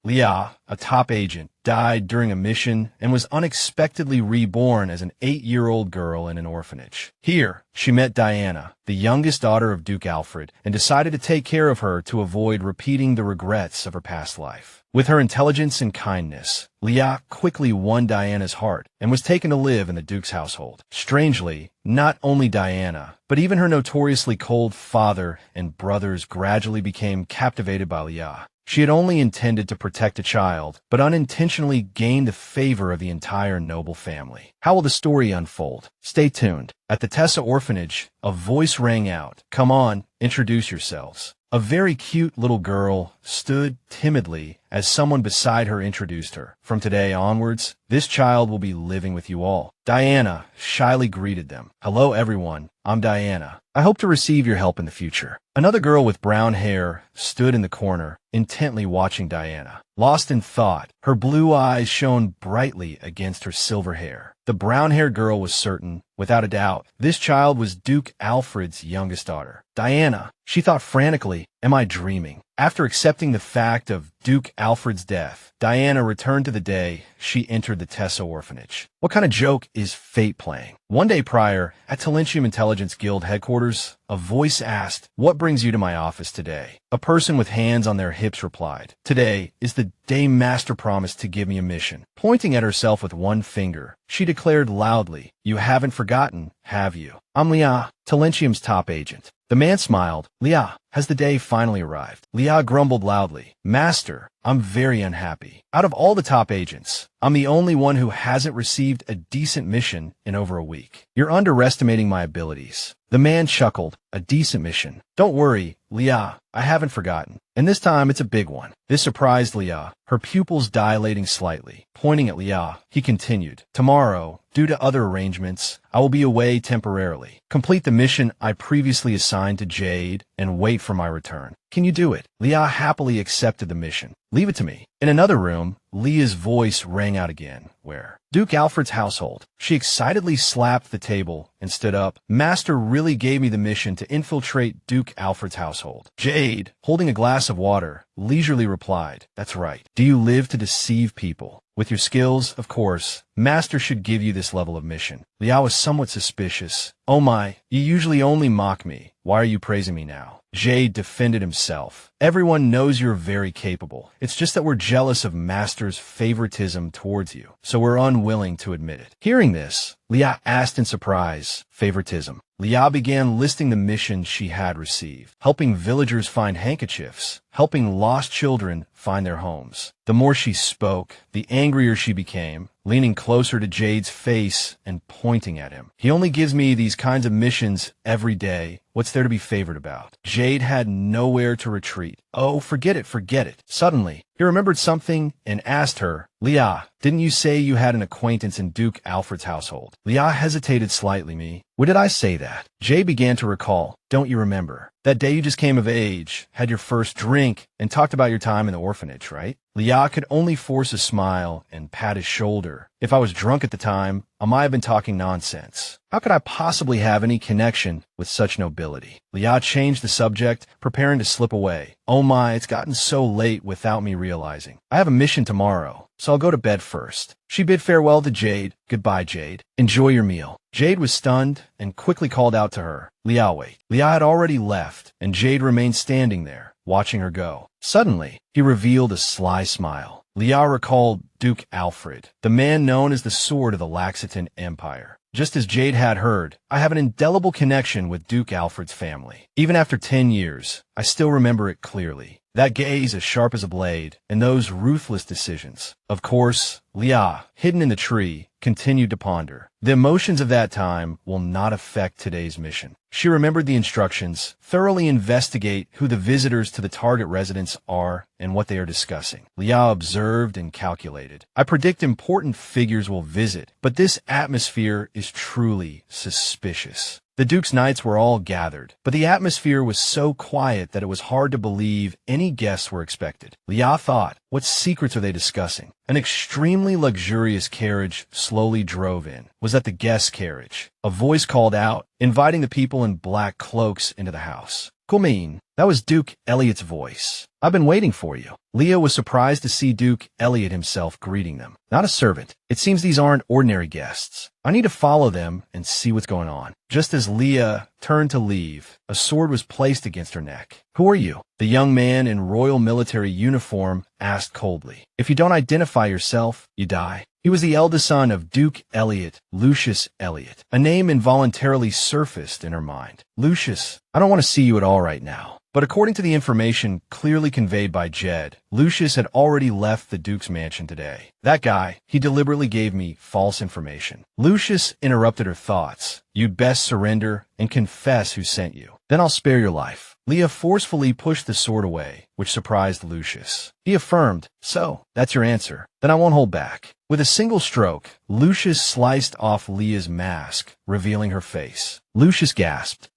Leah, a top agent, died during a mission and was unexpectedly reborn as an 8-year-old girl in an orphanage. Here, she met Diana, the youngest daughter of Duke Alfred, and decided to take care of her to avoid repeating the regrets of her past life. With her intelligence and kindness, Leah quickly won Diana's heart and was taken to live in the Duke's household. Strangely, not only Diana, but even her notoriously cold father and brothers gradually became captivated by Leah. She had only intended to protect a child, but unintentionally gained the favor of the entire noble family. How will the story unfold? Stay tuned. At the Tessa orphanage, a voice rang out, "Come on, introduce yourselves." A very cute little girl stood timidly as someone beside her introduced her. "From today onwards, this child will be living with you all." Diana shyly greeted them. "Hello everyone, I'm Diana. I hope to receive your help in the future." Another girl with brown hair stood in the corner, intently watching Diana. Lost in thought, her blue eyes shone brightly against her silver hair. The brown-haired girl was certain, without a doubt, this child was Duke Alfred's youngest daughter. Diana, she thought frantically, am I dreaming? After accepting the fact of Duke Alfred's death, Diana returned to the day she entered the Tessa orphanage. What kind of joke is fate playing? One day prior, at Talentium Intelligence Guild headquarters, a voice asked, "What brings you to my office today?" A person with hands on their hips replied, "Today is the day Master promised to give me a mission." Pointing at herself with one finger, she declared loudly, "You haven't forgotten, have you? I'm Leah, Talentium's top agent." The man smiled. "Leah, has the day finally arrived?" Leah grumbled loudly, "Master, I'm very unhappy. Out of all the top agents, I'm the only one who hasn't received a decent mission in over a week. You're underestimating my abilities." The man chuckled. "A decent mission? Don't worry, Leah, I haven't forgotten. And this time it's a big one." This surprised Leah, her pupils dilating slightly. Pointing at Leah, he continued, "Tomorrow, due to other arrangements, I will be away temporarily. Complete the mission I previously assigned to Jade and wait for my return. Can you do it?" Leah happily accepted the mission. "Leave it to me." In another room, Leah's voice rang out again. "Where?" "Duke Alfred's household." She excitedly slapped the table and stood up. "Master really gave me the mission to infiltrate Duke Alfred's household." Jade, holding a glass of water, leisurely replied, "That's right. Do you live to deceive people? With your skills, of course, Master should give you this level of mission." Leah was somewhat suspicious. "Oh my, you usually only mock me. Why are you praising me now?" Jade defended himself. "Everyone knows you're very capable. It's just that we're jealous of Master's favoritism towards you, so we're unwilling to admit it." Hearing this, Leah asked in surprise, "Favoritism?" Leah began listing the missions she had received. Helping villagers find handkerchiefs, helping lost children find their homes. The more she spoke, the angrier she became, leaning closer to Jade's face and pointing at him. "He only gives me these kinds of missions every day. What's there to be favored about?" Jade had nowhere to retreat. "Oh, forget it, forget it." Suddenly, he remembered something and asked her, "Leah, didn't you say you had an acquaintance in Duke Alfred's household?" Leah hesitated slightly. "Me? When did I say that?" Jade began to recall. "Don't you remember? That day you just came of age, had your first drink, and talked about your time in the orphanage, right?" Leah could only force a smile and pat his shoulder. "If I was drunk at the time, I might have been talking nonsense. How could I possibly have any connection with such nobility?" Leah changed the subject, preparing to slip away. "Oh my, it's gotten so late without me realizing. I have a mission tomorrow, so I'll go to bed first." She bid farewell to Jade. "Goodbye, Jade. Enjoy your meal." Jade was stunned and quickly called out to her, "Leah, wait." Leah had already left, and Jade remained standing there, watching her go. Suddenly, he revealed a sly smile. Leah recalled Duke Alfred, the man known as the Sword of the Laxitan Empire. Just as Jade had heard, I have an indelible connection with Duke Alfred's family. Even after 10 years, I still remember it clearly. That gaze as sharp as a blade, and those ruthless decisions. Of course, Leah, hidden in the tree, continued to ponder. The emotions of that time will not affect today's mission. She remembered the instructions, thoroughly investigate who the visitors to the target residence are and what they are discussing. Leah observed and calculated. I predict important figures will visit, but this atmosphere is truly suspicious. The Duke's knights were all gathered, but the atmosphere was so quiet that it was hard to believe any guests were expected. Leah thought, what secrets are they discussing? An extremely luxurious carriage slowly drove in. Was that the guest carriage? A voice called out, inviting the people in black cloaks into the house. "Come in." That was Duke Elliot's voice. I've been waiting for you. Leah was surprised to see Duke Elliot himself greeting them. Not a servant. It seems these aren't ordinary guests. I need to follow them and see what's going on. Just as Leah turned to leave, a sword was placed against her neck. Who are you? The young man in royal military uniform asked coldly. If you don't identify yourself, you die. He was the eldest son of Duke Elliot, Lucius Elliot. A name involuntarily surfaced in her mind. Lucius, I don't want to see you at all right now. But according to the information clearly conveyed by Jed, Lucius had already left the Duke's mansion today. That guy, he deliberately gave me false information. Lucius interrupted her thoughts. You'd best surrender and confess who sent you. Then I'll spare your life. Leah forcefully pushed the sword away, which surprised Lucius. He affirmed, so, that's your answer. Then I won't hold back. With a single stroke, Lucius sliced off Leah's mask, revealing her face. Lucius gasped.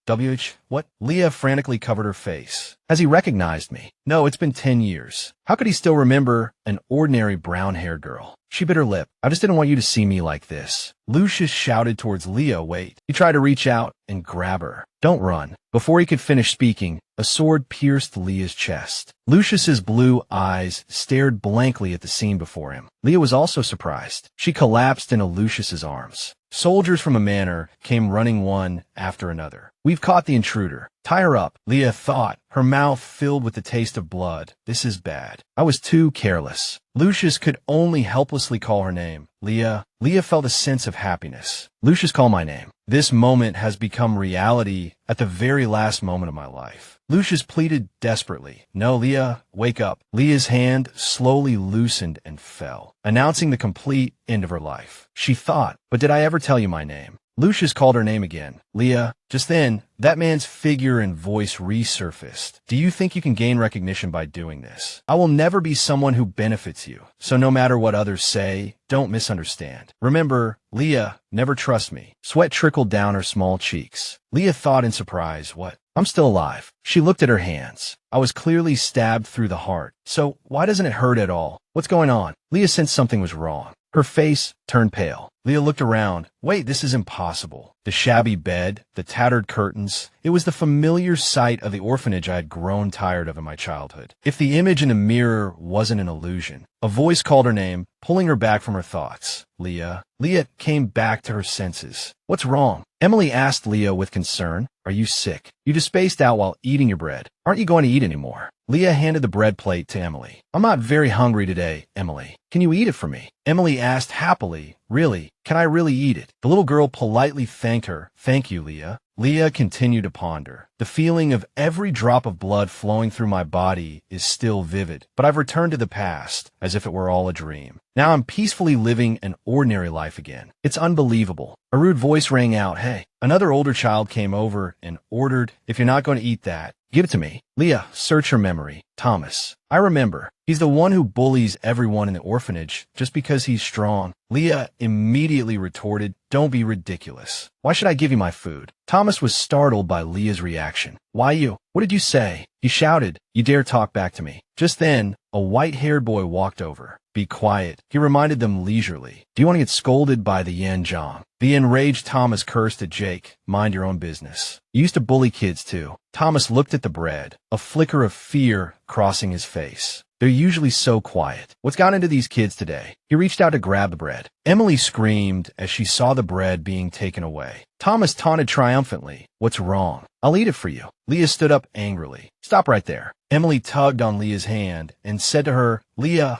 What? Leah frantically covered her face. Has he recognized me? No, it's been 10 years. How could he still remember an ordinary brown-haired girl? She bit her lip. I just didn't want you to see me like this. Lucius shouted towards Leah, wait. He tried to reach out and grab her. Don't run. Before he could finish speaking, a sword pierced Leah's chest. Lucius's blue eyes stared blankly at the scene before him. Leah was also surprised. She collapsed into Lucius's arms. Soldiers from a manor came running one after another. We've caught the intruder. Tie her up, Leah thought, her mouth filled with the taste of blood. This is bad. I was too careless. Lucius could only helplessly call her name. Leah. Leah felt a sense of happiness. Lucius, call my name. This moment has become reality at the very last moment of my life. Lucius pleaded desperately. No, Leah, wake up. Leah's hand slowly loosened and fell, announcing the complete end of her life. She thought, but did I ever tell you my name? Lucius called her name again. Leah. Just then, that man's figure and voice resurfaced. Do you think you can gain recognition by doing this? I will never be someone who benefits you, so no matter what others say, don't misunderstand. Remember, Leah, never trust me. Sweat trickled down her small cheeks. Leah thought in surprise, what? I'm still alive. She looked at her hands. I was clearly stabbed through the heart. So why doesn't it hurt at all? What's going on? Leah sensed something was wrong. Her face turned pale. Leah looked around. Wait, this is impossible. The shabby bed, the tattered curtains. It was the familiar sight of the orphanage I had grown tired of in my childhood. If the image in the mirror wasn't an illusion. A voice called her name, pulling her back from her thoughts. Leah. Leah came back to her senses. What's wrong? Emily asked Leah with concern. Are you sick? You just spaced out while eating your bread. Aren't you going to eat anymore? Leah handed the bread plate to Emily. I'm not very hungry today, Emily. Can you eat it for me? Emily asked happily. Really? Can I really eat it? The little girl politely thanked her. Thank you, Leah. Leah continued to ponder. The feeling of every drop of blood flowing through my body is still vivid, but I've returned to the past, as if it were all a dream. Now I'm peacefully living an ordinary life again. It's unbelievable. A rude voice rang out, hey. Another older child came over and ordered, if you're not going to eat that, give it to me. Leah, search her memory. Thomas. I remember. He's the one who bullies everyone in the orphanage just because he's strong. Leah immediately retorted, don't be ridiculous. Why should I give you my food? Thomas was startled by Leah's reaction. Why you? What did you say? He shouted, you dare talk back to me. Just then, a white-haired boy walked over. Be quiet, he reminded them leisurely. Do you want to get scolded by the Yanjiang? The enraged Thomas cursed at Jake. Mind your own business. You used to bully kids too. Thomas looked at the bread, a flicker of fear crossing his face. They're usually so quiet. What's gotten into these kids today? He reached out to grab the bread. Emily screamed as she saw the bread being taken away. Thomas taunted triumphantly. What's wrong? I'll eat it for you. Leah stood up angrily. Stop right there. Emily tugged on Leah's hand and said to her, Leah,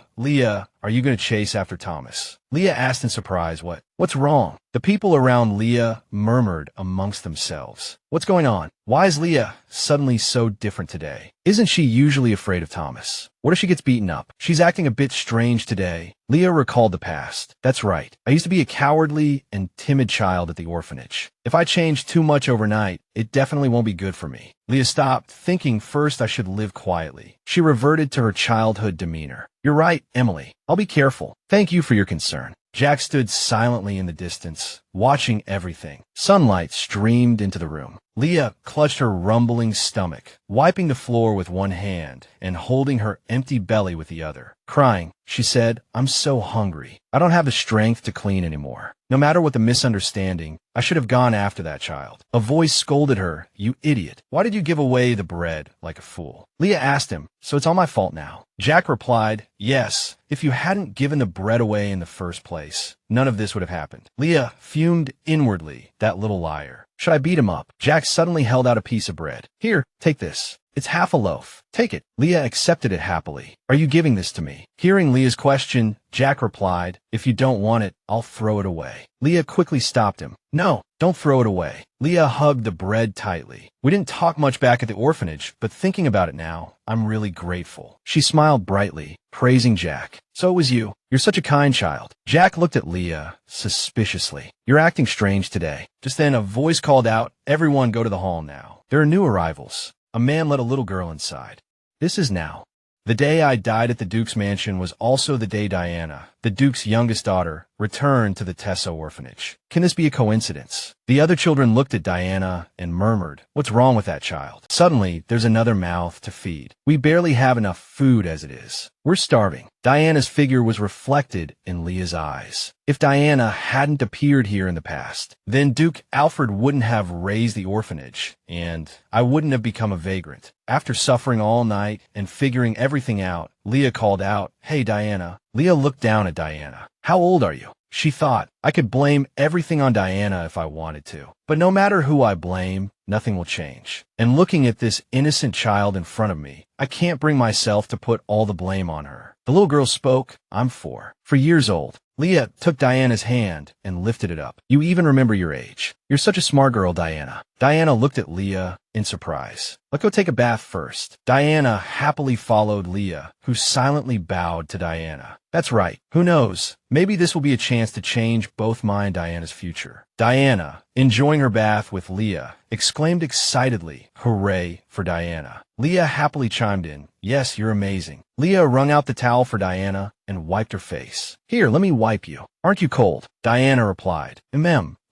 are you going to chase after Thomas? Leah asked in surprise, what's wrong? The people around Leah murmured amongst themselves. What's going on? Why is Leah suddenly so different today? Isn't she usually afraid of Thomas? What if she gets beaten up? She's acting a bit strange today. Leah recalled the past. That's right. I used to be a cowardly and timid child at the orphanage. If I change too much overnight, it definitely won't be good for me. Leah stopped, thinking first I should live quietly. She reverted to her childhood demeanor. You're right, Emily. I'll be careful. Thank you for your concern. Jack stood silently in the distance, watching everything. Sunlight streamed into the room. Leah clutched her rumbling stomach, wiping the floor with one hand and holding her empty belly with the other. Crying, she said, "I'm so hungry. I don't have the strength to clean anymore. No matter what the misunderstanding, I should have gone after that child." A voice scolded her, "You idiot. Why did you give away the bread like a fool?" Leah asked him, "So it's all my fault now?" Jack replied, "Yes. If you hadn't given the bread away in the first place, none of this would have happened." Leah fumed inwardly, that little liar. Should I beat him up? Jack suddenly held out a piece of bread. "Here, take this. It's half a loaf. Take it." Leah accepted it happily. "Are you giving this to me?" Hearing Leah's question, Jack replied, "If you don't want it, I'll throw it away." Leah quickly stopped him. "No, don't throw it away." Leah hugged the bread tightly. "We didn't talk much back at the orphanage, but thinking about it now, I'm really grateful." She smiled brightly, praising Jack. "So it was you. You're such a kind child." Jack looked at Leah suspiciously. "You're acting strange today." Just then a voice called out, "Everyone go to the hall now. There are new arrivals." A man led a little girl inside. "This is now. The day I died at the Duke's mansion was also the day Diana, the Duke's youngest daughter, returned to the Tesso orphanage. Can this be a coincidence?" The other children looked at Diana and murmured, "What's wrong with that child?" Suddenly, there's another mouth to feed. We barely have enough food as it is. We're starving. Diana's figure was reflected in Leah's eyes. If Diana hadn't appeared here in the past, then Duke Alfred wouldn't have raised the orphanage, and I wouldn't have become a vagrant. After suffering all night and figuring everything out, Leah called out, "Hey, Diana." Leah looked down at Diana. "How old are you?" She thought, I could blame everything on Diana if I wanted to. But no matter who I blame, nothing will change. And looking at this innocent child in front of me, I can't bring myself to put all the blame on her. The little girl spoke. "I'm 4 years old." Leah took Diana's hand and lifted it up. "You even remember your age. You're such a smart girl, Diana." Diana looked at Leah in surprise. "Let's go take a bath first." Diana happily followed Leah, who silently bowed to Diana. "That's right. Who knows? Maybe this will be a chance to change both mine and Diana's future." Diana, enjoying her bath with Leah, exclaimed excitedly, "Hooray for Diana." Leah happily chimed in, "Yes, you're amazing." Leah wrung out the towel for Diana and wiped her face. "Here, let me wipe you. Aren't you cold?" Diana replied,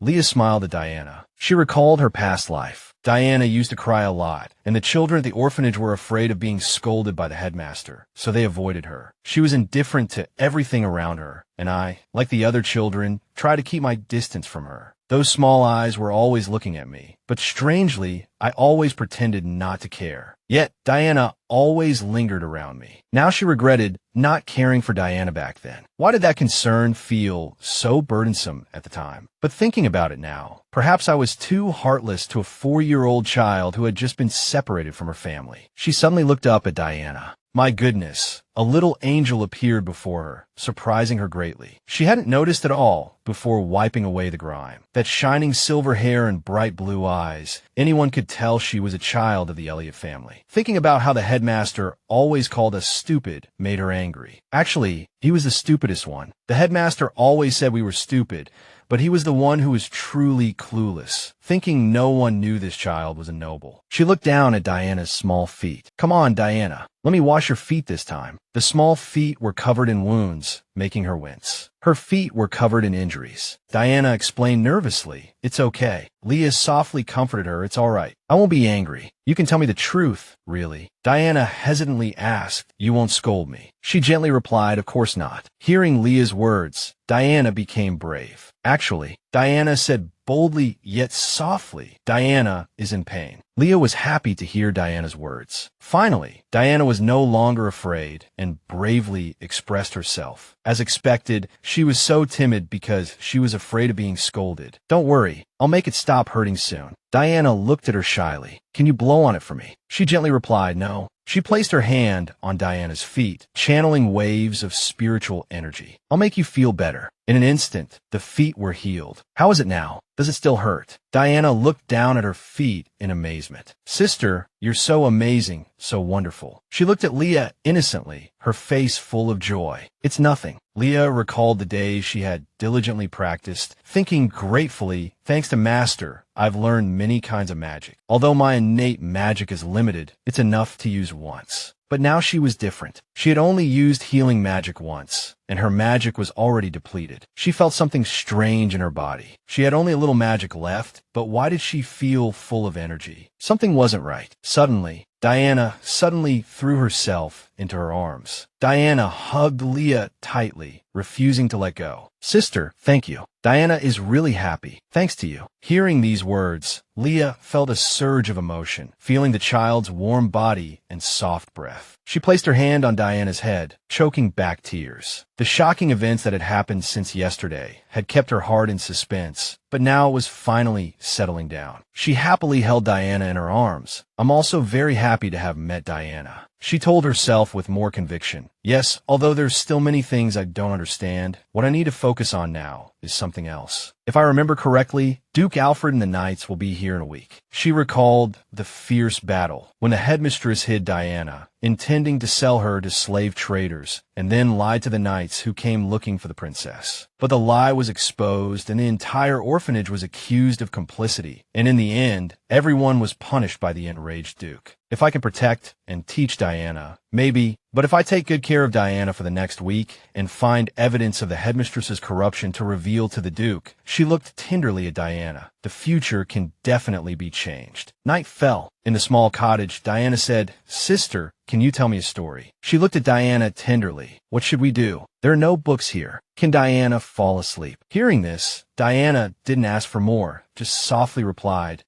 Leah smiled at Diana. She recalled her past life. Diana used to cry a lot, and the children at the orphanage were afraid of being scolded by the headmaster, so they avoided her. She was indifferent to everything around her, and I, like the other children, tried to keep my distance from her. Those small eyes were always looking at me, but strangely, I always pretended not to care. Yet, Diana always lingered around me. Now she regretted not caring for Diana back then. Why did that concern feel so burdensome at the time? But thinking about it now, perhaps I was too heartless to a 4-year-old child who had just been separated from her family. She suddenly looked up at Diana. My goodness, a little angel appeared before her, surprising her greatly. She hadn't noticed at all before wiping away the grime. That shining silver hair and bright blue eyes, anyone could tell she was a child of the Elliott family. Thinking about how the headmaster always called us stupid made her angry. Actually, he was the stupidest one. The headmaster always said we were stupid, but he was the one who was truly clueless, thinking no one knew this child was a noble. She looked down at Diana's small feet. "Come on, Diana. Let me wash your feet this time." The small feet were covered in wounds, making her wince. Her feet were covered in injuries. Diana explained nervously, "It's okay." Leah softly comforted her, "It's all right. I won't be angry. You can tell me the truth, really." Diana hesitantly asked, "You won't scold me?" She gently replied, "Of course not." Hearing Leah's words, Diana became brave. Actually, Diana said boldly yet softly, "Diana is in pain." Leah was happy to hear Diana's words. Finally, Diana was no longer afraid and bravely expressed herself. As expected, she was so timid because she was afraid of being scolded. "Don't worry, I'll make it stop hurting soon." Diana looked at her shyly. "Can you blow on it for me?" She gently replied, "No." She placed her hand on Diana's feet, channeling waves of spiritual energy. "I'll make you feel better." In an instant, the feet were healed. "How is it now? Does it still hurt?" Diana looked down at her feet in amazement. "Sister, you're so amazing, so wonderful." She looked at Leah innocently, her face full of joy. "It's nothing." Leah recalled the days she had diligently practiced, thinking gratefully, "Thanks to Master, I've learned many kinds of magic. Although my innate magic is limited, it's enough to use once." But now she was different. She had only used healing magic once, and her magic was already depleted. She felt something strange in her body. She had only a little magic left, but why did she feel full of energy? Something wasn't right. Suddenly, Diana threw herself into her arms. Diana hugged Leah tightly, refusing to let go. "Sister, thank you. Diana is really happy, thanks to you." Hearing these words, Leah felt a surge of emotion, feeling the child's warm body and soft breath. She placed her hand on Diana's head, choking back tears. The shocking events that had happened since yesterday had kept her heart in suspense, but now it was finally settling down. She happily held Diana in her arms. "I'm also very happy to have met Diana," she told herself with more conviction. "Yes, although there's still many things I don't understand, what I need to focus on now is something else. If I remember correctly, Duke Alfred and the Knights will be here in a week." She recalled the fierce battle when the headmistress hid Diana, intending to sell her to slave traders, and then lied to the knights who came looking for the princess. But the lie was exposed, and the entire orphanage was accused of complicity, and in the end, everyone was punished by the enraged Duke. If I can protect and teach Diana, maybe, but if I take good care of Diana for the next week and find evidence of the headmistress's corruption to reveal to the Duke, she looked tenderly at Diana. The future can definitely be changed. Night fell. In the small cottage, Diana said, "Sister, can you tell me a story?" She looked at Diana tenderly. "What should we do? There are no books here. Can Diana fall asleep?" Hearing this, Diana didn't ask for more, just softly replied,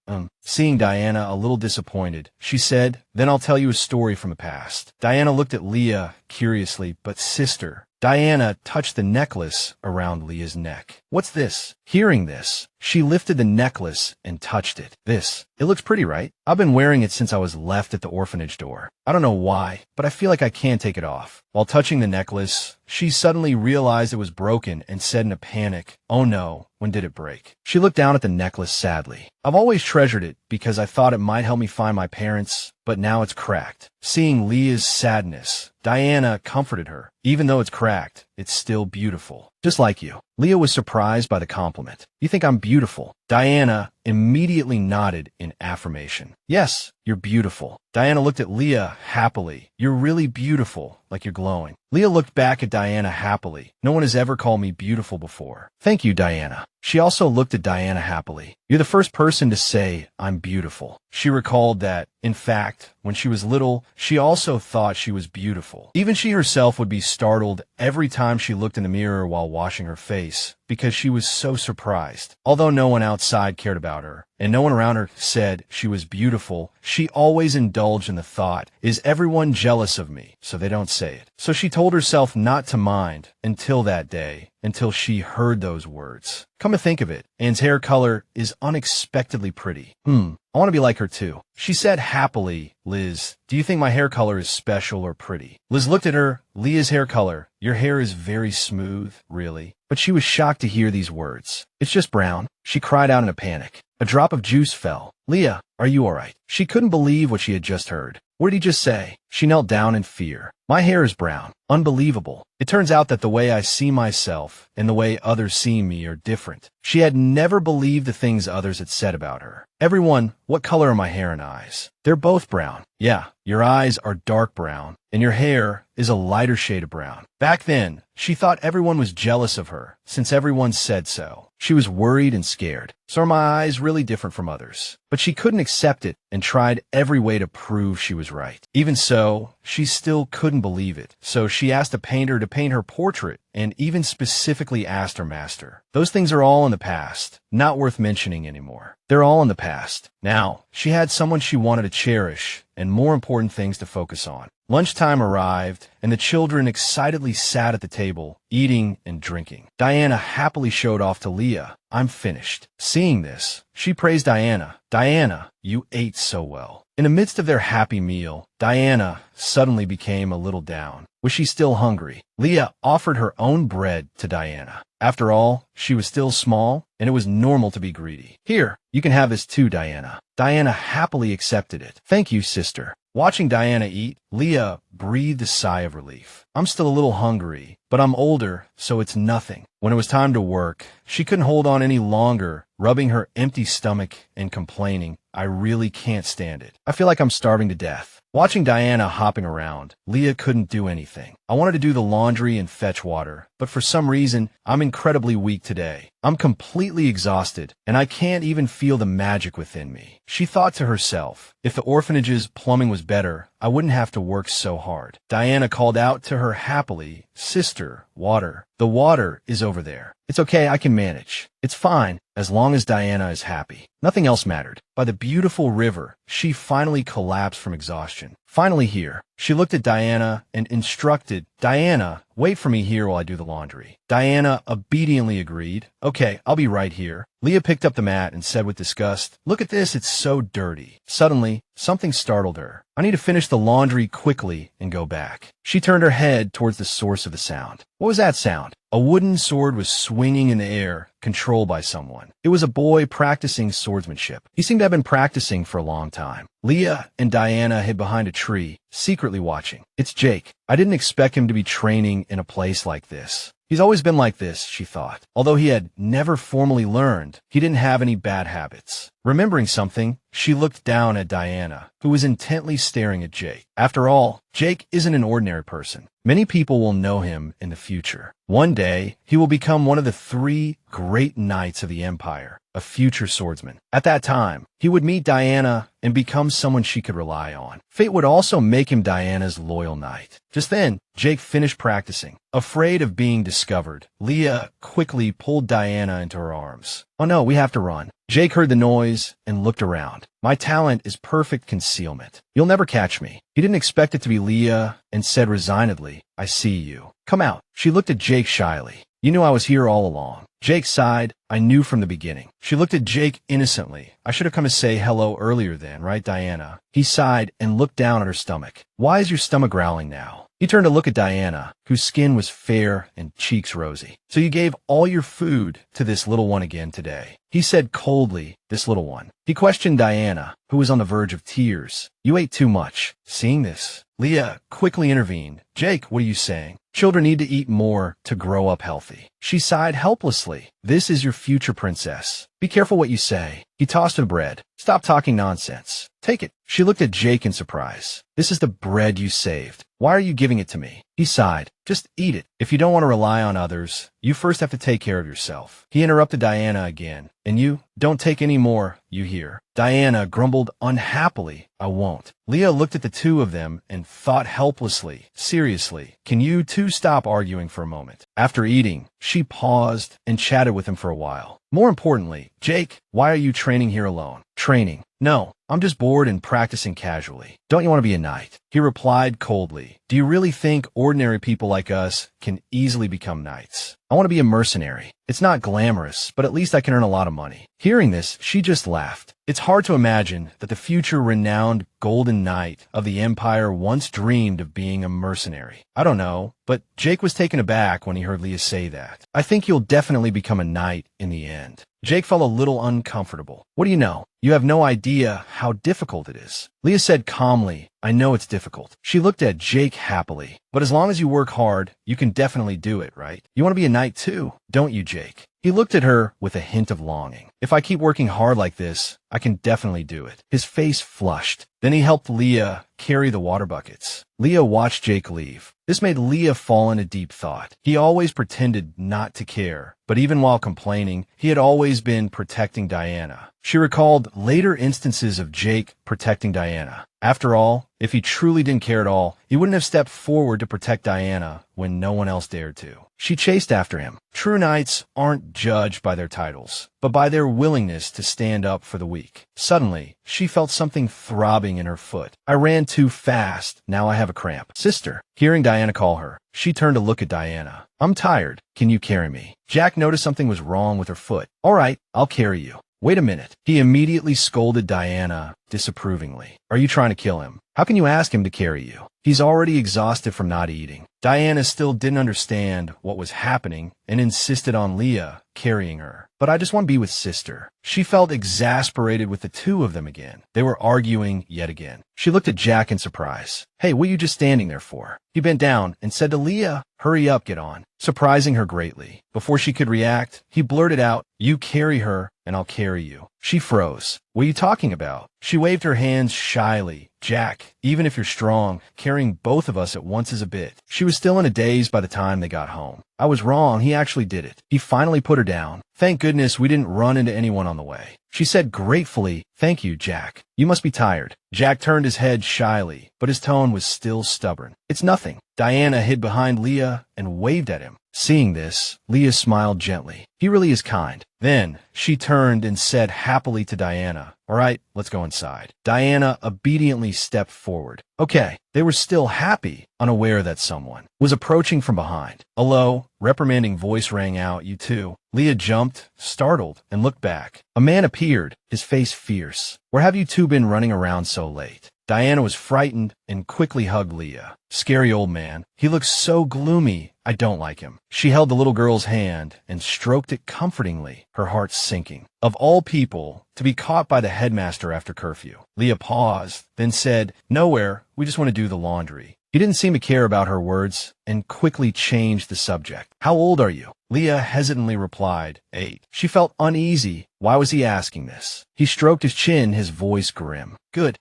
Seeing Diana a little disappointed, she said, "Then I'll tell you a story from the past." Diana looked at Leah curiously, "But sister," Diana touched the necklace around Leah's neck. "What's this?" Hearing this, she lifted the necklace and touched it. It looks pretty, right? I've been wearing it since I was left at the orphanage door. I don't know why, but I feel like I can't take it off." While touching the necklace, she suddenly realized it was broken and said in a panic, "Oh no, when did it break?" She looked down at the necklace sadly. "I've always treasured it because I thought it might help me find my parents, but now it's cracked." Seeing Leah's sadness, Diana comforted her. "Even though it's cracked, it's still beautiful. Just like you." Leah was surprised by the compliment. "You think I'm beautiful?" Diana immediately nodded in affirmation. "Yes, you're beautiful." Diana looked at Leah happily. "You're really beautiful, like you're glowing." Leah looked back at Diana happily. "No one has ever called me beautiful before." "Thank you, Diana." She also looked at Diana happily. "You're the first person to say I'm beautiful." She recalled that, in fact, when she was little, she also thought she was beautiful. Even she herself would be startled every time she looked in the mirror while washing her face, because she was so surprised. Although no one outside cared about her, and no one around her said she was beautiful, she always indulged in the thought, "Is everyone jealous of me?" So they don't say it. So she told herself not to mind until that day, until she heard those words. Come to think of it, Anne's hair color is unexpectedly pretty. I want to be like her too. She said happily, "Liz, do you think my hair color is special or pretty?" Liz looked at her. "Leah's hair color. Your hair is very smooth, really." But she was shocked to hear these words. "It's just brown." She cried out in a panic. A drop of juice fell. "Leah, are you all right?" She couldn't believe what she had just heard. What did he just say? She knelt down in fear. "My hair is brown. Unbelievable. It turns out that the way I see myself and the way others see me are different." She had never believed the things others had said about her. "Everyone, what color are my hair and eyes?" "They're both brown." "Yeah, your eyes are dark brown, and your hair is a lighter shade of brown." Back then, she thought everyone was jealous of her, since everyone said so. She was worried and scared. "So are my eyes really different from others?" But she couldn't accept it and tried every way to prove she was right. Even so, she still couldn't believe it. So she asked a painter to paint her portrait and even specifically asked her master. Those things are all in the past, not worth mentioning anymore. They're all in the past. Now, she had someone she wanted to cherish and more important things to focus on. Lunchtime arrived, and the children excitedly sat at the table, eating and drinking. Diana happily showed off to Leah, "I'm finished." Seeing this, she praised Diana. "Diana, you ate so well." In the midst of their happy meal, Diana suddenly became a little down. Was she still hungry? Leah offered her own bread to Diana. After all, she was still small, and it was normal to be greedy. "Here, you can have this too, Diana." Diana happily accepted it. "Thank you, sister." Watching Diana eat, Leah breathed a sigh of relief. "I'm still a little hungry, but I'm older, so it's nothing." When it was time to work, she couldn't hold on any longer, rubbing her empty stomach and complaining, "I really can't stand it. I feel like I'm starving to death." Watching Diana hopping around, Leah couldn't do anything. I wanted to do the laundry and fetch water, but for some reason, I'm incredibly weak today. I'm completely exhausted, and I can't even feel the magic within me. She thought to herself, if the orphanage's plumbing was better, I wouldn't have to work so hard. Diana called out to her happily, "Sister, water. The water is over there. It's okay, I can manage. It's fine, as long as Diana is happy." Nothing else mattered. By the beautiful river, she finally collapsed from exhaustion. Finally here, she looked at Diana and instructed, "Diana, wait for me here while I do the laundry." Diana obediently agreed. "Okay, I'll be right here." Leah picked up the mat and said with disgust, "Look at this, it's so dirty." Suddenly, something startled her. "I need to finish the laundry quickly and go back." She turned her head towards the source of the sound. What was that sound? A wooden sword was swinging in the air, controlled by someone. It was a boy practicing swordsmanship. He seemed to have been practicing for a long time. Leah and Diana hid behind a tree, secretly watching. "It's Jake. I didn't expect him to be training in a place like this. He's always been like this," she thought. Although he had never formally learned, he didn't have any bad habits. Remembering something, she looked down at Diana, who was intently staring at Jake. After all, Jake isn't an ordinary person. Many people will know him in the future. One day, he will become one of the 3 great knights of the Empire, a future swordsman. At that time, he would meet Diana and become someone she could rely on. Fate would also make him Diana's loyal knight. Just then, Jake finished practicing. Afraid of being discovered, Leah quickly pulled Diana into her arms. "Oh no, we have to run." Jake heard the noise and looked around. "My talent is perfect concealment. You'll never catch me." He didn't expect it to be Leah and said resignedly, "I see you. Come out." She looked at Jake shyly. "You knew I was here all along." Jake sighed. "I knew from the beginning." She looked at Jake innocently. "I should have come to say hello earlier then, right, Diana?" He sighed and looked down at her stomach. "Why is your stomach growling now?" He turned to look at Diana, whose skin was fair and cheeks rosy. "So you gave all your food to this little one again today?" He said coldly, "This little one." He questioned Diana, who was on the verge of tears. "You ate too much." Seeing this, Leah quickly intervened. "Jake, what are you saying? Children need to eat more to grow up healthy." She sighed helplessly. "This is your future princess. Be careful what you say." He tossed her bread. "Stop talking nonsense. Take it." She looked at Jake in surprise. "This is the bread you saved. Why are you giving it to me?" He sighed. "Just eat it. If you don't want to rely on others, you first have to take care of yourself." He interrupted Diana again. "And you, don't take any more, you hear?" Diana grumbled unhappily, "I won't." Leah looked at the two of them and thought helplessly, "Seriously, can you two stop arguing for a moment?" After eating, she paused and chatted with him for a while. "More importantly, Jake, why are you training here alone?" "Training? No, I'm just bored and practicing casually." "Don't you want to be a knight?" He replied coldly. "Do you really think ordinary people like us can easily become knights?" "I want to be a mercenary. It's not glamorous, but at least I can earn a lot of money." Hearing this, she just laughed. It's hard to imagine that the future renowned Golden Knight of the Empire once dreamed of being a mercenary. I don't know, but Jake was taken aback when he heard Leah say that. "I think you'll definitely become a knight in the end." Jake felt a little uncomfortable. "What do you know? You have no idea how difficult it is." Leah said calmly, "I know it's difficult." She looked at Jake happily. "But as long as you work hard, you can definitely do it, right? You want to be a knight too, don't you, Jake?" He looked at her with a hint of longing. "If I keep working hard like this, I can definitely do it." His face flushed. Then he helped Leah carry the water buckets. Leah watched Jake leave. This made Leah fall into deep thought. He always pretended not to care, but even while complaining, he had always been protecting Diana. She recalled later instances of Jake protecting Diana. After all, if he truly didn't care at all, he wouldn't have stepped forward to protect Diana when no one else dared to. She chased after him. True knights aren't judged by their titles, but by their willingness to stand up for the weak. Suddenly, she felt something throbbing in her foot. "I ran too fast. Now I have a cramp." "Sister." Hearing Diana call her, she turned to look at Diana. "I'm tired. Can you carry me?" Jack noticed something was wrong with her foot. "All right, I'll carry you." "Wait a minute." He immediately scolded Diana disapprovingly. "Are you trying to kill him? How can you ask him to carry you? He's already exhausted from not eating." Diana still didn't understand what was happening and insisted on Leah carrying her. "But I just want to be with sister." She felt exasperated with the two of them again. They were arguing yet again. She looked at Jack in surprise. "Hey, what are you just standing there for?" He bent down and said to Leah, "Hurry up, get on," surprising her greatly. Before she could react, he blurted out, "You carry her, and I'll carry you." She froze. "What are you talking about?" She waved her hands shyly. "Jack, even if you're strong, carrying both of us at once is a bit." She was still in a daze by the time they got home. "I was wrong. He actually did it." He finally put her down. "Thank goodness we didn't run into anyone on the way." She said gratefully, "Thank you, Jack. You must be tired." Jack turned his head shyly, but his tone was still stubborn. "It's nothing." Diana hid behind Leah and waved at him. Seeing this, Leah smiled gently. "He really is kind." Then she turned and said happily to Diana, "All right, let's go inside." Diana obediently stepped forward. Okay, they were still happy, unaware that someone was approaching from behind. A low, reprimanding voice rang out, "You too." Leah jumped, startled, and looked back. A man appeared, his face fierce. "Where have you two been running around so late?" Diana was frightened and quickly hugged Leah. "Scary old man. He looks so gloomy. I don't like him." She held the little girl's hand and stroked it comfortingly, her heart sinking. Of all people, to be caught by the headmaster after curfew. Leah paused, then said, "Nowhere. We just want to do the laundry." He didn't seem to care about her words and quickly changed the subject. "How old are you?" Leah hesitantly replied, 8. She felt uneasy. Why was he asking this? He stroked his chin, his voice grim. Good.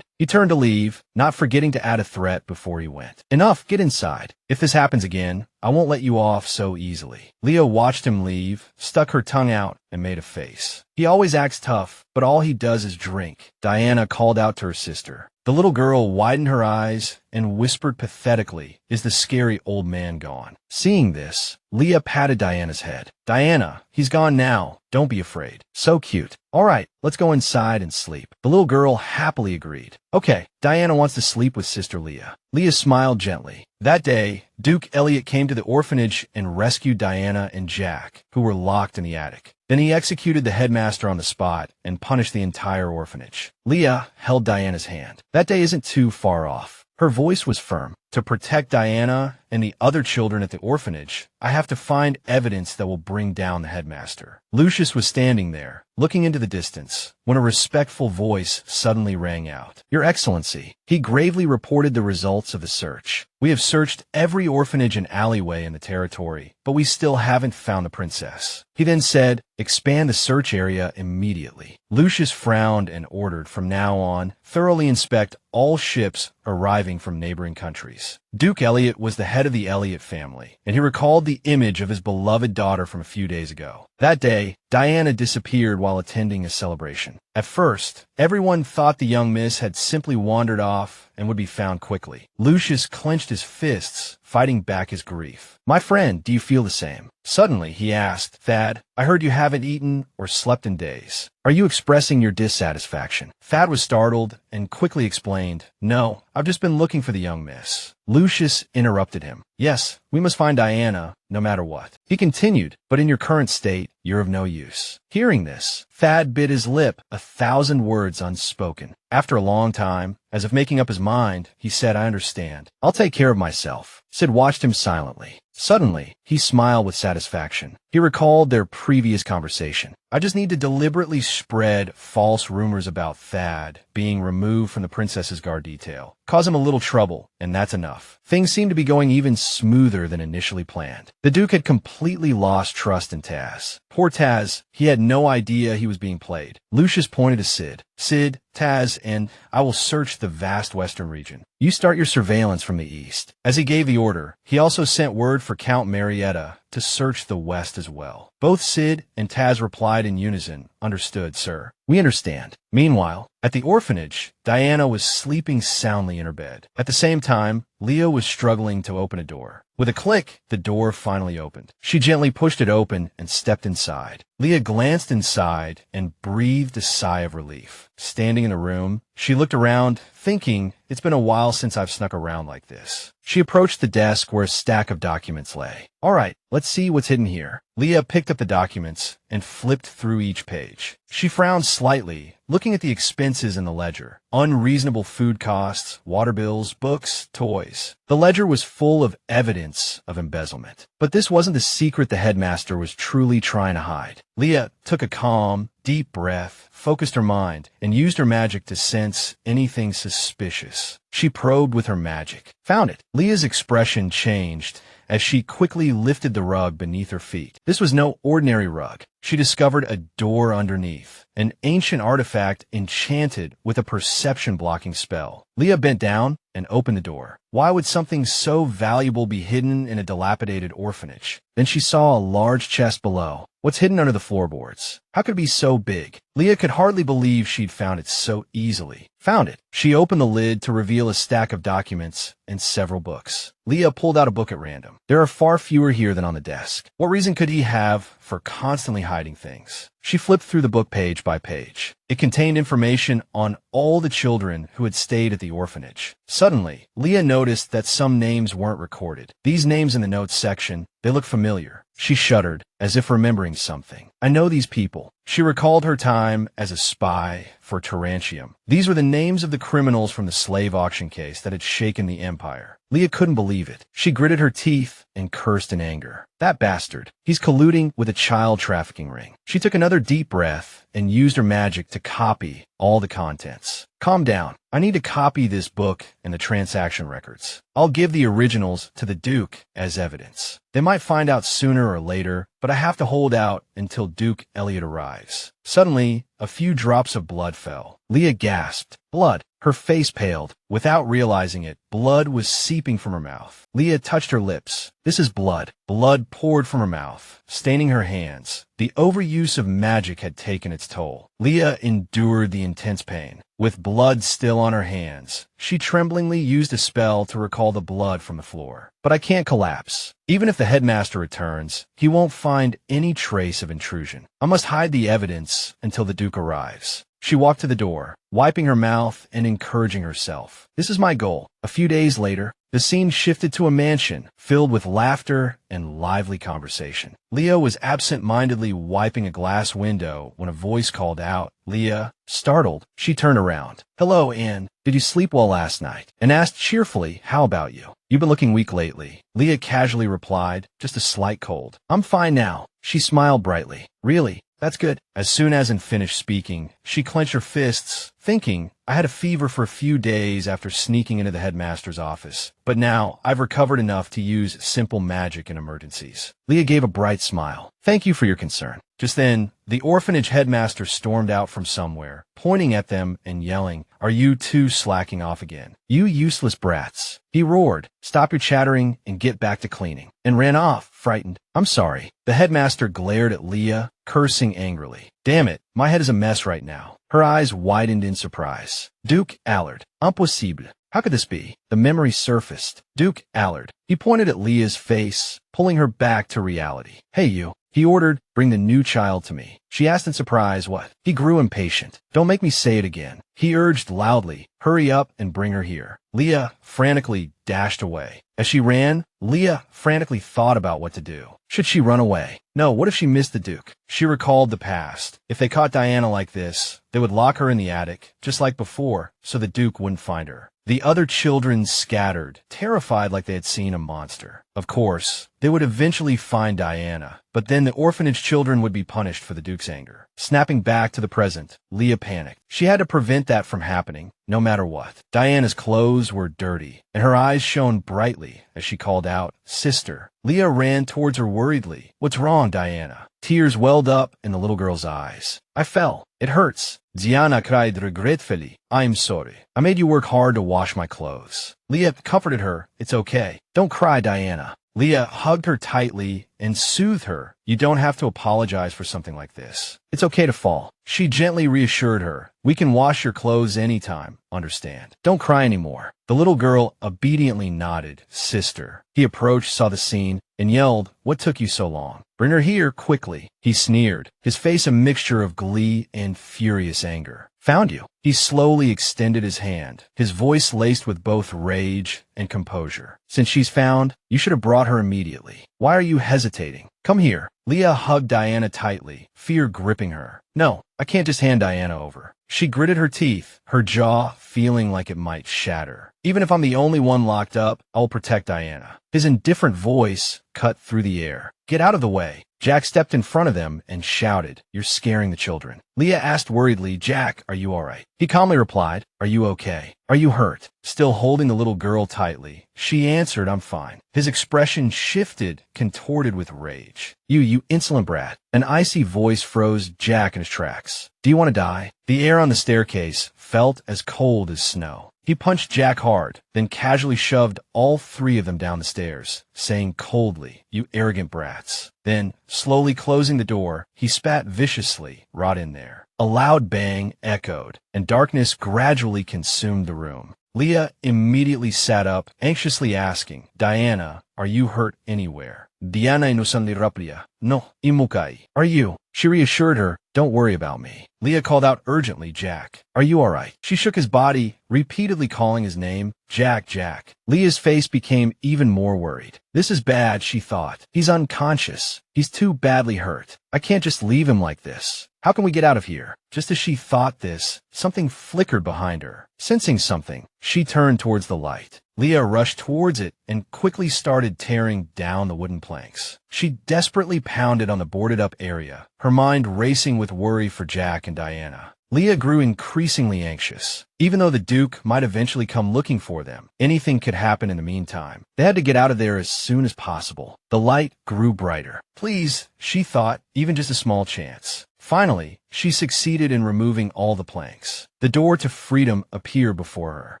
He turned to leave, not forgetting to add a threat before he went. "Enough, get inside. If this happens again, I won't let you off so easily." Leah watched him leave, stuck her tongue out, and made a face. "He always acts tough, but all he does is drink." Diana called out to her sister. The little girl widened her eyes and whispered pathetically, "Is the scary old man gone?" Seeing this, Leah patted Diana's head. "Diana, he's gone now. Don't be afraid." "So cute." "All right, let's go inside and sleep." The little girl happily agreed. "Okay, Diana wants to sleep with Sister Leah." Leah smiled gently. That day, Duke Elliot came to the orphanage and rescued Diana and Jack, who were locked in the attic. Then he executed the headmaster on the spot and punished the entire orphanage. Leah held Diana's hand. That day isn't too far off. Her voice was firm. "To protect Diana and the other children at the orphanage, I have to find evidence that will bring down the headmaster." Lucius was standing there, looking into the distance, when a respectful voice suddenly rang out. "Your Excellency." He gravely reported the results of the search. "We have searched every orphanage and alleyway in the territory, but we still haven't found the princess." He then said, "Expand the search area immediately." Lucius frowned and ordered, from now on, thoroughly inspect all ships arriving from neighboring countries. Duke Elliot was the head of the Elliot family, and he recalled the image of his beloved daughter from a few days ago. That day, Diana disappeared while attending a celebration. At first, everyone thought the young miss had simply wandered off and would be found quickly. Lucius clenched his fists, fighting back his grief. "My friend, do you feel the same?" Suddenly, he asked, "Thad, I heard you haven't eaten or slept in days. Are you expressing your dissatisfaction?" Thad was startled and quickly explained, "No, I've just been looking for the young miss." Lucius interrupted him. "Yes, we must find Diana, no matter what." He continued, "But in your current state, you're of no use." Hearing this, Thad bit his lip, 1,000 words unspoken. After a long time, as if making up his mind, he said, "I understand. I'll take care of myself." Sid watched him silently. Suddenly, he smiled with satisfaction. He recalled their previous conversation. "I just need to deliberately spread false rumors about Thad being removed from the princess's guard detail. Cause him a little trouble, and that's enough." Things seemed to be going even smoother than initially planned. The Duke had completely lost trust in Taz. Poor Taz, he had no idea he was being played. Lucius pointed to Sid. "Sid, Taz, and I will search the vast western region. You start your surveillance from the east." As he gave the order, he also sent word for Count Marietta to search the west as well. Both Sid and Taz replied in unison, "Understood, sir. We understand." Meanwhile, at the orphanage, Diana was sleeping soundly in her bed. At the same time, Leah was struggling to open a door. With a click, the door finally opened. She gently pushed it open and stepped inside. Leah glanced inside and breathed a sigh of relief. Standing in the room, she looked around, thinking, "It's been a while since I've snuck around like this." She approached the desk where a stack of documents lay. "All right, let's see what's hidden here." Leah picked up the documents and flipped through each page. She frowned slightly, looking at the expenses in the ledger. Unreasonable food costs, water bills, books, toys. The ledger was full of evidence of embezzlement. But this wasn't the secret the headmaster was truly trying to hide. Leah took a calm, deep breath, focused her mind, and used her magic to sense anything suspicious. She probed with her magic. Found it. Leah's expression changed as she quickly lifted the rug beneath her feet. This was no ordinary rug. she discovered a door underneath, an ancient artifact enchanted with a perception-blocking spell. Leah bent down and opened the door. Why would something so valuable be hidden in a dilapidated orphanage? Then she saw a large chest below. What's hidden under the floorboards? How could it be so big? Leah could hardly believe she'd found it so easily. Found it. She opened the lid to reveal a stack of documents and several books. Leah pulled out a book at random. There are far fewer here than on the desk. What reason could he have for constantly hiding things? She flipped through the book page by page. It contained information on all the children who had stayed at the orphanage. Suddenly, Leah noticed that some names weren't recorded. These names in the notes section, they looked familiar. She shuddered, as if remembering something. I know these people. She recalled her time as a spy for Tarantium. These were the names of the criminals from the slave auction case that had shaken the empire. Leah couldn't believe it. She gritted her teeth and cursed in anger. That bastard. He's colluding with a child trafficking ring. She took another deep breath and used her magic to copy all the contents. Calm down. I need to copy this book and the transaction records. I'll give the originals to the Duke as evidence. They might find out sooner or later, but I have to hold out until Duke Elliot arrives. Suddenly, a few drops of blood fell. Leah gasped. Blood. Her face paled. Without realizing it, blood was seeping from her mouth. Leah touched her lips. This is blood. Blood poured from her mouth, staining her hands. The overuse of magic had taken its toll. Leah endured the intense pain. With blood still on her hands, she tremblingly used a spell to recall the blood from the floor. But I can't collapse. Even if the headmaster returns, he won't find any trace of intrusion. I must hide the evidence until the Duke arrives. She walked to the door, wiping her mouth and encouraging herself. This is my goal. A few days later, the scene shifted to a mansion filled with laughter and lively conversation. Leah was absent-mindedly wiping a glass window when a voice called out, Leah. Startled, she turned around. Hello, Anne. Did you sleep well last night? And asked cheerfully, how about you? You've been looking weak lately. Leah casually replied, just a slight cold. I'm fine now. She smiled brightly. Really? That's good. As soon as Anne finished speaking, she clenched her fists, thinking, I had a fever for a few days after sneaking into the headmaster's office, but now I've recovered enough to use simple magic in emergencies. Leah gave a bright smile. Thank you for your concern. Just then, the orphanage headmaster stormed out from somewhere, pointing at them and yelling, Are you two slacking off again? You useless brats. He roared, Stop your chattering and get back to cleaning, and ran off, frightened. I'm sorry. The headmaster glared at Leah, cursing angrily. Damn it, my head is a mess right now. Her eyes widened in surprise. Duke Allard. Impossible. How could this be? The memory surfaced. Duke Allard. He pointed at Leah's face, pulling her back to reality. Hey, you. He ordered, bring the new child to me. She asked in surprise, what? He grew impatient. Don't make me say it again. He urged loudly, hurry up and bring her here. Leah frantically dashed away. As she ran, Leah frantically thought about what to do. Should she run away? No, what if she missed the Duke? She recalled the past. If they caught Diana like this, they would lock her in the attic, just like before, so the Duke wouldn't find her. The other children scattered, terrified like they had seen a monster. Of course, they would eventually find Diana, but then the orphanage children would be punished for the Duke's anger. Snapping back to the present, Leah panicked. She had to prevent that from happening, no matter what. Diana's clothes were dirty, and her eyes shone brightly as she called out, Sister. Leah ran towards her worriedly. What's wrong, Diana? Tears welled up in the little girl's eyes. I fell. It hurts. Diana cried regretfully. I'm sorry. I made you work hard to wash my clothes. Leah comforted her. It's okay. Don't cry, Diana. Leah hugged her tightly and soothed her. You don't have to apologize for something like this. It's okay to fall. She gently reassured her. We can wash your clothes anytime, understand? Don't cry anymore. The little girl obediently nodded. Sister. He approached, saw the scene, and yelled, What took you so long? Bring her here quickly. He sneered, his face a mixture of glee and furious anger. Found you. He slowly extended his hand, his voice laced with both rage and composure. Since she's found, you should have brought her immediately. Why are you hesitating? Come here. Leah hugged Diana tightly, fear gripping her. No, I can't just hand Diana over. She gritted her teeth, her jaw feeling like it might shatter. Even if I'm the only one locked up, I'll protect Diana. His indifferent voice cut through the air. Get out of the way. Jack stepped in front of them and shouted, You're scaring the children. Leah asked worriedly, Jack, are you all right? He calmly replied, are you okay? Are you hurt? Still holding the little girl tightly, she answered, I'm fine. His expression shifted, contorted with rage. You insolent brat. An icy voice froze Jack in his tracks. Do you want to die? The air on the staircase felt as cold as snow. He punched Jack hard, then casually shoved all three of them down the stairs, saying coldly, you arrogant brats. Then, slowly closing the door, he spat viciously right in there. A loud bang echoed, and darkness gradually consumed the room. Leah immediately sat up, anxiously asking, Diana, are you hurt anywhere? Diana inusan raplia. No, imukai. Are you? She reassured her, don't worry about me. Leah called out urgently, Jack, are you all right? She shook his body, repeatedly calling his name, Jack, Jack. Leah's face became even more worried. This is bad, she thought. He's unconscious. He's too badly hurt. I can't just leave him like this. How can we get out of here? Just as she thought this, something flickered behind her. Sensing something, she turned towards the light. Leah rushed towards it and quickly started tearing down the wooden planks. She desperately pounded on the boarded-up area, her mind racing with worry for Jack and Diana. Leah grew increasingly anxious. Even though the Duke might eventually come looking for them, anything could happen in the meantime. They had to get out of there as soon as possible. The light grew brighter. Please, she thought, even just a small chance. Finally, she succeeded in removing all the planks. The door to freedom appeared before her.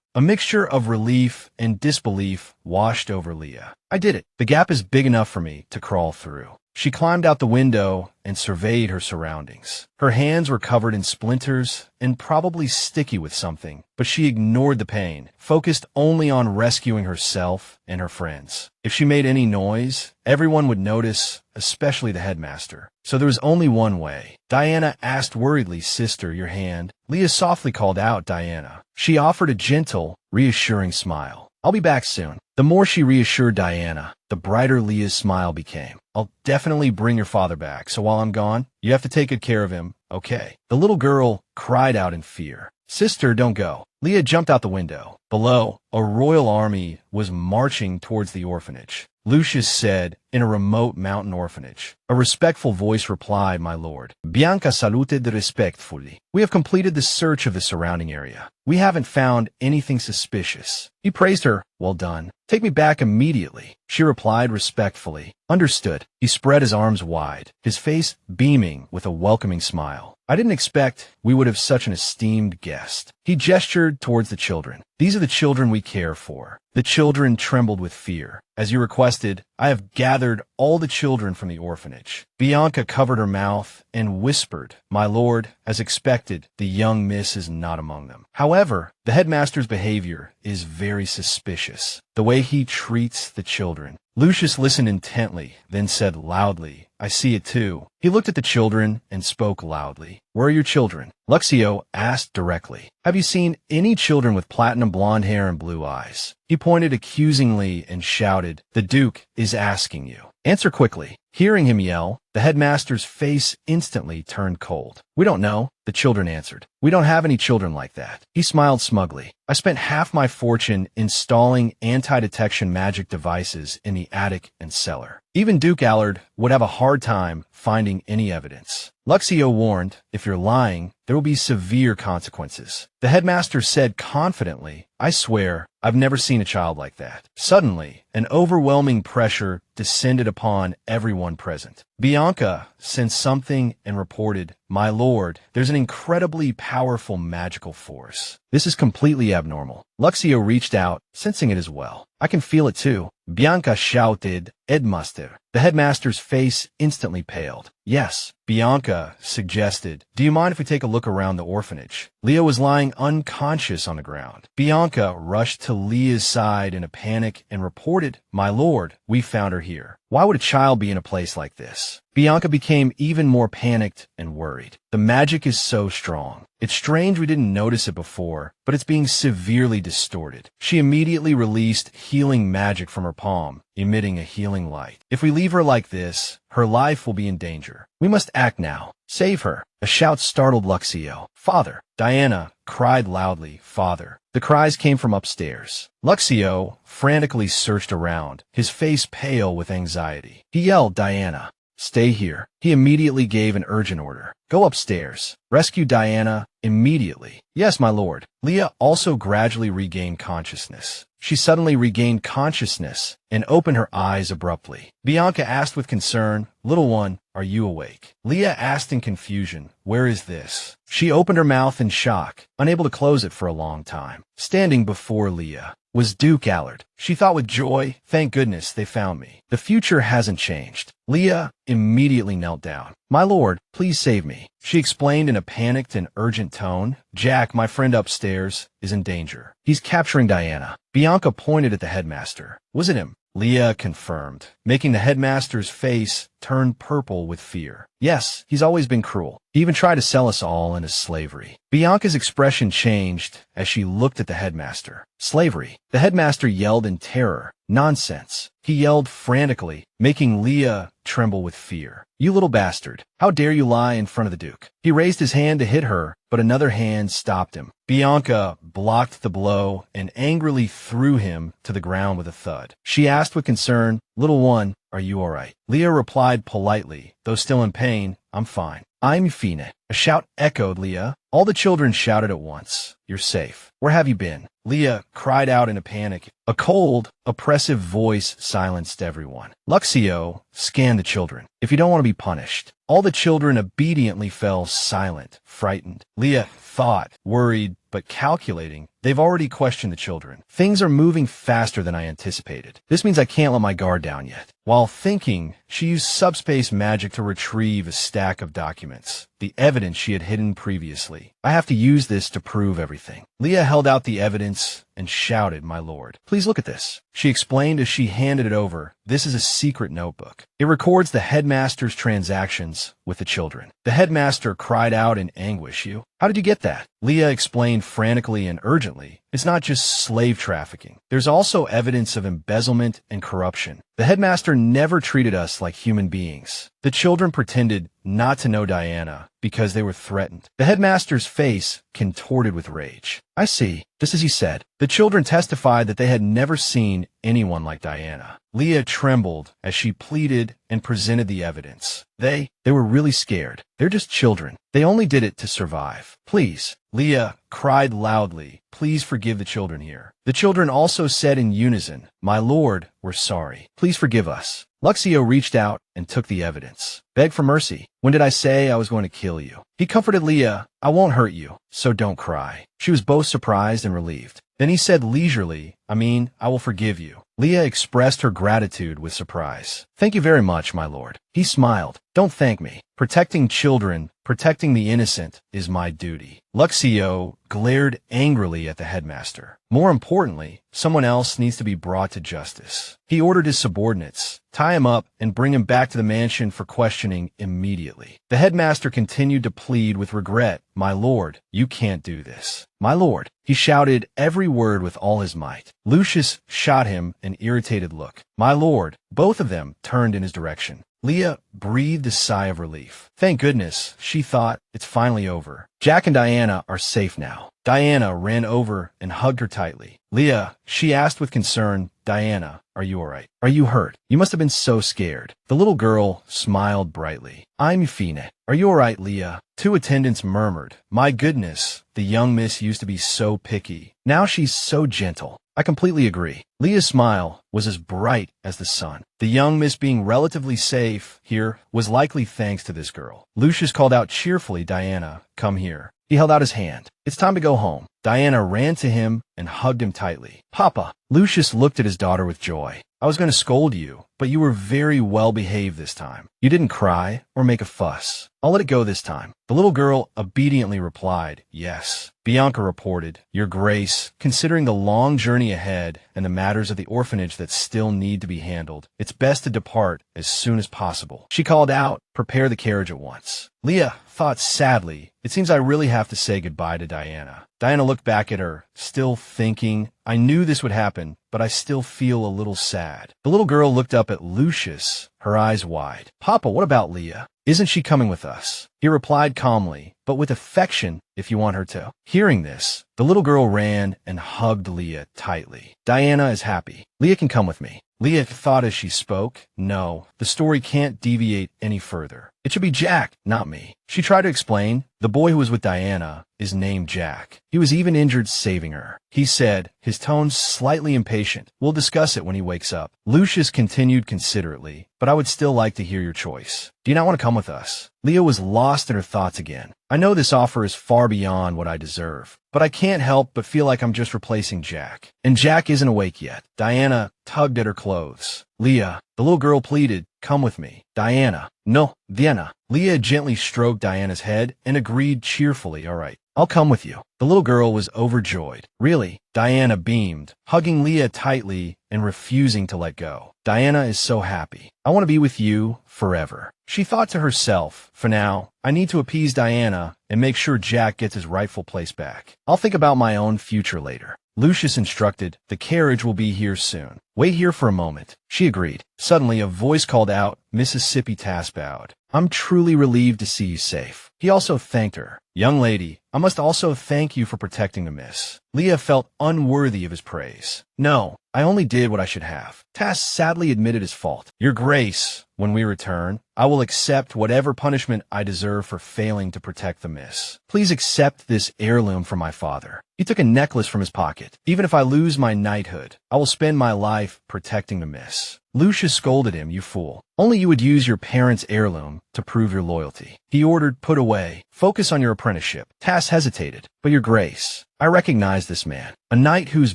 A mixture of relief and disbelief washed over Leah. I did it. The gap is big enough for me to crawl through. She climbed out the window and surveyed her surroundings. Her hands were covered in splinters and probably sticky with something, but she ignored the pain, focused only on rescuing herself and her friends. If she made any noise, everyone would notice, especially the headmaster. So there was only one way. Diana asked worriedly, Sister, your hand. Leah softly called out, Diana. She offered a gentle, reassuring smile. I'll be back soon. The more she reassured Diana, the brighter Leah's smile became. I'll definitely bring your father back, so while I'm gone, you have to take good care of him, okay? The little girl cried out in fear. Sister, don't go. Leah jumped out the window. Below, a royal army was marching towards the orphanage. Lucius said, in a remote mountain orphanage. A respectful voice replied, My lord. Bianca saluted respectfully. We have completed the search of the surrounding area. We haven't found anything suspicious. He praised her. Well done. Take me back immediately. She replied respectfully. Understood. He spread his arms wide, his face beaming with a welcoming smile. I didn't expect we would have such an esteemed guest. He gestured towards the children. These are the children we care for. The children trembled with fear. As you requested, I have gathered all the children from the orphanage. Bianca covered her mouth and whispered, My lord, as expected, the young miss is not among them. However, the headmaster's behavior is very suspicious. The way he treats the children. Lucius listened intently, then said loudly, I see it too. He looked at the children and spoke loudly. Where are your children? Luxio asked directly. Have you seen any children with platinum blonde hair and blue eyes? He pointed accusingly and shouted, The Duke is asking you. Answer quickly. Hearing him yell, the headmaster's face instantly turned cold. We don't know, the children answered. We don't have any children like that. He smiled smugly. I spent half my fortune installing anti-detection magic devices in the attic and cellar. Even Duke Allard would have a hard time finding any evidence. Luxio warned, if you're lying, there will be severe consequences. The headmaster said confidently, I swear, I've never seen a child like that. Suddenly, an overwhelming pressure descended upon everyone present. Bianca sensed something and reported, My lord, there's an incredibly powerful magical force. This is completely abnormal. Luxio reached out, sensing it as well. I can feel it too. Bianca shouted, Edmaster. The headmaster's face instantly paled. Yes, Bianca suggested. Do you mind if we take a look around the orphanage? Leah was lying unconscious on the ground. Bianca rushed to Leah's side in a panic and reported, My lord, we found her here. Why would a child be in a place like this? Bianca became even more panicked and worried. The magic is so strong. It's strange we didn't notice it before, but it's being severely distorted. She immediately released healing magic from her palm, emitting a healing light. If we leave her like this, her life will be in danger. We must act now. Save her. A shout startled Luxio. Father! Diana cried loudly, Father. The cries came from upstairs. Luxio frantically searched around, his face pale with anxiety. He yelled, Diana. stay here. He immediately gave an urgent order. Go upstairs. Rescue Diana immediately. Yes, my lord. Leah also gradually regained consciousness. She suddenly regained consciousness and opened her eyes abruptly. Bianca asked with concern, Little one, are you awake? Leah asked in confusion, Where is this? She opened her mouth in shock, unable to close it for a long time. Standing before Leah was Duke Elad. She thought with joy, thank goodness they found me. The future hasn't changed. Leah immediately knelt down. My lord, please save me. She explained in a panicked and urgent tone. Jack, my friend upstairs, is in danger. He's capturing Diana. Bianca pointed at the headmaster. Was it him? Leah confirmed, making the headmaster's face turn purple with fear. Yes, he's always been cruel. He even tried to sell us all into slavery. Bianca's expression changed as she looked at the headmaster. Slavery. The headmaster yelled in terror. Nonsense. He yelled frantically, making Leah tremble with fear. You little bastard. How dare you lie in front of the Duke? He raised his hand to hit her, but another hand stopped him. Bianca blocked the blow and angrily threw him to the ground with a thud. She asked with concern, Little one, are you all right? Leah replied politely, though still in pain, I'm fine. I'm fine. A shout echoed Leah. All the children shouted at once. You're safe. Where have you been? Leah cried out in a panic. A cold, oppressive voice silenced everyone. Luxio scanned the children. If you don't want to be punished. All the children obediently fell silent, frightened. Leah thought, worried, but calculating. They've already questioned the children. Things are moving faster than I anticipated. This means I can't let my guard down yet. While thinking, she used subspace magic to retrieve a stack of documents, the evidence she had hidden previously. I have to use this to prove everything. Leah held out the evidence and shouted, My lord, please look at this. She explained as she handed it over. This is a secret notebook. It records the headmaster's transactions with the children. The headmaster cried out in anguish. How did you get that? Leah explained frantically and urgently. It's not just slave trafficking. There's also evidence of embezzlement and corruption. The headmaster never treated us like human beings. The children pretended not to know Diana because they were threatened. The headmaster's face contorted with rage. I see, just as he said. The children testified that they had never seen anyone like Diana. Leah trembled as she pleaded and presented the evidence. They were really scared. They're just children. They only did it to survive. Please. Leah cried loudly. Please forgive the children here. The children also said in unison, My lord, we're sorry. Please forgive us. Luxio reached out and took the evidence. Beg for mercy. When did I say I was going to kill you? He comforted Leah. I won't hurt you, so don't cry. She was both surprised and relieved. Then he said leisurely, I will forgive you. Leah expressed her gratitude with surprise. Thank you very much, my lord. He smiled. Don't thank me. Protecting children, protecting the innocent, is my duty. Luxio glared angrily at the headmaster. More importantly, someone else needs to be brought to justice. He ordered his subordinates, tie him up and bring him back to the mansion for questioning immediately. The headmaster continued to plead with regret. My lord, you can't do this. My lord. He shouted every word with all his might. Lucius shot him an irritated look. My lord. Both of them turned in his direction. Leah breathed a sigh of relief. Thank goodness, she thought, it's finally over. Jack and Diana are safe now. Diana ran over and hugged her tightly. Leah, she asked with concern, Diana, are you all right? Are you hurt? You must have been so scared. The little girl smiled brightly. I'm fine. Are you all right, Leah? Two attendants murmured. My goodness, the young miss used to be so picky. Now she's so gentle. I completely agree. Leah's smile was as bright as the sun. The young miss being relatively safe here was likely thanks to this girl. Lucius called out cheerfully, Diana, come here. He held out his hand. It's time to go home. Diana ran to him and hugged him tightly. Papa. Lucius looked at his daughter with joy. I was going to scold you, but you were very well behaved this time. You didn't cry or make a fuss. I'll let it go this time. The little girl obediently replied, yes. Bianca reported, Your Grace, considering the long journey ahead and the matters of the orphanage that still need to be handled, it's best to depart as soon as possible. She called out, prepare the carriage at once. Leah thought sadly, it seems I really have to say goodbye to Diana. Diana looked back at her, still thinking, I knew this would happen, but I still feel a little sad. The little girl looked up at Lucius, her eyes wide. Papa, what about Leah? Isn't she coming with us? He replied calmly, but with affection if you want her to. Hearing this, the little girl ran and hugged Leah tightly. Diana is happy. Leah can come with me. Leah thought as she spoke. No, the story can't deviate any further. It should be Jack, not me. She tried to explain. The boy who was with Diana is named Jack. He was even injured saving her. He said, his tone slightly impatient. We'll discuss it when he wakes up. Lucius continued considerately, but I would still like to hear your choice. Do you not want to come with us? Leah was lost in her thoughts again. I know this offer is far beyond what I deserve, but I can't help but feel like I'm just replacing Jack. And Jack isn't awake yet. Diana tugged at her clothes. Leah, the little girl pleaded, come with me. Diana, no, Vienna. Leah gently stroked Diana's head and agreed cheerfully, all right, I'll come with you. The little girl was overjoyed. Really? Diana beamed, hugging Leah tightly and refusing to let go. Diana is so happy. I want to be with you forever. She thought to herself, for now, I need to appease Diana and make sure Jack gets his rightful place back. I'll think about my own future later. Lucius instructed, the carriage will be here soon. Wait here for a moment. She agreed. Suddenly, a voice called out. Mississippi Tass bowed. I'm truly relieved to see you safe. He also thanked her. Young lady, I must also thank you for protecting the miss. Leah felt unworthy of his praise. No, I only did what I should have. Tass sadly admitted his fault. Your Grace, when we return, I will accept whatever punishment I deserve for failing to protect the miss. Please accept this heirloom from my father. He took a necklace from his pocket. Even if I lose my knighthood, I will spend my life protecting the miss. Lucius scolded him, you fool. Only you would use your parents' heirloom to prove your loyalty. He ordered, put away. Focus on your apprenticeship. Tass hesitated. But your Grace, I recognize this man. A knight whose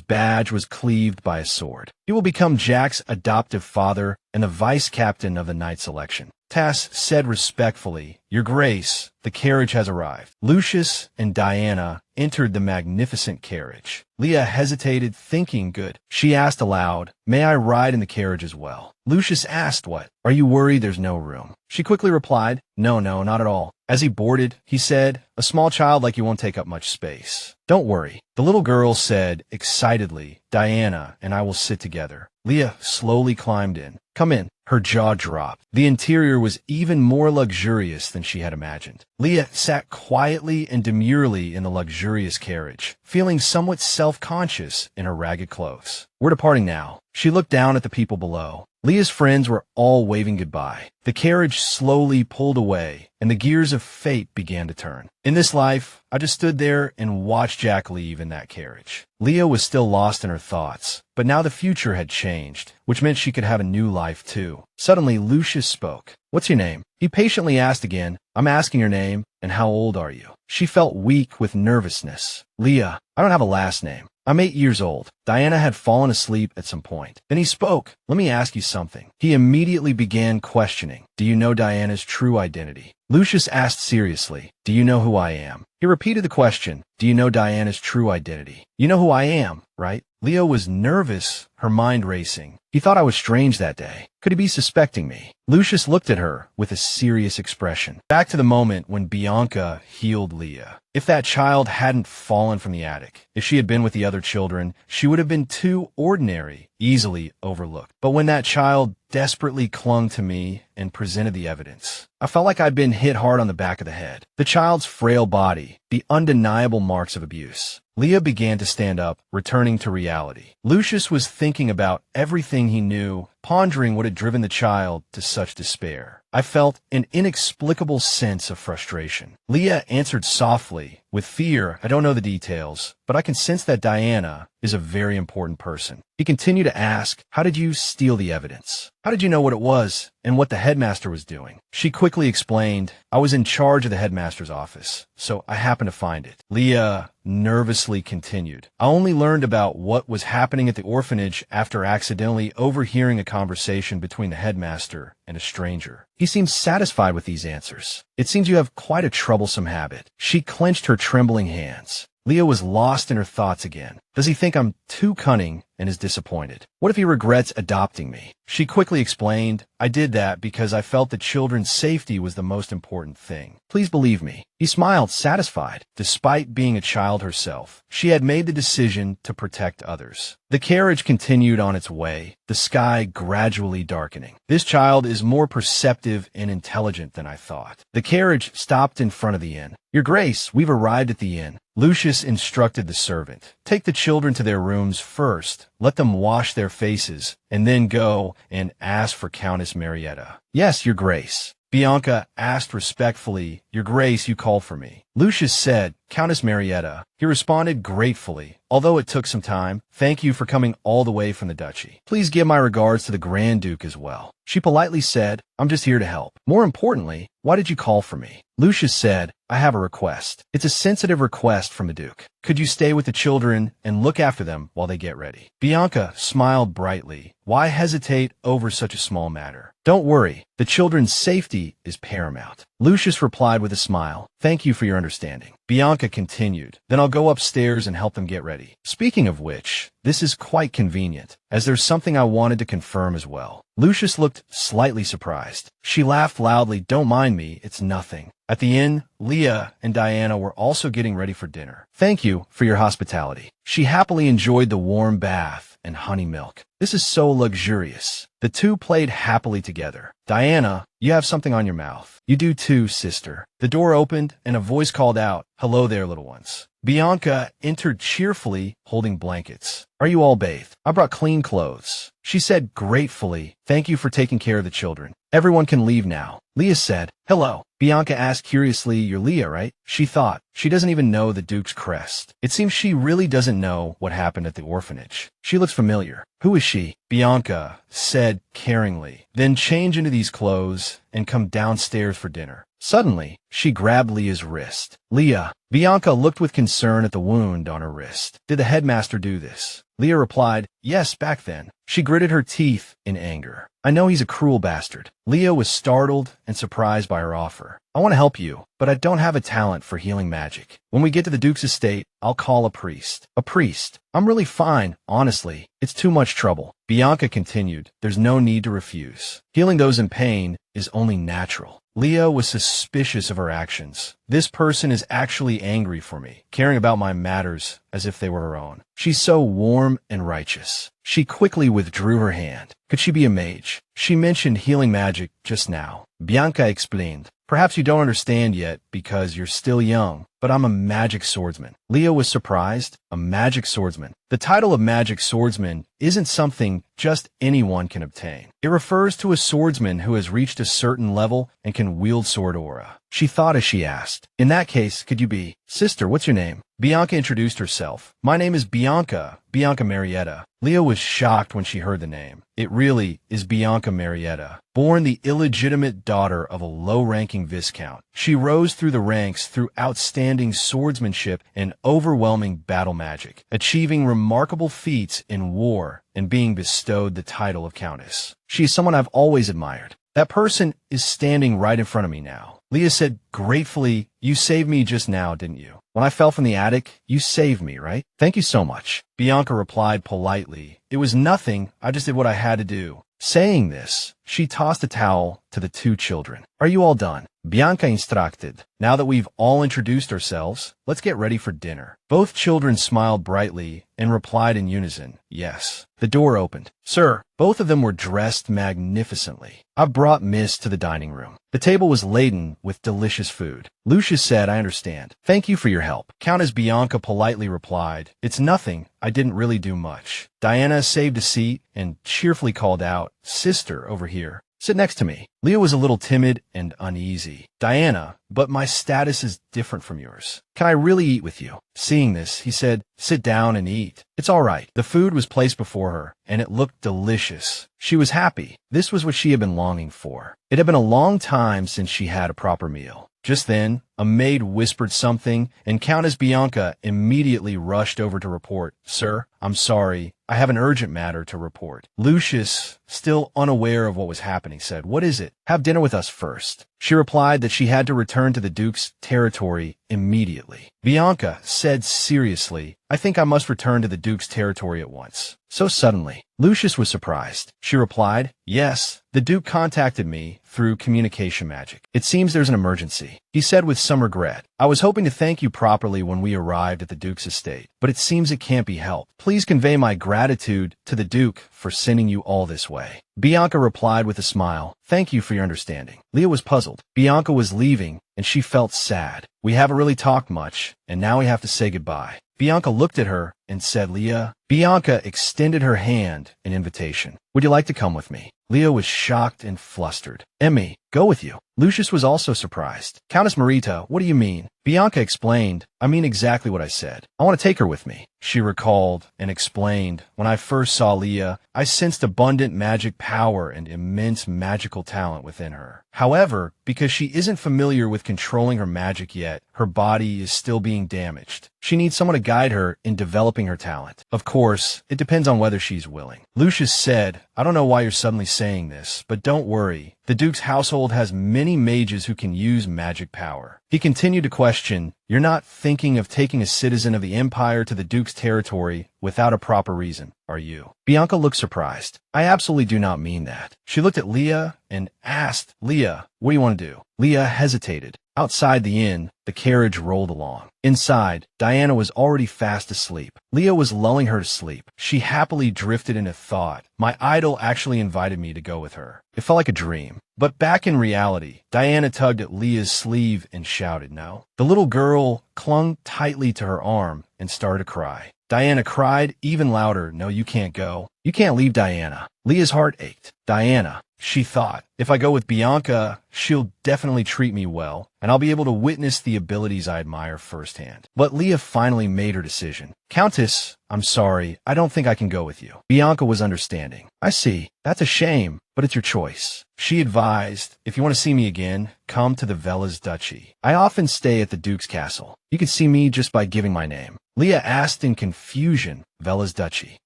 badge was cleaved by a sword. He will become Jack's adoptive father and the vice-captain of the knight's election. Tass said respectfully, Your Grace, the carriage has arrived. Lucius and Diana entered the magnificent carriage. Leah hesitated, thinking good. She asked aloud, May I ride in the carriage as well? Lucius asked, What? Are you worried there's no room? She quickly replied, No, not at all. As he boarded, he said, A small child like you won't take up much space. Don't worry. The little girl said, excitedly, Diana and I will sit together. Leah slowly climbed in. Come in. Her jaw dropped. The interior was even more luxurious than she had imagined. Leah sat quietly and demurely in the luxurious carriage, feeling somewhat self-conscious in her ragged clothes. We're departing now. She looked down at the people below. Leah's friends were all waving goodbye. The carriage slowly pulled away, and the gears of fate began to turn. In this life, I just stood there and watched Jack leave in that carriage. Leah was still lost in her thoughts, but now the future had changed, which meant she could have a new life too. Suddenly, Lucius spoke. What's your name? He patiently asked again. I'm asking your name, and how old are you? She felt weak with nervousness. Leah, I don't have a last name. I'm 8 years old. Diana had fallen asleep at some point. Then he spoke. Let me ask you something. He immediately began questioning. Do you know Diana's true identity? Lucius asked seriously. Do you know who I am? He repeated the question. Do you know Diana's true identity? You know who I am, right? Leah was nervous, her mind racing. He thought I was strange that day. Could he be suspecting me? Lucius looked at her with a serious expression. Back to the moment when Bianca healed Leah. If that child hadn't fallen from the attic, if she had been with the other children, she would have been too ordinary, easily overlooked. But when that child desperately clung to me and presented the evidence, I felt like I'd been hit hard on the back of the head. The child's frail body, the undeniable marks of abuse. Leah began to stand up, returning to reality. Lucius was thinking about everything he knew, pondering what had driven the child to such despair. I felt an inexplicable sense of frustration. Leah answered softly, with fear. I don't know the details, but I can sense that Diana is a very important person. He continued to ask, how did you steal the evidence? How did you know what it was and what the headmaster was doing? She quickly explained, I was in charge of the headmaster's office, so I happened to find it. Leah nervously continued, I only learned about what was happening at the orphanage after accidentally overhearing a conversation between the headmaster and a stranger. He seemed satisfied with these answers. It seems you have quite a troublesome habit. She clenched her trembling hands. Leah was lost in her thoughts again. Does he think I'm too cunning and is disappointed? What if he regrets adopting me? She quickly explained, I did that because I felt the children's safety was the most important thing. Please believe me. He smiled, satisfied. Despite being a child herself, she had made the decision to protect others. The carriage continued on its way, the sky gradually darkening. This child is more perceptive and intelligent than I thought. The carriage stopped in front of the inn. Your Grace, we've arrived at the inn. Lucius instructed the servant. Take the children to their rooms first, let them wash their faces, and then go and ask for Countess Marietta. Yes, Your Grace. Bianca asked respectfully, Your Grace, you called for me. Lucius said, Countess Marietta. He responded gratefully, although it took some time. Thank you for coming all the way from the duchy. Please give my regards to the Grand Duke as well. She politely said, I'm just here to help. More importantly, why did you call for me? Lucius said, I have a request. It's a sensitive request from the Duke. Could you stay with the children and look after them while they get ready? Bianca smiled brightly. Why hesitate over such a small matter? Don't worry, the children's safety is paramount. Lucius replied with a smile. Thank you for your understanding. Bianca continued. Then I'll go upstairs and help them get ready. Speaking of which, this is quite convenient, as there's something I wanted to confirm as well. Lucius looked slightly surprised. She laughed loudly. Don't mind me, it's nothing. At the inn, Leah and Diana were also getting ready for dinner. Thank you for your hospitality. She happily enjoyed the warm bath and honey milk. This is so luxurious. The two played happily together. Diana, you have something on your mouth. You do too, sister. The door opened and a voice called out, Hello there, little ones. Bianca entered cheerfully, holding blankets. Are you all bathed? I brought clean clothes. She said gratefully, Thank you for taking care of the children. Everyone can leave now. Leah said, Hello. Bianca asked curiously, You're Leah, right? She thought, she doesn't even know the Duke's crest. It seems she really doesn't know what happened at the orphanage. She looks familiar. Who is she? Bianca said caringly. Then change into these clothes and come downstairs for dinner. Suddenly, she grabbed Leah's wrist. Leah. Bianca looked with concern at the wound on her wrist. Did the headmaster do this? Leah replied, Yes, back then. She gritted her teeth in anger. I know he's a cruel bastard. Leah was startled and surprised by her offer. I want to help you, but I don't have a talent for healing magic. When we get to the Duke's estate, I'll call a priest. A priest? I'm really fine, honestly. It's too much trouble. Bianca continued, There's no need to refuse. Healing those in pain is only natural. Leah was suspicious of her actions. This person is actually angry for me, caring about my matters as if they were her own. She's so warm and righteous. She quickly withdrew her hand. Could she be a mage? She mentioned healing magic just now. Bianca explained, Perhaps you don't understand yet because you're still young, but I'm a magic swordsman. Leah was surprised. A magic swordsman. The title of magic swordsman isn't something just anyone can obtain. It refers to a swordsman who has reached a certain level and can wield sword aura. She thought as she asked, In that case, could you be? Sister, what's your name? Bianca introduced herself. My name is Bianca, Bianca Marietta. Leah was shocked when she heard the name. It really is Bianca Marietta, born the illegitimate daughter of a low-ranking viscount. She rose through the ranks through outstanding swordsmanship and overwhelming battle magic, achieving remarkable feats in war and being bestowed the title of countess. She is someone I've always admired. That person is standing right in front of me now. Leah said gratefully, You saved me just now, didn't you? When I fell from the attic, you saved me, right? Thank you so much. Bianca replied politely, It was nothing, I just did what I had to do. Saying this, she tossed a towel to the two children. Are you all done? Bianca instructed. Now that we've all introduced ourselves, let's get ready for dinner. Both children smiled brightly and replied in unison, Yes. The door opened. Sir, both of them were dressed magnificently. I brought Miss to the dining room. The table was laden with delicious food. Lucius said, I understand. Thank you for your help. Countess Bianca politely replied, It's nothing. I didn't really do much. Diana saved a seat and cheerfully called out, Sister, over here. Sit next to me. Leah was a little timid and uneasy. Diana, but my status is different from yours. Can I really eat with you? Seeing this, he said, Sit down and eat. It's all right. The food was placed before her, and it looked delicious. She was happy. This was what she had been longing for. It had been a long time since she had a proper meal. Just then, a maid whispered something, and Countess Bianca immediately rushed over to report, Sir, I'm sorry. I have an urgent matter to report. Lucius, still unaware of what was happening, said, What is it? Have dinner with us first. She replied that she had to return to the Duke's territory immediately. Bianca said seriously, I think I must return to the Duke's territory at once. So suddenly, Lucius was surprised. She replied, Yes, the Duke contacted me through communication magic. It seems there's an emergency. He said with some regret, I was hoping to thank you properly when we arrived at the Duke's estate, but it seems it can't be helped. Please convey my gratitude to the Duke for sending you all this way. Bianca replied with a smile. Thank you for your understanding. Leah was puzzled. Bianca was leaving, and she felt sad. We haven't really talked much, and now we have to say goodbye. Bianca looked at her and said, Leah. Bianca extended her hand in invitation. Would you like to come with me? Leah was shocked and flustered. Emmy, go with you. Lucius was also surprised. Countess Marita, what do you mean? Bianca explained, I mean exactly what I said. I want to take her with me. She recalled and explained, when I first saw Leah, I sensed abundant magic power and immense magical talent within her. However, because she isn't familiar with controlling her magic yet, her body is still being damaged. She needs someone to guide her in developing her talent. Of course, it depends on whether she's willing. Lucius said, I don't know why you're suddenly saying this, but don't worry. The Duke's household has many mages who can use magic power. He continued to question, you're not thinking of taking a citizen of the Empire to the Duke's territory without a proper reason, are you? Bianca looked surprised. I absolutely do not mean that. She looked at Leah and asked, Leah, what do you want to do? Leah hesitated. Outside the inn, the carriage rolled along. Inside, Diana was already fast asleep. Leah was lulling her to sleep. She happily drifted into thought. My idol actually invited me to go with her. It felt like a dream. But back in reality, Diana tugged at Leah's sleeve and shouted no. The little girl clung tightly to her arm and started to cry. Diana cried even louder, no, you can't go. You can't leave Diana. Leah's heart ached. Diana, she thought, if I go with Bianca, she'll definitely treat me well, and I'll be able to witness the abilities I admire firsthand. But Leah finally made her decision. Countess, I'm sorry, I don't think I can go with you. Bianca was understanding. I see. That's a shame, but it's your choice. She advised, if you want to see me again, come to the Vella's Duchy. I often stay at the Duke's castle. You can see me just by giving my name. Leah asked in confusion, Vella's Duchy.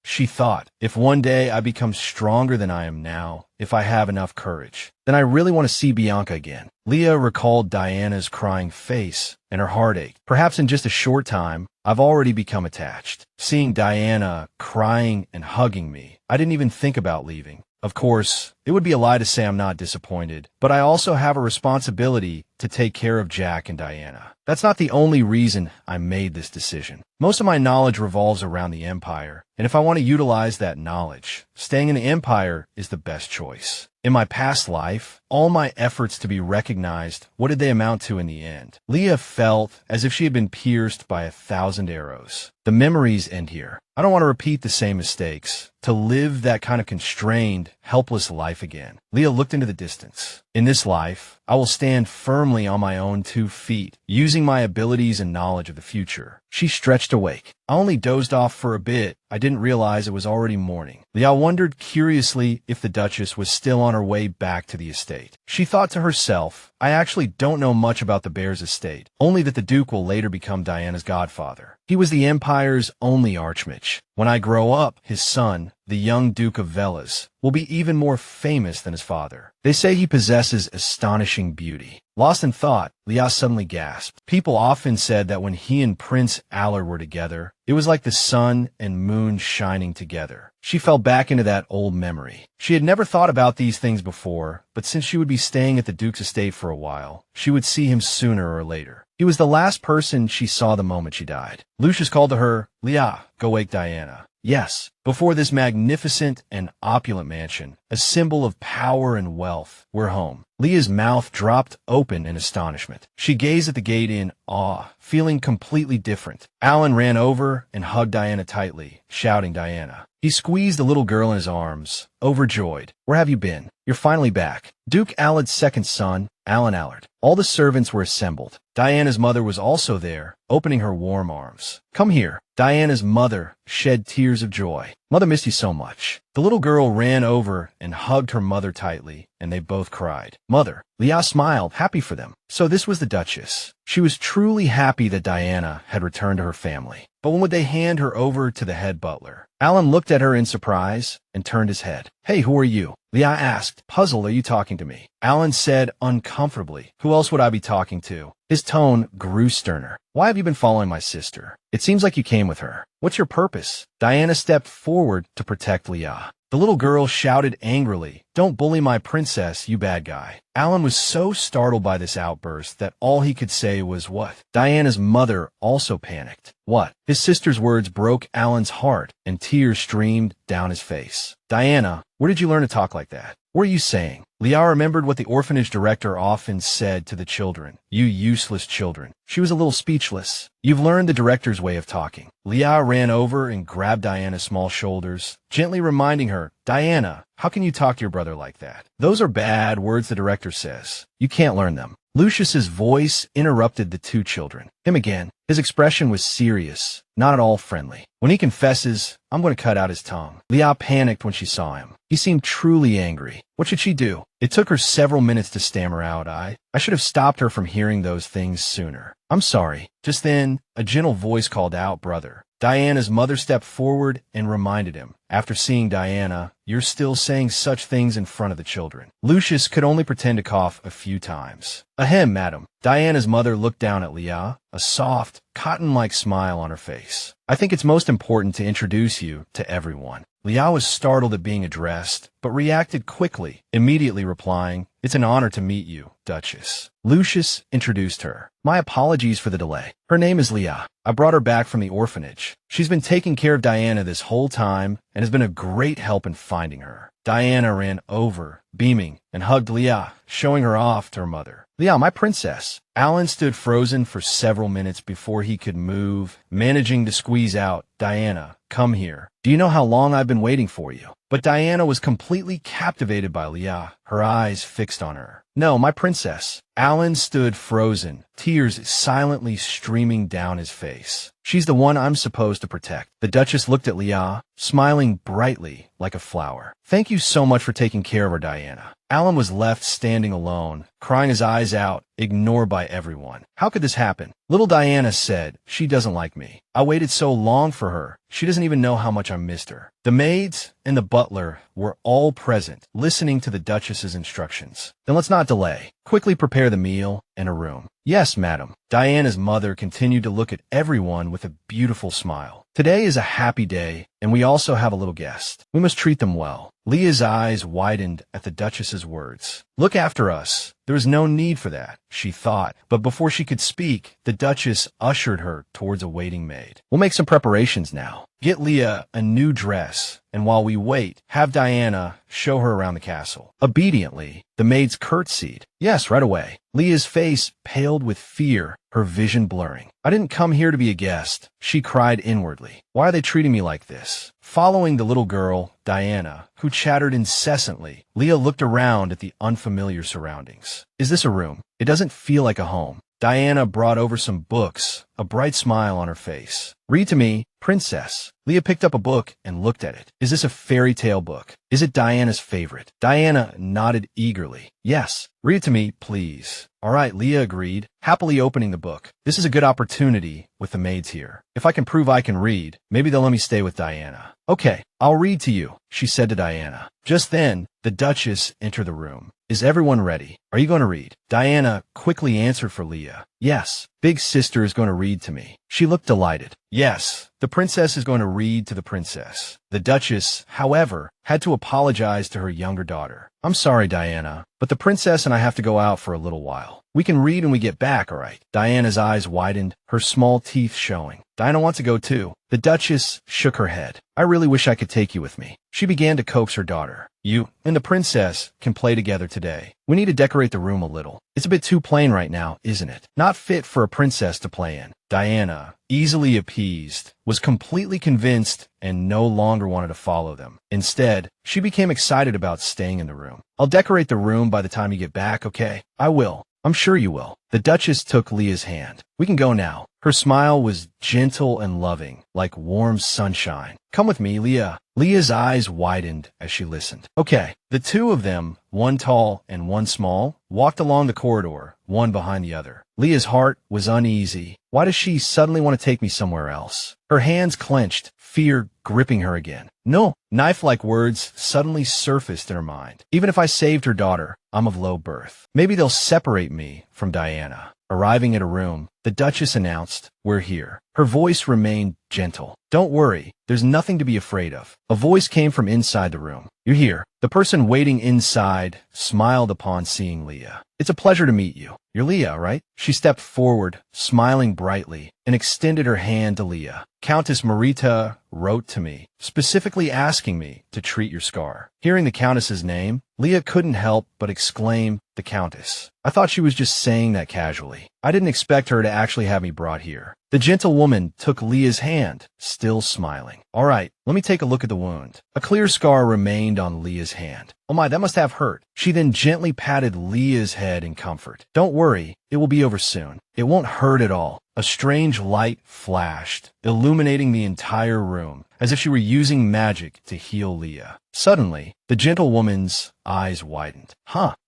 She thought, if one day I become stronger than I am now, if I have enough courage, then I really want to see Bianca again. Leah recalled Diana's crying face, and her heart ached. Perhaps in just a short time, I've already become attached. Seeing Diana crying and hugging me, I didn't even think about leaving. Of course, it would be a lie to say I'm not disappointed, but I also have a responsibility to take care of Jack and Diana. That's not the only reason I made this decision. Most of my knowledge revolves around the Empire, and if I want to utilize that knowledge, staying in the Empire is the best choice. In my past life, all my efforts to be recognized, what did they amount to in the end? Leah felt as if she had been pierced by 1,000 arrows. The memories end here. I don't want to repeat the same mistakes, to live that kind of constrained, helpless life again. Leah looked into the distance. In this life, I will stand firmly on my own 2 feet, using my abilities and knowledge of the future. She stretched awake. I only dozed off for a bit. I didn't realize it was already morning. Leah wondered curiously if the Duchess was still on her way back to the estate. She thought to herself, I actually don't know much about the Bear's estate, only that the Duke will later become Diana's godfather. He was the Empire's only archmage. When I grow up, his son, the young Duke of Velas, will be even more famous than his father. They say he possesses astonishing beauty. Lost in thought, Leah suddenly gasped. People often said that when he and Prince Allard were together, it was like the sun and moon shining together. She fell back into that old memory. She had never thought about these things before, but since she would be staying at the Duke's estate for a while, she would see him sooner or later. He was the last person she saw the moment she died. Lucius called to her, Leah, go wake Diana. Yes, before this magnificent and opulent mansion, a symbol of power and wealth, we're home. Leah's mouth dropped open in astonishment. She gazed at the gate in awe, feeling completely different. Alan ran over and hugged Diana tightly, shouting Diana. He squeezed the little girl in his arms, overjoyed. Where have you been? You're finally back. Duke Allad's second son, Alan Allard. All the servants were assembled. Diana's mother was also there, opening her warm arms. Come here. Diana's mother shed tears of joy. Mother missed you so much. The little girl ran over and hugged her mother tightly, and they both cried. Mother. Leah smiled, happy for them. So this was the Duchess. She was truly happy that Diana had returned to her family. But when would they hand her over to the head butler? Alan looked at her in surprise and turned his head. Hey, who are you? Leah asked. Puzzled, are you talking to me? Alan said uncomfortably. Who else would I be talking to? His tone grew sterner. Why have you been following my sister? It seems like you came with her. What's your purpose? Diana stepped forward to protect Leah. The little girl shouted angrily, Don't bully my princess, you bad guy. Alan was so startled by this outburst that all he could say was, "What?" Diana's mother also panicked. "What?" His sister's words broke Alan's heart, and tears streamed down his face. "Diana, where did you learn to talk like that? What are you saying?" Leah remembered what the orphanage director often said to the children. "You useless children." She was a little speechless. "You've learned the director's way of talking." Leah ran over and grabbed Diana's small shoulders, gently reminding her, "Diana, how can you talk to your brother like that? Those are bad words, the director says. You can't learn them." Lucius's voice interrupted the two children. Him again. His expression was serious, not at all friendly. "When he confesses, I'm going to cut out his tongue." Leah panicked when she saw him. He seemed truly angry. What should she do? It took her several minutes to stammer out, I should have stopped her from hearing those things sooner. "I'm sorry." Just then, a gentle voice called out, "Brother." Diana's mother stepped forward and reminded him. After seeing Diana, "You're still saying such things in front of the children." Lucius could only pretend to cough a few times. "Ahem, madam." Diana's mother looked down at Leah, a soft, cotton-like smile on her face. "I think it's most important to introduce you to everyone." Leah was startled at being addressed, but reacted quickly, immediately replying, "It's an honor to meet you, Duchess." Lucius introduced her. "My apologies for the delay. Her name is Leah. I brought her back from the orphanage. She's been taking care of Diana this whole time and has been a great help in finding her." Diana ran over, beaming, and hugged Leah, showing her off to her mother. "Leah, my princess." Alan stood frozen for several minutes before he could move, managing to squeeze out, "Diana, come here. Do you know how long I've been waiting for you?" But Diana was completely captivated by Leah, her eyes fixed on her. "No, my princess." Alan stood frozen, tears silently streaming down his face. "She's the one I'm supposed to protect." The Duchess looked at Leah, smiling brightly like a flower. "Thank you so much for taking care of her, Diana." Alan was left standing alone, crying his eyes out, ignored by everyone. "How could this happen?" Little Diana said, "She doesn't like me. I waited so long for her. She doesn't even know how much I missed her." The maids and the butler were all present, listening to the Duchess's instructions. "Then let's not delay. Quickly prepare the meal and a room." "Yes, madam." Diana's mother continued to look at everyone with a beautiful smile. "Today is a happy day, and we also have a little guest. We must treat them well." Leah's eyes widened at the Duchess's words. "Look after us." There was no need for that, she thought, but before she could speak, the Duchess ushered her towards a waiting maid. "We'll make some preparations now. Get Leah a new dress, and while we wait, have Diana show her around the castle." Obediently, the maids curtsied. "Yes, right away." Leah's face paled with fear, her vision blurring. "I didn't come here to be a guest," she cried inwardly. "Why are they treating me like this?" Following the little girl, Diana, who chattered incessantly, Leah looked around at the unfamiliar surroundings. "Is this a room? It doesn't feel like a home." Diana brought over some books, a bright smile on her face. "Read to me, princess." Leah picked up a book and looked at it. "Is this a fairy tale book? Is it Diana's favorite?" Diana nodded eagerly. "Yes." "Read it to me, please." "All right," Leah agreed, happily opening the book. "This is a good opportunity with the maids here. If I can prove I can read, maybe they'll let me stay with Diana." "Okay, I'll read to you," she said to Diana. Just then, the Duchess entered the room. "Is everyone ready? Are you going to read?" Diana quickly answered for Leah. "Yes, big sister is going to read to me." She looked delighted. "Yes, the princess is going to read to the princess." The Duchess, however, had to apologize to her younger daughter. "I'm sorry, Diana, but the princess and I have to go out for a little while. We can read when we get back, all right?" Diana's eyes widened, her small teeth showing. "Diana wants to go too." The Duchess shook her head. "I really wish I could take you with me." She began to coax her daughter. "You and the princess can play together today. We need to decorate the room a little. It's a bit too plain right now, isn't it? Not fit for a princess to play in." Diana, easily appeased, was completely convinced and no longer wanted to follow them. Instead, she became excited about staying in the room. "I'll decorate the room by the time you get back, okay?" "I will. I'm sure you will." The Duchess took Leah's hand. "We can go now." Her smile was gentle and loving, like warm sunshine. "Come with me, Leah." Leah's eyes widened as she listened. "Okay." The two of them, one tall and one small, walked along the corridor, one behind the other. Leah's heart was uneasy. Why does she suddenly want to take me somewhere else? Her hands clenched, fear gripping her again. "No." Knife-like words suddenly surfaced in her mind. "Even if I saved her daughter, I'm of low birth. Maybe they'll separate me from Diana." Arriving at a room, the Duchess announced, "We're here." Her voice remained gentle. "Don't worry, there's nothing to be afraid of." A voice came from inside the room. "You're here." The person waiting inside smiled upon seeing Leah. "It's a pleasure to meet you. You're Leah, right?" She stepped forward, smiling brightly, and extended her hand to Leah. "Countess Marita wrote to me, specifically asking me to treat your scar." Hearing the Countess's name, Leah couldn't help but exclaim, "The Countess. I thought she was just saying that casually. I didn't expect her to actually have me brought here." The gentlewoman took Leah's hand, still smiling. "All right, let me take a look at the wound." A clear scar remained on Leah's hand. "Oh my, that must have hurt." She then gently patted Leah's head in comfort. "Don't worry, it will be over soon. It won't hurt at all." A strange light flashed, illuminating the entire room, as if she were using magic to heal Leah. Suddenly, the gentlewoman's eyes widened.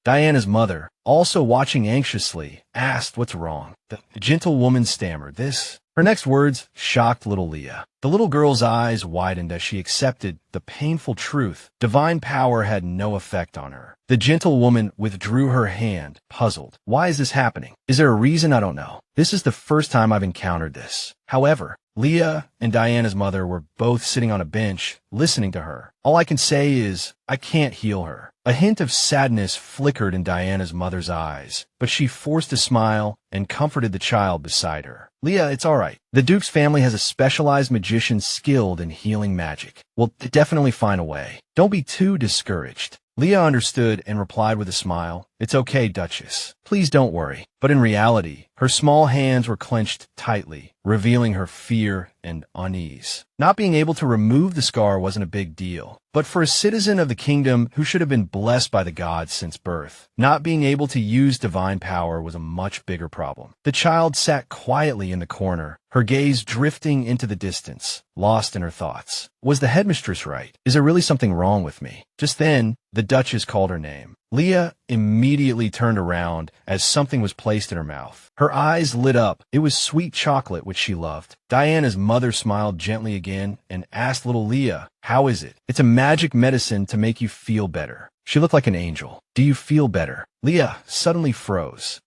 Diana's mother, also watching anxiously, asked what's wrong. The gentlewoman stammered this. Her next words shocked little Leah. The little girl's eyes widened as she accepted the painful truth. Divine power had no effect on her. The gentlewoman withdrew her hand, puzzled. "Why is this happening? Is there a reason? I don't know. This is the first time I've encountered this." However, Leah and Diana's mother were both sitting on a bench, listening to her. "All I can say is, I can't heal her." A hint of sadness flickered in Diana's mother's eyes, but she forced a smile and comforted the child beside her. "Leah, it's all right. The Duke's family has a specialized magician skilled in healing magic. We'll definitely find a way. Don't be too discouraged." Leah understood and replied with a smile, "It's okay, Duchess. Please don't worry." But in reality, her small hands were clenched tightly, revealing her fear and unease. Not being able to remove the scar wasn't a big deal, but for a citizen of the kingdom who should have been blessed by the gods since birth, not being able to use divine power was a much bigger problem. The child sat quietly in the corner, her gaze drifting into the distance, lost in her thoughts. Was the headmistress right? Is there really something wrong with me? Just then, the Duchess called her name. Leah immediately turned around as something was placed in her mouth. Her eyes lit up. It was sweet chocolate, which she loved. Diana's mother smiled gently again and asked little Leah, "How is it?" "It's a magic medicine to make you feel better." She looked like an angel. "Do you feel better?" Leah suddenly froze.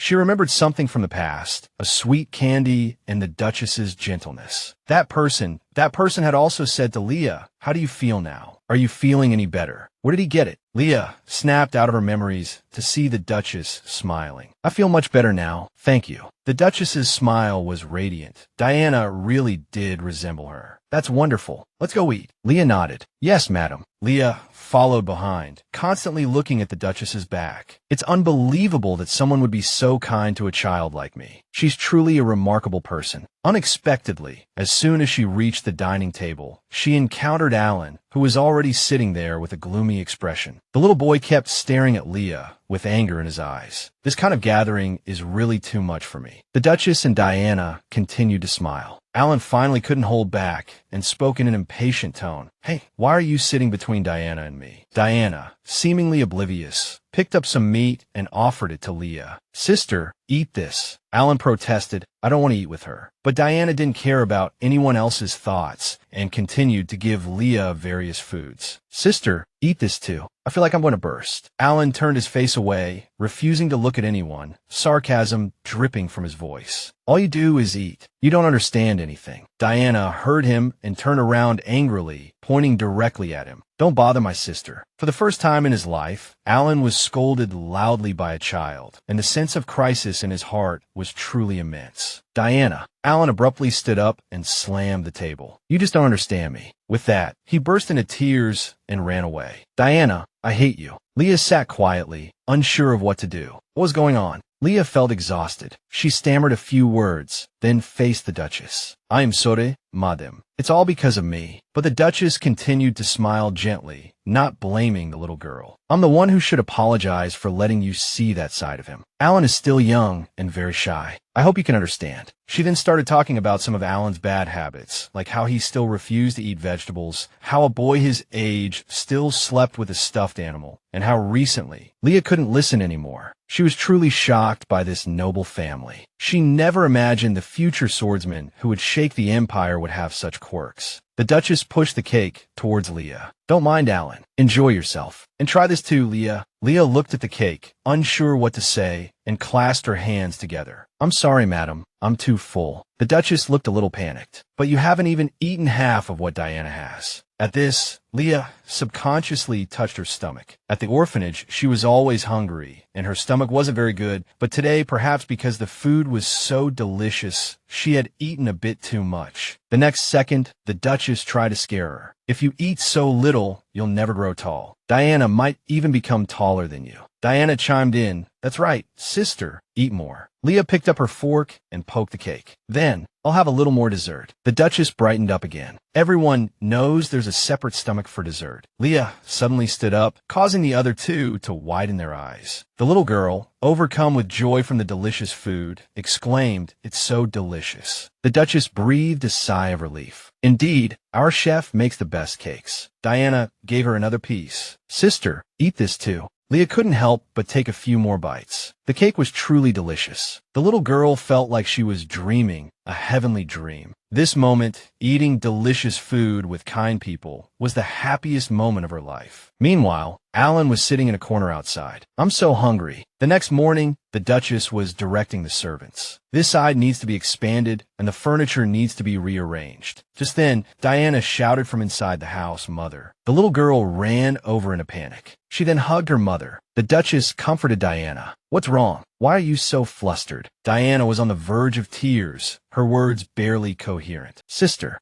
She remembered something from the past, a sweet candy and the Duchess's gentleness. That person had also said to Leah, "How do you feel now? Are you feeling any better?" Where did he get it? Leah snapped out of her memories to see the Duchess smiling. "I feel much better now, thank you." The Duchess's smile was radiant. Diana really did resemble her. "That's wonderful. Let's go eat." Leah nodded. "Yes, madam." Leah followed behind, constantly looking at the Duchess's back. "It's unbelievable that someone would be so kind to a child like me. She's truly a remarkable person." Unexpectedly, as soon as she reached the dining table, she encountered Alan, who was already sitting there with a gloomy expression. The little boy kept staring at Leah with anger in his eyes. "This kind of gathering is really too much for me." The Duchess and Diana continued to smile. Alan finally couldn't hold back and spoke in an impatient tone. "Hey, why are you sitting between Diana and me?" Diana, seemingly oblivious, picked up some meat and offered it to Leah. "Sister, eat this." Alan protested, "I don't want to eat with her." But Diana didn't care about anyone else's thoughts and continued to give Leah various foods. "Sister, eat this too. I feel like I'm going to burst." Alan turned his face away, refusing to look at anyone, sarcasm dripping from his voice. "All you do is eat. You don't understand anything." Diana heard him and turned around angrily, pointing directly at him. "Don't bother my sister." For the first time in his life, Alan was scolded loudly by a child, and the sense of crisis in his heart was truly immense. "Diana." Alan abruptly stood up and slammed the table. "You just don't understand me." With that, he burst into tears and ran away. "Diana, I hate you." Leah sat quietly, unsure of what to do. What was going on? Leah felt exhausted. She stammered a few words, then faced the Duchess. "I am sorry, madam. It's all because of me." But the Duchess continued to smile gently, not blaming the little girl. "I'm the one who should apologize for letting you see that side of him. Alan is still young and very shy. I hope you can understand." She then started talking about some of Alan's bad habits, like how he still refused to eat vegetables, how a boy his age still slept with a stuffed animal, and how recently Leah couldn't listen anymore. She was truly shocked by this noble family. She never imagined the future swordsman who would shake the empire would have such quirks. The Duchess pushed the cake towards Leah. "Don't mind Alan. Enjoy yourself. And try this too, Leah." Leah looked at the cake, unsure what to say, and clasped her hands together. "I'm sorry, madam. I'm too full." The Duchess looked a little panicked. "But you haven't even eaten half of what Diana has." At this, Leah subconsciously touched her stomach. At the orphanage, she was always hungry, and her stomach wasn't very good, but today, perhaps because the food was so delicious, she had eaten a bit too much. The next second, the Duchess tried to scare her. "If you eat so little, you'll never grow tall. Diana might even become taller than you." Diana chimed in, "That's right, sister, eat more." Leah picked up her fork and poked the cake. "Then, I'll have a little more dessert." The Duchess brightened up again. "Everyone knows there's a separate stomach for dessert." Leah suddenly stood up, causing the other two to widen their eyes. The little girl, overcome with joy from the delicious food, exclaimed, "It's so delicious." The Duchess breathed a sigh of relief. "Indeed, our chef makes the best cakes." Diana gave her another piece. "Sister, eat this too." Leah couldn't help but take a few more bites. The cake was truly delicious. The little girl felt like she was dreaming a heavenly dream. This moment, eating delicious food with kind people, was the happiest moment of her life. Meanwhile, Alan was sitting in a corner outside. "I'm so hungry." The next morning, the Duchess was directing the servants. "This side needs to be expanded, and the furniture needs to be rearranged." Just then, Diana shouted from inside the house, "Mother." The little girl ran over in a panic. She then hugged her mother. The Duchess comforted Diana. "What's wrong? Why are you so flustered?" Diana was on the verge of tears, her words barely coherent. Sister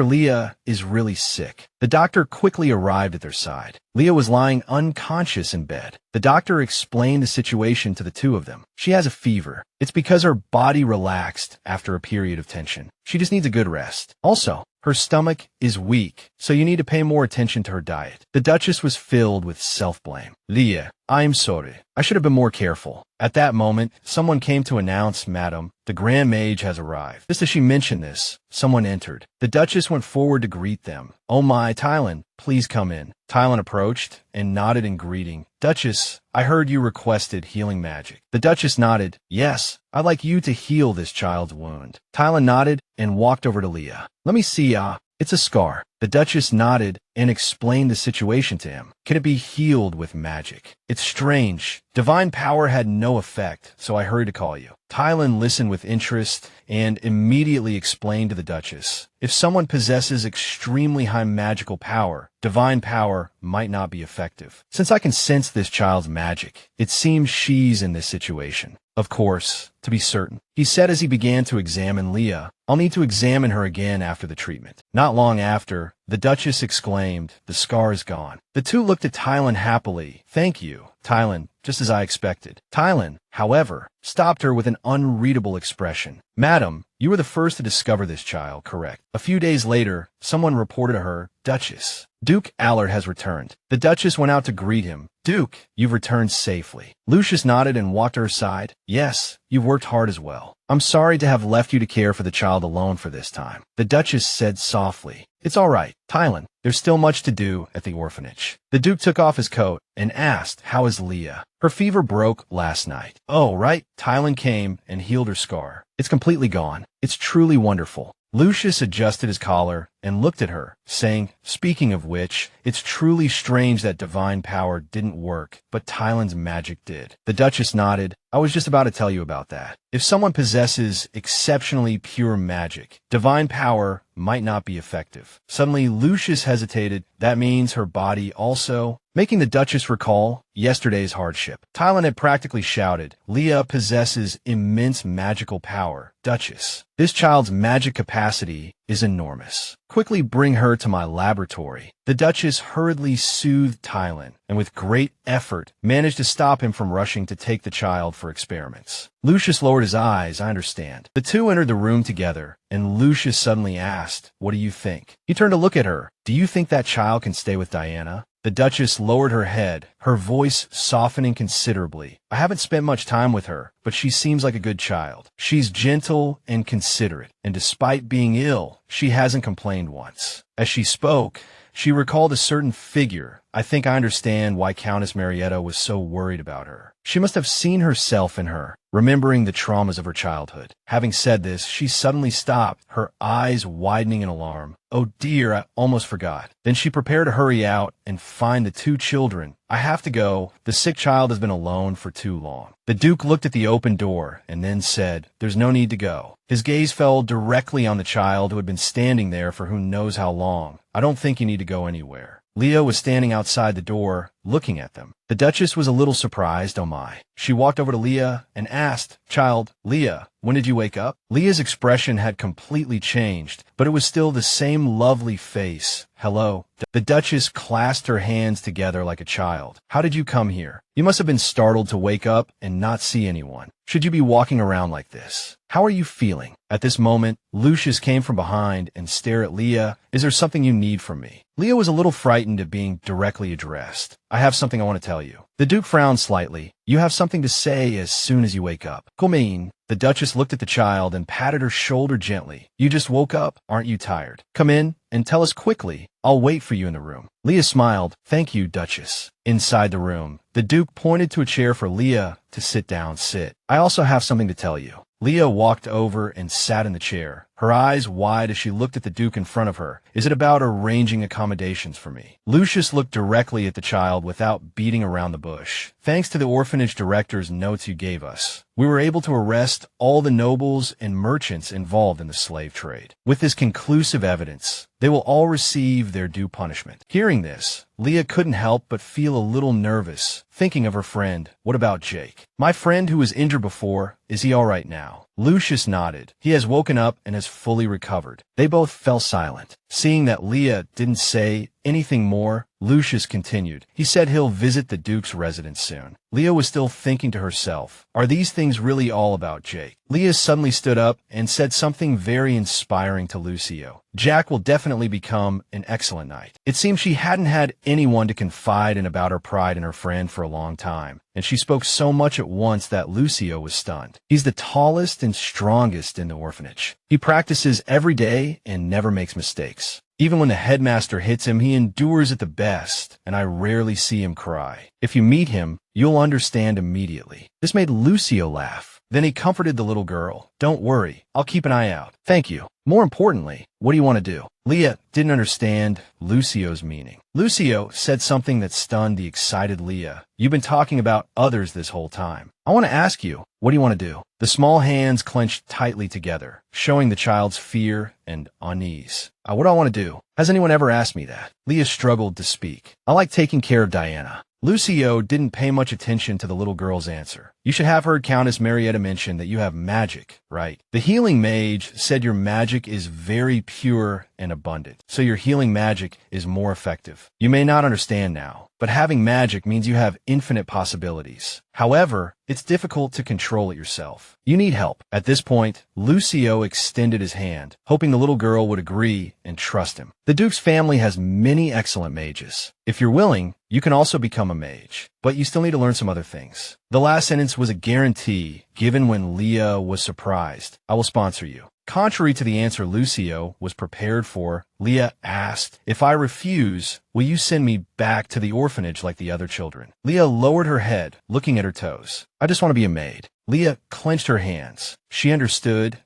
Leah is really sick." The doctor quickly arrived at their side. Leah was lying unconscious in bed. The doctor explained the situation to the two of them. "She has a fever. It's because her body relaxed after a period of tension. She just needs a good rest. Also, her stomach is weak, so you need to pay more attention to her diet." The Duchess was filled with self-blame. "Leah, I'm sorry. I should have been more careful." At that moment, someone came to announce, "Madam, the Grand Mage has arrived." Just as she mentioned this, someone entered. The Duchess went forward to greet them. "Oh my, Tylan, please come in." Tylan approached and nodded in greeting. "Duchess, I heard you requested healing magic." The Duchess nodded. "Yes, I'd like you to heal this child's wound." Tylan nodded and walked over to Leah. "Let me see, it's a scar." The Duchess nodded and explained the situation to him. "Can it be healed with magic?" "It's strange. Divine power had no effect, so I hurried to call you." Tylan listened with interest and immediately explained to the Duchess, "If someone possesses extremely high magical power, divine power might not be effective. Since I can sense this child's magic, it seems she's in this situation." "Of course, to be certain," he said as he began to examine Leah. "I'll need to examine her again after the treatment." Not long after, the Duchess exclaimed, "The scar is gone." The two looked at Tylan happily. "Thank you, Tylan, just as I expected." Tylan, however, stopped her with an unreadable expression. "Madam, you were the first to discover this child, correct?" A few days later, someone reported to her, "Duchess, Duke Allard has returned." The Duchess went out to greet him. "Duke, you've returned safely." Lucius nodded and walked to her side. "Yes, you've worked hard as well. I'm sorry to have left you to care for the child alone for this time." The Duchess said softly, "It's all right, Tylan. There's still much to do at the orphanage." The Duke took off his coat and asked, "How is Leah?" "Her fever broke last night." "Oh, right." Tylan came and healed her scar. "It's completely gone. It's truly wonderful." Lucius adjusted his collar and looked at her, saying, "Speaking of which, it's truly strange that divine power didn't work, but Tylan's magic did." The Duchess nodded. "I was just about to tell you about that. If someone possesses exceptionally pure magic, divine power might not be effective." Suddenly, Lucius hesitated. "That means her body also?" Making the Duchess recall yesterday's hardship. Tylan had practically shouted, "Leah possesses immense magical power. Duchess, this child's magic capacity is enormous. Quickly bring her to my laboratory." The Duchess hurriedly soothed Tylan, and with great effort managed to stop him from rushing to take the child for experiments. Lucius lowered his eyes. "I understand." The two entered the room together, and Lucius suddenly asked, "What do you think?" He turned to look at her. "Do you think that child can stay with Diana?" The Duchess lowered her head, her voice softening considerably. "I haven't spent much time with her, but she seems like a good child. She's gentle and considerate, and despite being ill, she hasn't complained once." As she spoke, she recalled a certain figure. "I think I understand why Countess Marietta was so worried about her. She must have seen herself in her. remembering the traumas of her childhood. Having said this, she suddenly stopped, her eyes widening in alarm. Oh dear, I almost forgot. Then she prepared to hurry out and find the two children. I have to go. The sick child has been alone for too long. The Duke looked at the open door and then said, "There's no need to go." His gaze fell directly on the child who had been standing there for who knows how long. "I don't think you need to go anywhere." Leah was standing outside the door, looking at them. The Duchess was a little surprised, oh my. She walked over to Leah and asked, "Child, Leah, when did you wake up?" Leah's expression had completely changed, but it was still the same lovely face. "Hello." The Duchess clasped her hands together like a child. "How did you come here? You must have been startled to wake up and not see anyone. Should you be walking around like this? How are you feeling?" At this moment, Lucius came from behind and stared at Leah. "Is there something you need from me?" Leah was a little frightened at being directly addressed. "I have something I want to tell you." The Duke frowned slightly. "You have something to say as soon as you wake up." "Come in." The Duchess looked at the child and patted her shoulder gently. "You just woke up? Aren't you tired? Come in and tell us quickly. I'll wait for you in the room." Leah smiled. "Thank you, Duchess." Inside the room, the Duke pointed to a chair for Leah to sit down. "Sit. I also have something to tell you." Leah walked over and sat in the chair, her eyes wide as she looked at the Duke in front of her. "Is it about arranging accommodations for me?" Lucius looked directly at the child without beating around the bush. "Thanks to the orphanage director's notes you gave us, we were able to arrest all the nobles and merchants involved in the slave trade. With this conclusive evidence, they will all receive their due punishment." Hearing this, Leah couldn't help but feel a little nervous, thinking of her friend. "What about Jake? My friend who was injured before, is he all right now?" Lucius nodded. "He has woken up and has fully recovered." They both fell silent. Seeing that Leah didn't say anything more, Lucius continued. "He said he'll visit the Duke's residence soon." Leah was still thinking to herself, are these things really all about Jake? Leah suddenly stood up and said something very inspiring to Lucio. "Jack will definitely become an excellent knight." It seemed she hadn't had anyone to confide in about her pride in her friend for a long time, and she spoke so much at once that Lucio was stunned. "He's the tallest and strongest in the orphanage. He practices every day and never makes mistakes. Even when the headmaster hits him, he endures it the best, and I rarely see him cry. If you meet him, you'll understand immediately." This made Lucio laugh. Then he comforted the little girl. "Don't worry, I'll keep an eye out." "Thank you. More importantly, what do you want to do?" Leah didn't understand Lucio's meaning. Lucio said something that stunned the excited Leah. "You've been talking about others this whole time. I want to ask you, what do you want to do?" The small hands clenched tightly together, showing the child's fear and unease. What do I want to do? Has anyone ever asked me that?" Leah struggled to speak. "I like taking care of Diana." Lucio didn't pay much attention to the little girl's answer. "You should have heard Countess Marietta mention that you have magic, right? The healing mage said your magic is very pure and abundant, so your healing magic is more effective. You may not understand now, but having magic means you have infinite possibilities. However, it's difficult to control it yourself. You need help." At this point, Lucio extended his hand, hoping the little girl would agree and trust him. "The Duke's family has many excellent mages. If you're willing, you can also become a mage, but you still need to learn some other things." The last sentence was a guarantee given when Leah was surprised. "I will sponsor you." Contrary to the answer Lucio was prepared for, Leah asked, "If I refuse, will you send me back to the orphanage like the other children?" Leah lowered her head, looking at her toes. "I just want to be a maid." Leah clenched her hands. She understood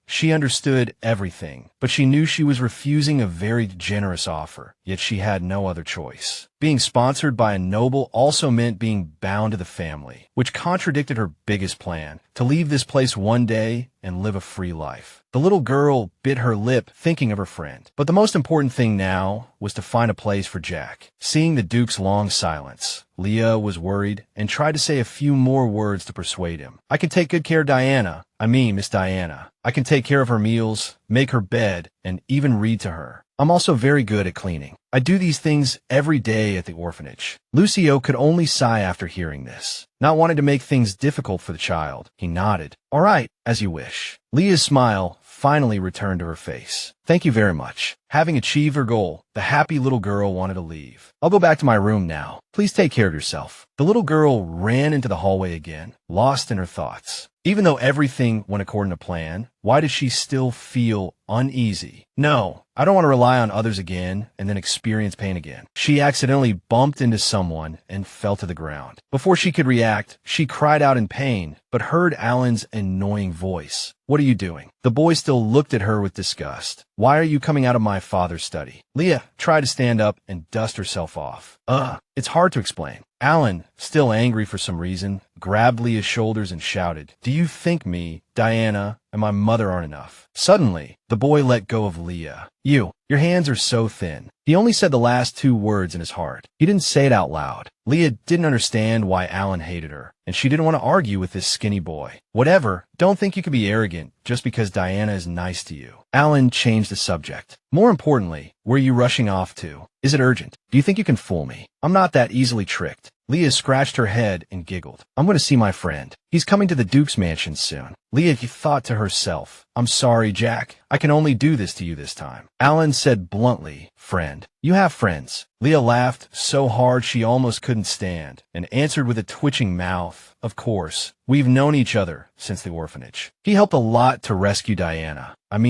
everything, but she knew she was refusing a very generous offer, yet she had no other choice. Being sponsored by a noble also meant being bound to the family, which contradicted her biggest plan, to leave this place one day and live a free life. The little girl bit her lip thinking of her friend, but the most important thing now was to find a place for Jack. Seeing the Duke's long silence, Leah was worried and tried to say a few more words to persuade him. "I can take good care of Miss Diana. I can take care of her meals, make her bed, and even read to her. I'm also very good at cleaning. I do these things every day at the orphanage." Lucio could only sigh after hearing this. Not wanting to make things difficult for the child, he nodded. "All right, as you wish." Leah's smile finally returned to her face. "Thank you very much." Having achieved her goal, the happy little girl wanted to leave. "I'll go back to my room now. Please take care of yourself." The little girl ran into the hallway again, lost in her thoughts. Even though everything went according to plan, why did she still feel uneasy? No, I don't want to rely on others again and then experience pain again. She accidentally bumped into someone and fell to the ground. Before she could react, she cried out in pain, but heard Alan's annoying voice. What are you doing? The boy still looked at her with disgust. Why are you coming out of my father's study? Leah tried to stand up and dust herself off. It's hard to explain. Alan, still angry for some reason, grabbed Leah's shoulders and shouted, Do you think me, Diana, and my mother aren't enough? Suddenly, the boy let go of Leah. Your hands are so thin. He only said the last two words in his heart. He didn't say it out loud. Leah didn't understand why Alan hated her, and she didn't want to argue with this skinny boy. Whatever, don't think you can be arrogant just because Diana is nice to you. Alan changed the subject. More importantly, where are you rushing off to? Is it urgent? Do you think you can fool me? I'm not that easily tricked. Leah scratched her head and giggled. I'm going to see my friend. He's coming to the Duke's mansion soon. Leah thought to herself, I'm sorry, Jack. I can only do this to you this time. Alan said bluntly, Friend. You have friends. Leah laughed so hard she almost couldn't stand and answered with a twitching mouth, Of course. We've known each other since the orphanage. He helped a lot to rescue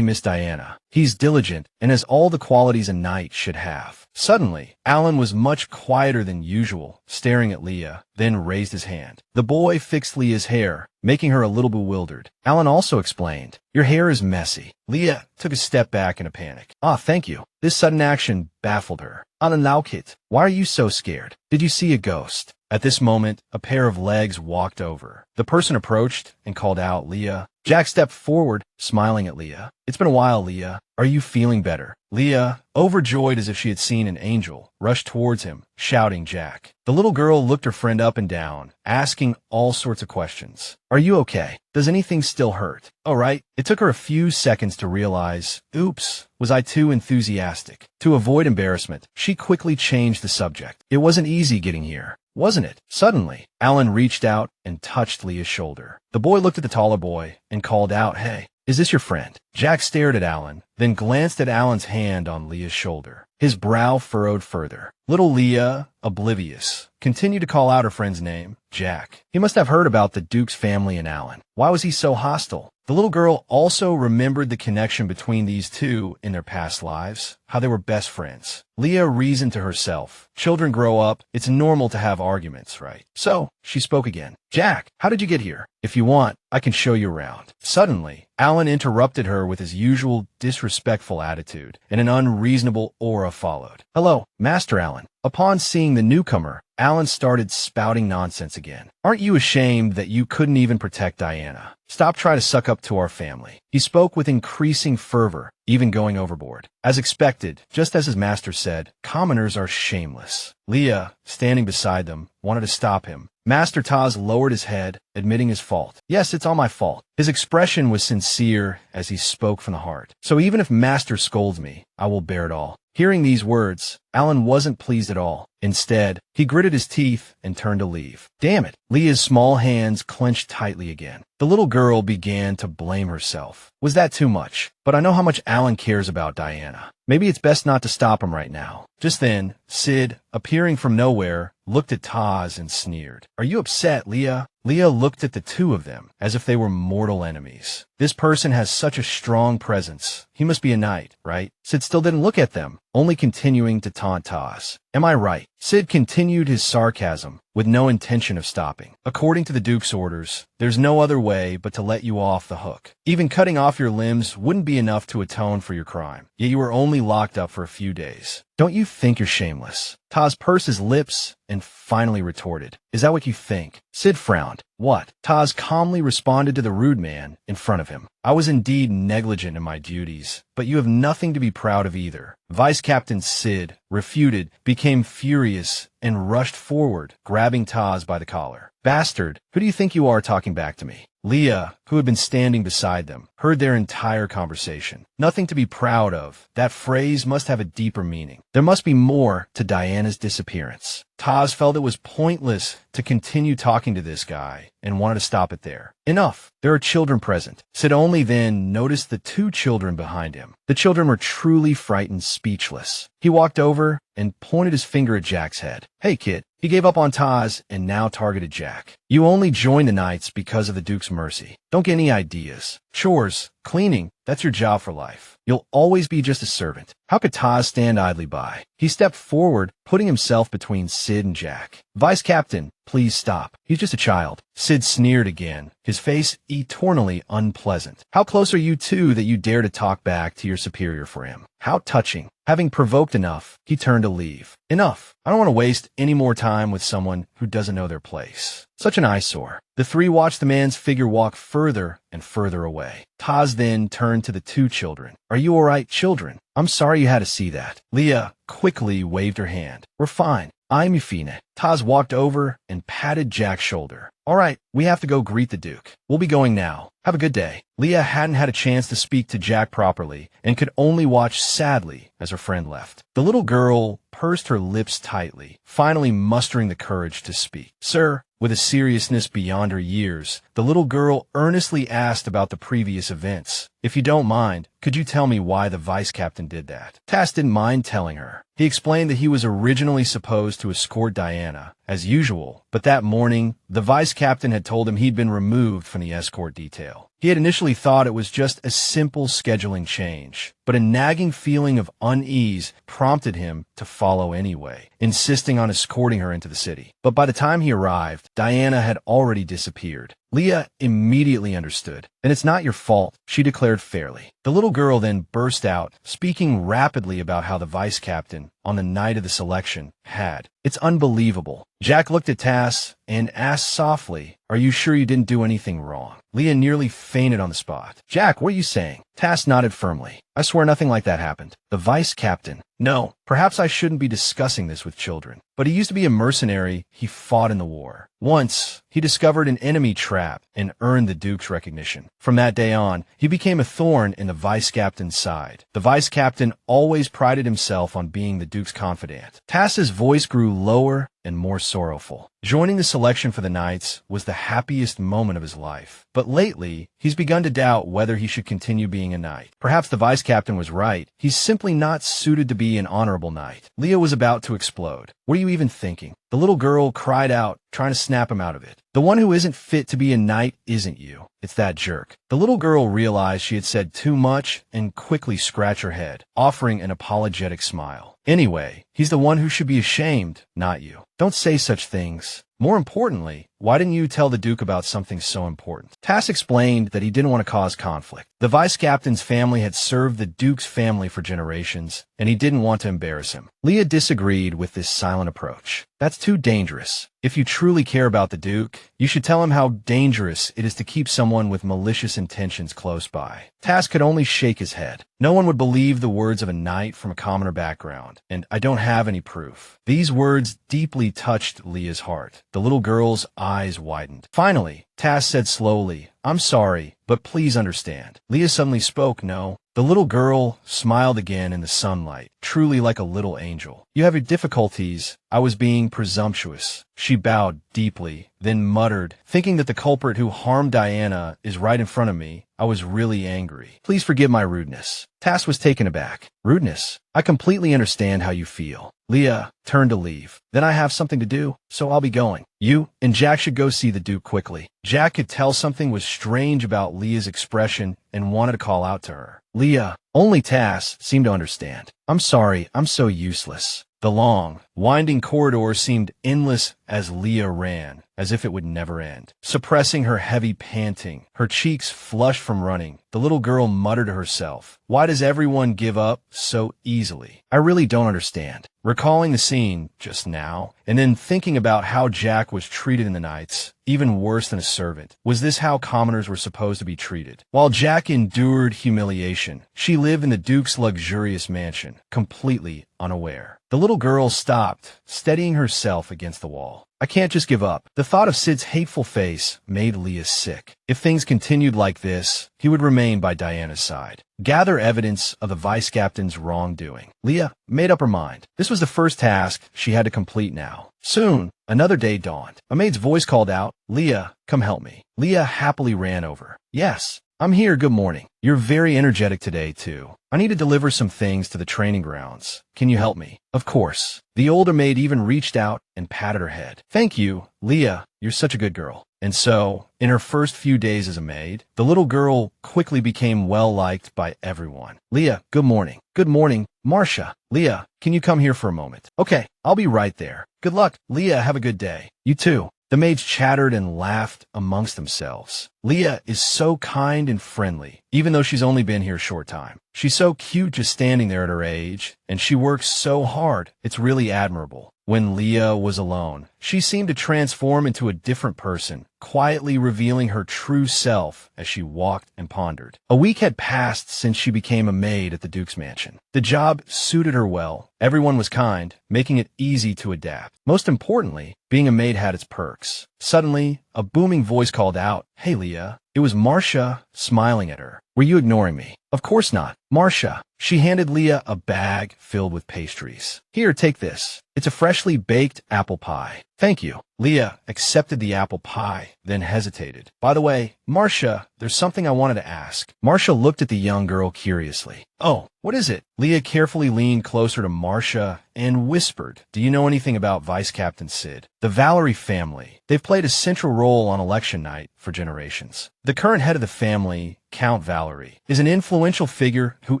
Miss Diana. He's diligent and has all the qualities a knight should have. Suddenly, Alan was much quieter than usual, staring at Leah, then raised his hand. The boy fixed Leah's hair, making her a little bewildered. Alan also explained, Your hair is messy. Leah took a step back in a panic. Thank you. This sudden action baffled her. Alan Laukit, why are you so scared? Did you see a ghost? At this moment, a pair of legs walked over. The person approached and called out, Leah. Jack stepped forward, smiling at Leah. It's been a while, Leah. Are you feeling better? Leah, overjoyed as if she had seen an angel, rushed towards him, shouting Jack. The little girl looked her friend up and down, asking all sorts of questions. Are you okay? Does anything still hurt? All right. It took her a few seconds to realize, oops, was I too enthusiastic? To avoid embarrassment, she quickly changed the subject. It wasn't easy getting here, wasn't it? Suddenly, Alan reached out and touched Leah's shoulder. The boy looked at the taller boy and called out, Hey, is this your friend? Jack stared at Alan, then glanced at Alan's hand on Leah's shoulder. His brow furrowed further. Little Leah, oblivious, continued to call out her friend's name, Jack. He must have heard about the Duke's family and Alan. Why was he so hostile? The little girl also remembered the connection between these two in their past lives, how they were best friends. Leah reasoned to herself, children grow up, it's normal to have arguments, right? So, she spoke again. Jack, how did you get here? If you want, I can show you around. Suddenly, Alan interrupted her with his usual disrespectful attitude, and an unreasonable aura followed. Hello, Master Alan. Upon seeing the newcomer, Alan started spouting nonsense again. Aren't you ashamed that you couldn't even protect Diana? Stop trying to suck up to our family. He spoke with increasing fervor, even going overboard. As expected, just as his master said, commoners are shameless. Leah, standing beside them, wanted to stop him. Master Taz lowered his head, admitting his fault. Yes, it's all my fault. His expression was sincere as he spoke from the heart. So even if Master scolds me, I will bear it all. Hearing these words, Alan wasn't pleased at all. Instead, he gritted his teeth and turned to leave. Damn it! Leah's small hands clenched tightly again. The little girl began to blame herself. Was that too much? But I know how much Alan cares about Diana. Maybe it's best not to stop him right now. Just then, Sid, appearing from nowhere, looked at Taz and sneered. Are you upset, Leah? Leah looked at the two of them as if they were mortal enemies. This person has such a strong presence. He must be a knight, right? Sid still didn't look at them, only continuing to taunt Taz. Am I right? Sid continued his sarcasm, with no intention of stopping. According to the Duke's orders, there's no other way but to let you off the hook. Even cutting off your limbs wouldn't be enough to atone for your crime, yet you were only locked up for a few days. Don't you think you're shameless? Taz pursed his lips and finally retorted. Is that what you think? Sid frowned. What? Taz calmly responded to the rude man in front of him. I was indeed negligent in my duties, but you have nothing to be proud of either. Vice Captain Sid, refuted, became furious and rushed forward, grabbing Taz by the collar. Bastard, who do you think you are talking back to me? Leah, who had been standing beside them, heard their entire conversation. Nothing to be proud of. That phrase must have a deeper meaning. There must be more to Diana's disappearance. Taz felt it was pointless to continue talking to this guy and wanted to stop it there. Enough. There are children present. Sid only then noticed the two children behind him. The children were truly frightened, speechless. He walked over and pointed his finger at Jack's head. Hey, kid. He gave up on Taz and now targeted Jack. You only joined the Knights because of the Duke's mercy. Don't get any ideas. Chores, cleaning, that's your job for life. You'll always be just a servant. How could Taz stand idly by? He stepped forward, putting himself between Sid and Jack. Vice Captain, please stop. He's just a child. Sid sneered again, his face eternally unpleasant. How close are you two that you dare to talk back to your superior for him? How touching. Having provoked enough, he turned to leave. Enough. I don't want to waste any more time with someone who doesn't know their place. Such an eyesore. The three watched the man's figure walk further and further away. Taz then turned to the two children. Are you all right, children? I'm sorry you had to see that. Leah quickly waved her hand. We're fine. I'm Yufine. Taz walked over and patted Jack's shoulder. All right, we have to go greet the Duke. We'll be going now. Have a good day. Leah hadn't had a chance to speak to Jack properly and could only watch sadly as her friend left. The little girl pursed her lips tightly, finally mustering the courage to speak. Sir, with a seriousness beyond her years, the little girl earnestly asked about the previous events. If you don't mind, could you tell me why the vice captain did that? Taz didn't mind telling her. He explained that he was originally supposed to escort Diana, as usual, but that morning, the vice captain had told him he'd been removed from the escort detail. He had initially thought it was just a simple scheduling change, but a nagging feeling of unease prompted him to follow anyway, insisting on escorting her into the city. But by the time he arrived, Diana had already disappeared. Leah immediately understood. And it's not your fault, she declared fairly. The little girl then burst out, speaking rapidly about how the vice captain, on the night of the selection, had. It's unbelievable. Jack looked at Taz and asked softly, are you sure you didn't do anything wrong? Leah nearly fainted on the spot. Jack, what are you saying? Taz nodded firmly. I swear nothing like that happened. The vice captain. No, perhaps I shouldn't be discussing this with children. But he used to be a mercenary. He fought in the war. Once, he discovered an enemy trap and earned the Duke's recognition. From that day on, he became a thorn in the vice captain's side. The vice captain always prided himself on being the Duke's confidant. Taz's voice grew lower and more sorrowful. Joining the selection for the Knights was the happiest moment of his life. But lately, he's begun to doubt whether he should continue being a knight. Perhaps the vice captain was right. He's simply not suited to be an honorable knight. Leah was about to explode. What are you even thinking? The little girl cried out, trying to snap him out of it. The one who isn't fit to be a knight isn't you. It's that jerk. The little girl realized she had said too much and quickly scratched her head, offering an apologetic smile. Anyway, he's the one who should be ashamed, not you. Don't say such things. More importantly, why didn't you tell the Duke about something so important? Taz explained that he didn't want to cause conflict. The vice captain's family had served the Duke's family for generations, and he didn't want to embarrass him. Leah disagreed with this silent approach. That's too dangerous. If you truly care about the Duke, you should tell him how dangerous it is to keep someone with malicious intentions close by. Taz could only shake his head. No one would believe the words of a knight from a commoner background, and I don't have any proof. These words deeply touched Leah's heart. The little girl's eyes widened. Finally, Taz said slowly, I'm sorry, but please understand. Leah suddenly spoke, no. The little girl smiled again in the sunlight, truly like a little angel. You have your difficulties. I was being presumptuous. She bowed deeply, then muttered, thinking that the culprit who harmed Diana is right in front of me. I was really angry. Please forgive my rudeness. Taz was taken aback. Rudeness? I completely understand how you feel. Leah turned to leave. Then I have something to do, so I'll be going. You and Jack should go see the Duke quickly. Jack could tell something was strange about Leah's expression and wanted to call out to her. Leah, only Taz, seemed to understand. I'm sorry, I'm so useless. The long, winding corridor seemed endless as Leah ran, as if it would never end. Suppressing her heavy panting, her cheeks flushed from running, the little girl muttered to herself, why does everyone give up so easily? I really don't understand. Recalling the scene just now, and then thinking about how Jack was treated in the Knights, even worse than a servant. Was this how commoners were supposed to be treated? While Jack endured humiliation, she lived in the Duke's luxurious mansion, completely unaware. The little girl stopped, steadying herself against the wall. I can't just give up. The thought of Sid's hateful face made Leah sick. If things continued like this, he would remain by Diana's side. Gather evidence of the vice captain's wrongdoing. Leah made up her mind. This was the first task she had to complete now. Soon, another day dawned. A maid's voice called out, Leah, come help me. Leah happily ran over. Yes, I'm here, good morning. You're very energetic today, too. I need to deliver some things to the training grounds. Can you help me? Of course. The older maid even reached out and patted her head. Thank you, Leah. You're such a good girl. And so, in her first few days as a maid, the little girl quickly became well-liked by everyone. Leah, good morning. Good morning, Marcia. Leah, can you come here for a moment? Okay, I'll be right there. Good luck. Leah, have a good day. You too. The maids chattered and laughed amongst themselves. Leah is so kind and friendly, even though she's only been here a short time. She's so cute just standing there at her age, and she works so hard. It's really admirable. When Leah was alone, she seemed to transform into a different person, quietly revealing her true self as she walked and pondered. A week had passed since she became a maid at the Duke's mansion. The job suited her well. Everyone was kind, making it easy to adapt. Most importantly, being a maid had its perks. Suddenly, a booming voice called out, "Hey, Leah." It was Marcia, smiling at her. "Were you ignoring me?" "Of course not, Marcia." She handed Leah a bag filled with pastries. "Here, take this. It's a freshly baked apple pie." "Thank you." Leah accepted the apple pie, then hesitated. "By the way, Marcia, there's something I wanted to ask." Marcia looked at the young girl curiously. "Oh, what is it?" Leah carefully leaned closer to Marcia and whispered, "Do you know anything about Vice Captain Sid? The Valerie family. They've played a central role on election night for generations. The current head of the family, Count Valerie, is an influential figure who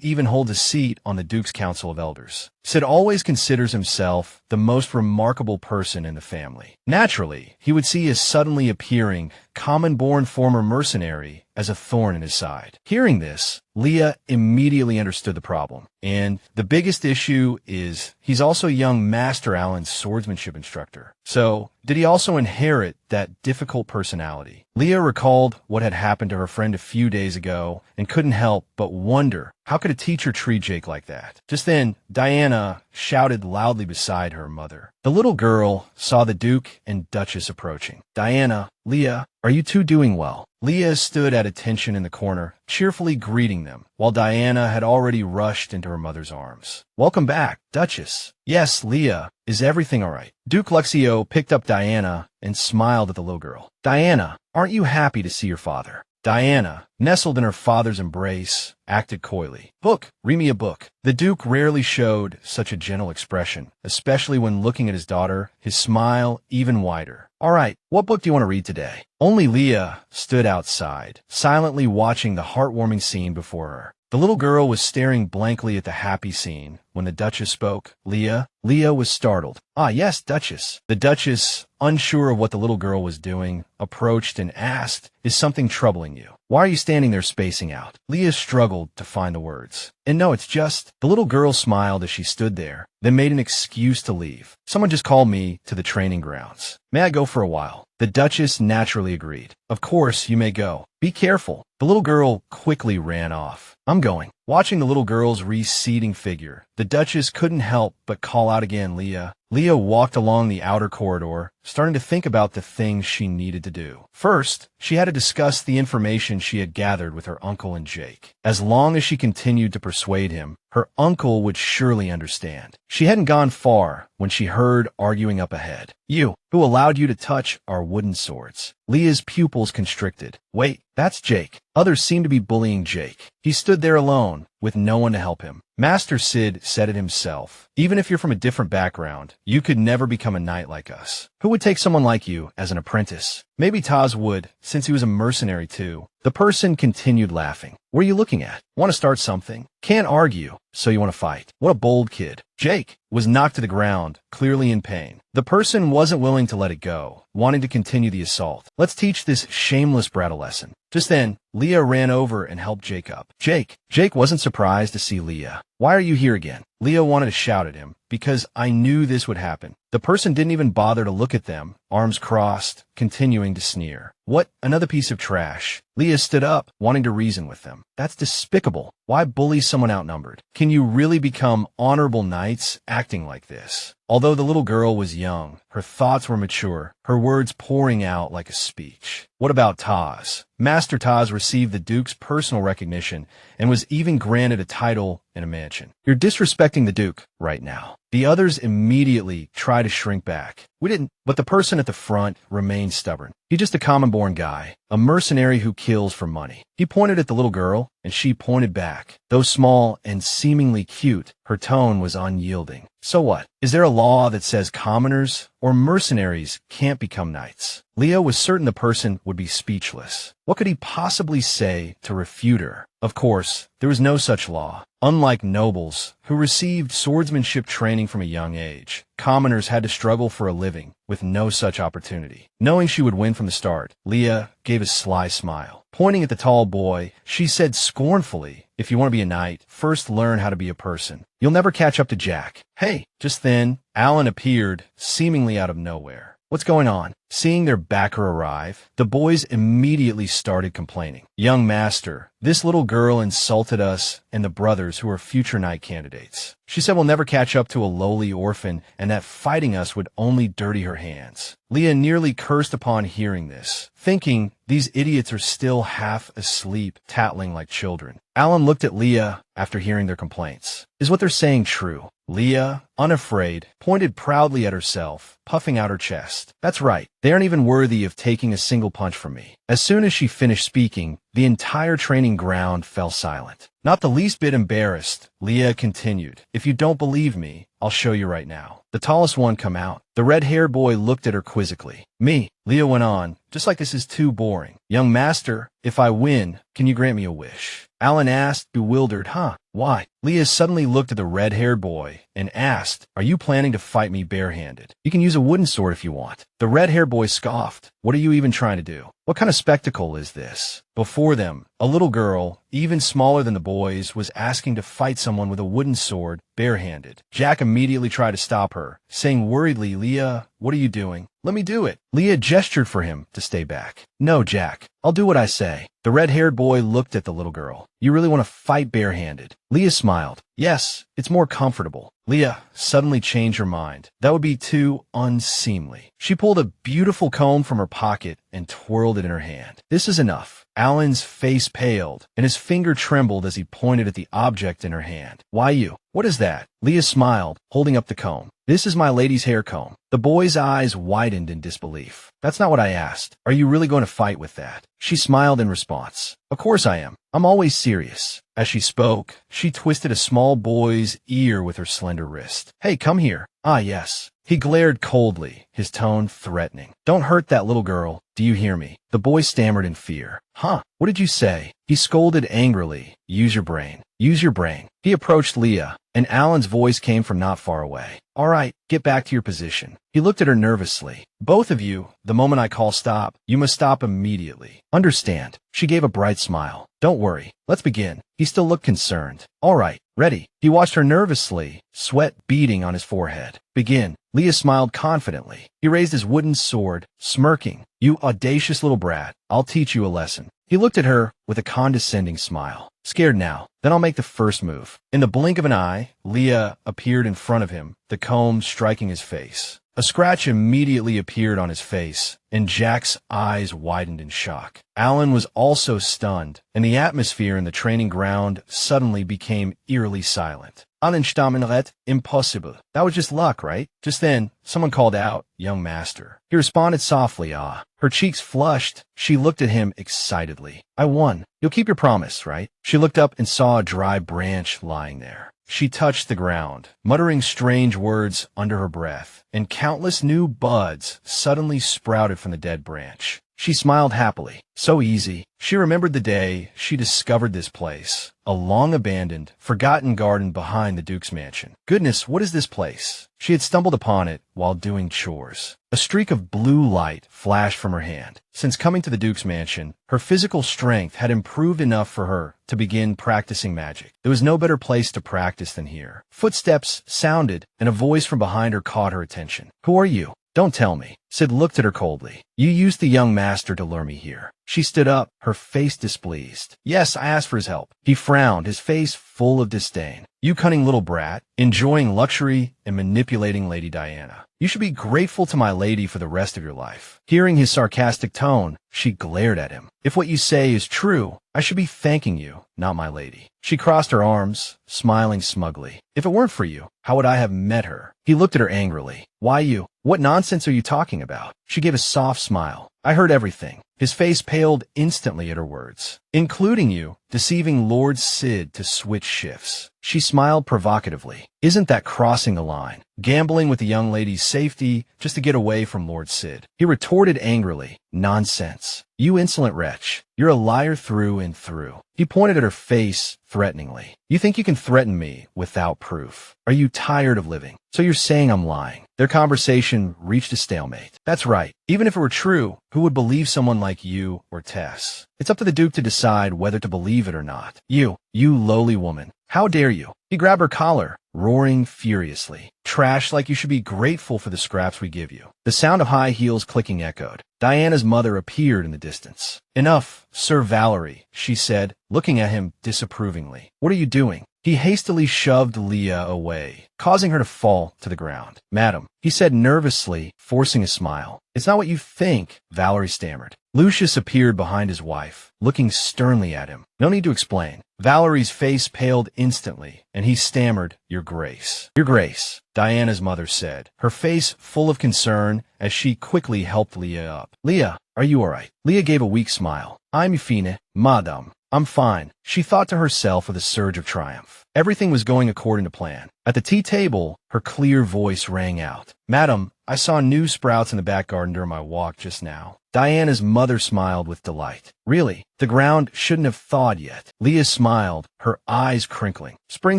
even holds a seat on the Duke's Council of Elders. Sid always considers himself the most remarkable person in the family. Naturally, he would see his suddenly appearing, common-born former mercenary as a thorn in his side." Hearing this, Leah immediately understood the problem. And the biggest issue is he's also young Master Allen's swordsmanship instructor. So, did he also inherit that difficult personality? Leah recalled what had happened to her friend a few days ago and couldn't help but wonder, how could a teacher treat Jake like that? Just then, Diana shouted loudly beside her mother. The little girl saw the Duke and Duchess approaching. "Diana, Leah, are you two doing well?" Leah stood at attention in the corner, cheerfully greeting them, while Diana had already rushed into her mother's arms. "Welcome back, Duchess." "Yes, Leah. Is everything all right?" Duke Luxio picked up Diana and smiled at the little girl. "Diana, aren't you happy to see your father?" Diana, nestled in her father's embrace, acted coyly. "Book, read me a book." The Duke rarely showed such a gentle expression, especially when looking at his daughter, his smile even wider. "All right, what book do you want to read today?" Only Leah stood outside, silently watching the heartwarming scene before her. The little girl was staring blankly at the happy scene when the Duchess spoke. "Leah?" Leah was startled. "Ah, yes, Duchess." The Duchess, unsure of what the little girl was doing, approached and asked, "Is something troubling you? Why are you standing there spacing out?" Leah struggled to find the words. "And no, it's just..." The little girl smiled as she stood there, then made an excuse to leave. "Someone just called me to the training grounds. May I go for a while?" The Duchess naturally agreed. "Of course, you may go. Be careful." The little girl quickly ran off. "I'm going." Watching the little girl's receding figure, the Duchess couldn't help but call out again, "Leah." Leah walked along the outer corridor, starting to think about the things she needed to do. First, she had to discuss the information she had gathered with her uncle and Jake. As long as she continued to persuade him, her uncle would surely understand. She hadn't gone far when she heard arguing up ahead. "You, who allowed you to touch our wooden swords?" Leah's pupils constricted. "Wait, that's Jake." Others seemed to be bullying Jake. He stood there alone, with no one to help him. Master Sid said it himself. "Even if you're from a different background, you could never become a knight like us. Who would take someone like you as an apprentice?" Maybe Taz would, since he was a mercenary too. The person continued laughing. "What are you looking at? Want to start something? Can't argue, so you want to fight. What a bold kid." Jake was knocked to the ground, clearly in pain. The person wasn't willing to let it go, wanting to continue the assault. "Let's teach this shameless brat a lesson." Just then, Leah ran over and helped Jake up. "Jake." Jake wasn't surprised to see Leah. "Why are you here again?" Leah wanted to shout at him, because I knew this would happen. The person didn't even bother to look at them, arms crossed, continuing to sneer. "What? Another piece of trash." Leah stood up, wanting to reason with them. "That's despicable. Why bully someone outnumbered? Can you really become honorable knights acting like this?" Although the little girl was young, her thoughts were mature, her words pouring out like a speech. What about Taz? Master Taz received the Duke's personal recognition and was even granted a title and a mansion. "You're disrespecting the Duke right now." The others immediately tried to shrink back. We didn't. But the person at the front remained stubborn. He's just a common-born guy, a mercenary who kills for money. He pointed at the little girl, and she pointed back. Though small and seemingly cute, her tone was unyielding. So what? Is there a law that says commoners or mercenaries can't become knights? Leah was certain the person would be speechless. What could he possibly say to refute her? Of course, there was no such law. Unlike nobles, who received swordsmanship training from a young age, commoners had to struggle for a living with no such opportunity. Knowing she would win from the start, Leah gave a sly smile. Pointing at the tall boy, she said scornfully, "If you want to be a knight, first learn how to be a person. You'll never catch up to Jack." Hey! Just then, Alan appeared, seemingly out of nowhere. What's going on? Seeing their backer arrive, the boys immediately started complaining. "Young master, this little girl insulted us and the brothers who are future knight candidates. She said we'll never catch up to a lowly orphan and that fighting us would only dirty her hands." Leah nearly cursed upon hearing this, thinking these idiots are still half asleep, tattling like children. Alan looked at Leah after hearing their complaints. Is what they're saying true? Leah, unafraid, pointed proudly at herself, puffing out her chest. That's right. They aren't even worthy of taking a single punch from me. As soon as she finished speaking, the entire training ground fell silent. Not the least bit embarrassed, Leah continued, "If you don't believe me, I'll show you right now. The tallest one come out." The red-haired boy looked at her quizzically. "Me," Leah went on, "just like this is too boring. Young master, if I win, can you grant me a wish?" Alan asked, bewildered, "Huh? Why?" Leah suddenly looked at the red-haired boy and asked, "Are you planning to fight me barehanded? You can use a wooden sword if you want." The red-haired boy scoffed. "What are you even trying to do? What kind of spectacle is this?" Before them, a little girl, even smaller than the boys, was asking to fight someone with a wooden sword, barehanded. Jack immediately tried to stop her, saying worriedly, "Leah, what are you doing? Let me do it." Leah gestured for him to stay back. "No, Jack, I'll do what I say." The red-haired boy looked at the little girl. "You really want to fight barehanded?" Leah smiled. "Yes, it's more comfortable." Leah suddenly changed her mind. That would be too unseemly. She pulled a beautiful comb from her pocket and twirled it in her hand. "This is enough." Alan's face paled, and his finger trembled as he pointed at the object in her hand. "Why you? What is that?" Leah smiled, holding up the comb. "This is my lady's hair comb." The boy's eyes widened in disbelief. "That's not what I asked. Are you really going to fight with that?" She smiled in response. "Of course I am. I'm always serious." As she spoke, she twisted a small boy's ear with her slender wrist. "Hey, come here." "Ah, yes." He glared coldly, his tone threatening. "Don't hurt that little girl. Do you hear me?" The boy stammered in fear. "Huh? What did you say?" He scolded angrily. "Use your brain. Use your brain." He approached Leah, and Alan's voice came from not far away. "All right, get back to your position." He looked at her nervously. "Both of you, the moment I call stop, you must stop immediately. Understand?" She gave a bright smile. "Don't worry. Let's begin." He still looked concerned. "All right, ready." He watched her nervously, sweat beading on his forehead. "Begin." Leah smiled confidently. He raised his wooden sword, smirking. "You audacious little brat, I'll teach you a lesson." He looked at her with a condescending smile. "Scared now? Then I'll make the first move." In the blink of an eye, Leah appeared in front of him, the comb striking his face. A scratch immediately appeared on his face, and Jack's eyes widened in shock. Alan was also stunned, and the atmosphere in the training ground suddenly became eerily silent. "Anenstammenret, impossible." That was just luck, right? Just then, someone called out, "Young master." He responded softly, "Ah." Her cheeks flushed. She looked at him excitedly. "I won. You'll keep your promise, right?" She looked up and saw a dry branch lying there. She touched the ground, muttering strange words under her breath, and countless new buds suddenly sprouted from the dead branch. She smiled happily. So easy. She remembered the day she discovered this place, a long-abandoned, forgotten garden behind the Duke's mansion. Goodness, what is this place? She had stumbled upon it while doing chores. A streak of blue light flashed from her hand. Since coming to the Duke's mansion, her physical strength had improved enough for her to begin practicing magic. There was no better place to practice than here. Footsteps sounded, and a voice from behind her caught her attention. "Who are you?" "Don't tell me." Sid looked at her coldly. "You used the young master to lure me here." She stood up, her face displeased. "Yes, I asked for his help." He frowned, his face full of disdain. "You cunning little brat, enjoying luxury and manipulating Lady Diana. You should be grateful to my lady for the rest of your life." Hearing his sarcastic tone, she glared at him. "If what you say is true, I should be thanking you, not my lady." She crossed her arms, smiling smugly. "If it weren't for you, how would I have met her?" He looked at her angrily. "Why you? What nonsense are you talking about? She gave a soft smile. I heard everything. His face paled instantly at her words. Including you, deceiving Lord Sid to switch shifts. She smiled provocatively. Isn't that crossing the line? Gambling with the young lady's safety just to get away from Lord Sid. He retorted angrily. Nonsense. You insolent wretch. You're a liar through and through. He pointed at her face threateningly. You think you can threaten me without proof? Are you tired of living? So you're saying I'm lying? Their conversation reached a stalemate. That's right. Even if it were true, who would believe someone like you or Tess? It's up to the Duke to decide whether to believe it or not. You lowly woman. How dare you? He grabbed her collar, roaring furiously. Trash like you should be grateful for the scraps we give you. The sound of high heels clicking echoed. Diana's mother appeared in the distance. Enough, Sir Valerie, she said, looking at him disapprovingly. What are you doing? He hastily shoved Leah away, causing her to fall to the ground. Madam, he said nervously, forcing a smile. It's not what you think, Valerie stammered. Lucius appeared behind his wife, looking sternly at him. No need to explain. Valerie's face paled instantly, and he stammered, Your Grace. Your Grace, Diana's mother said, her face full of concern as she quickly helped Leah up. Leah, are you all right? Leah gave a weak smile. I'm fine, madame. I'm fine, she thought to herself with a surge of triumph. Everything was going according to plan. At the tea table, her clear voice rang out. Madam, I saw new sprouts in the back garden during my walk just now. Diana's mother smiled with delight. Really? The ground shouldn't have thawed yet. Leah smiled, her eyes crinkling. Spring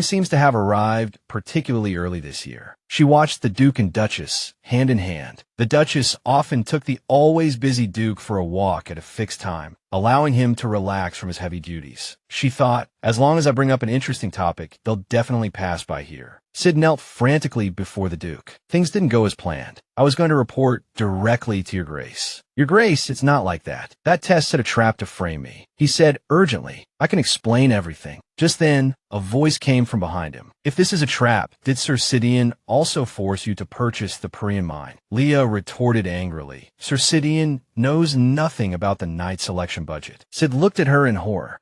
seems to have arrived particularly early this year. She watched the Duke and Duchess, hand in hand. The Duchess often took the always busy Duke for a walk at a fixed time, allowing him to relax from his heavy duties. She thought, as long as I bring up an interesting topic, they'll definitely pass by here. Sid knelt frantically before the Duke. Things didn't go as planned. I was going to report directly to Your Grace. Your Grace, it's not like that. That Tess set a trap to frame me. He said urgently. I can explain everything. Just then, a voice came from behind him. If this is a trap, did Sir Sidian also force you to purchase the Priyan mine? Leah retorted angrily. Sir Sidian knows nothing about the night selection budget. Sid looked at her in horror.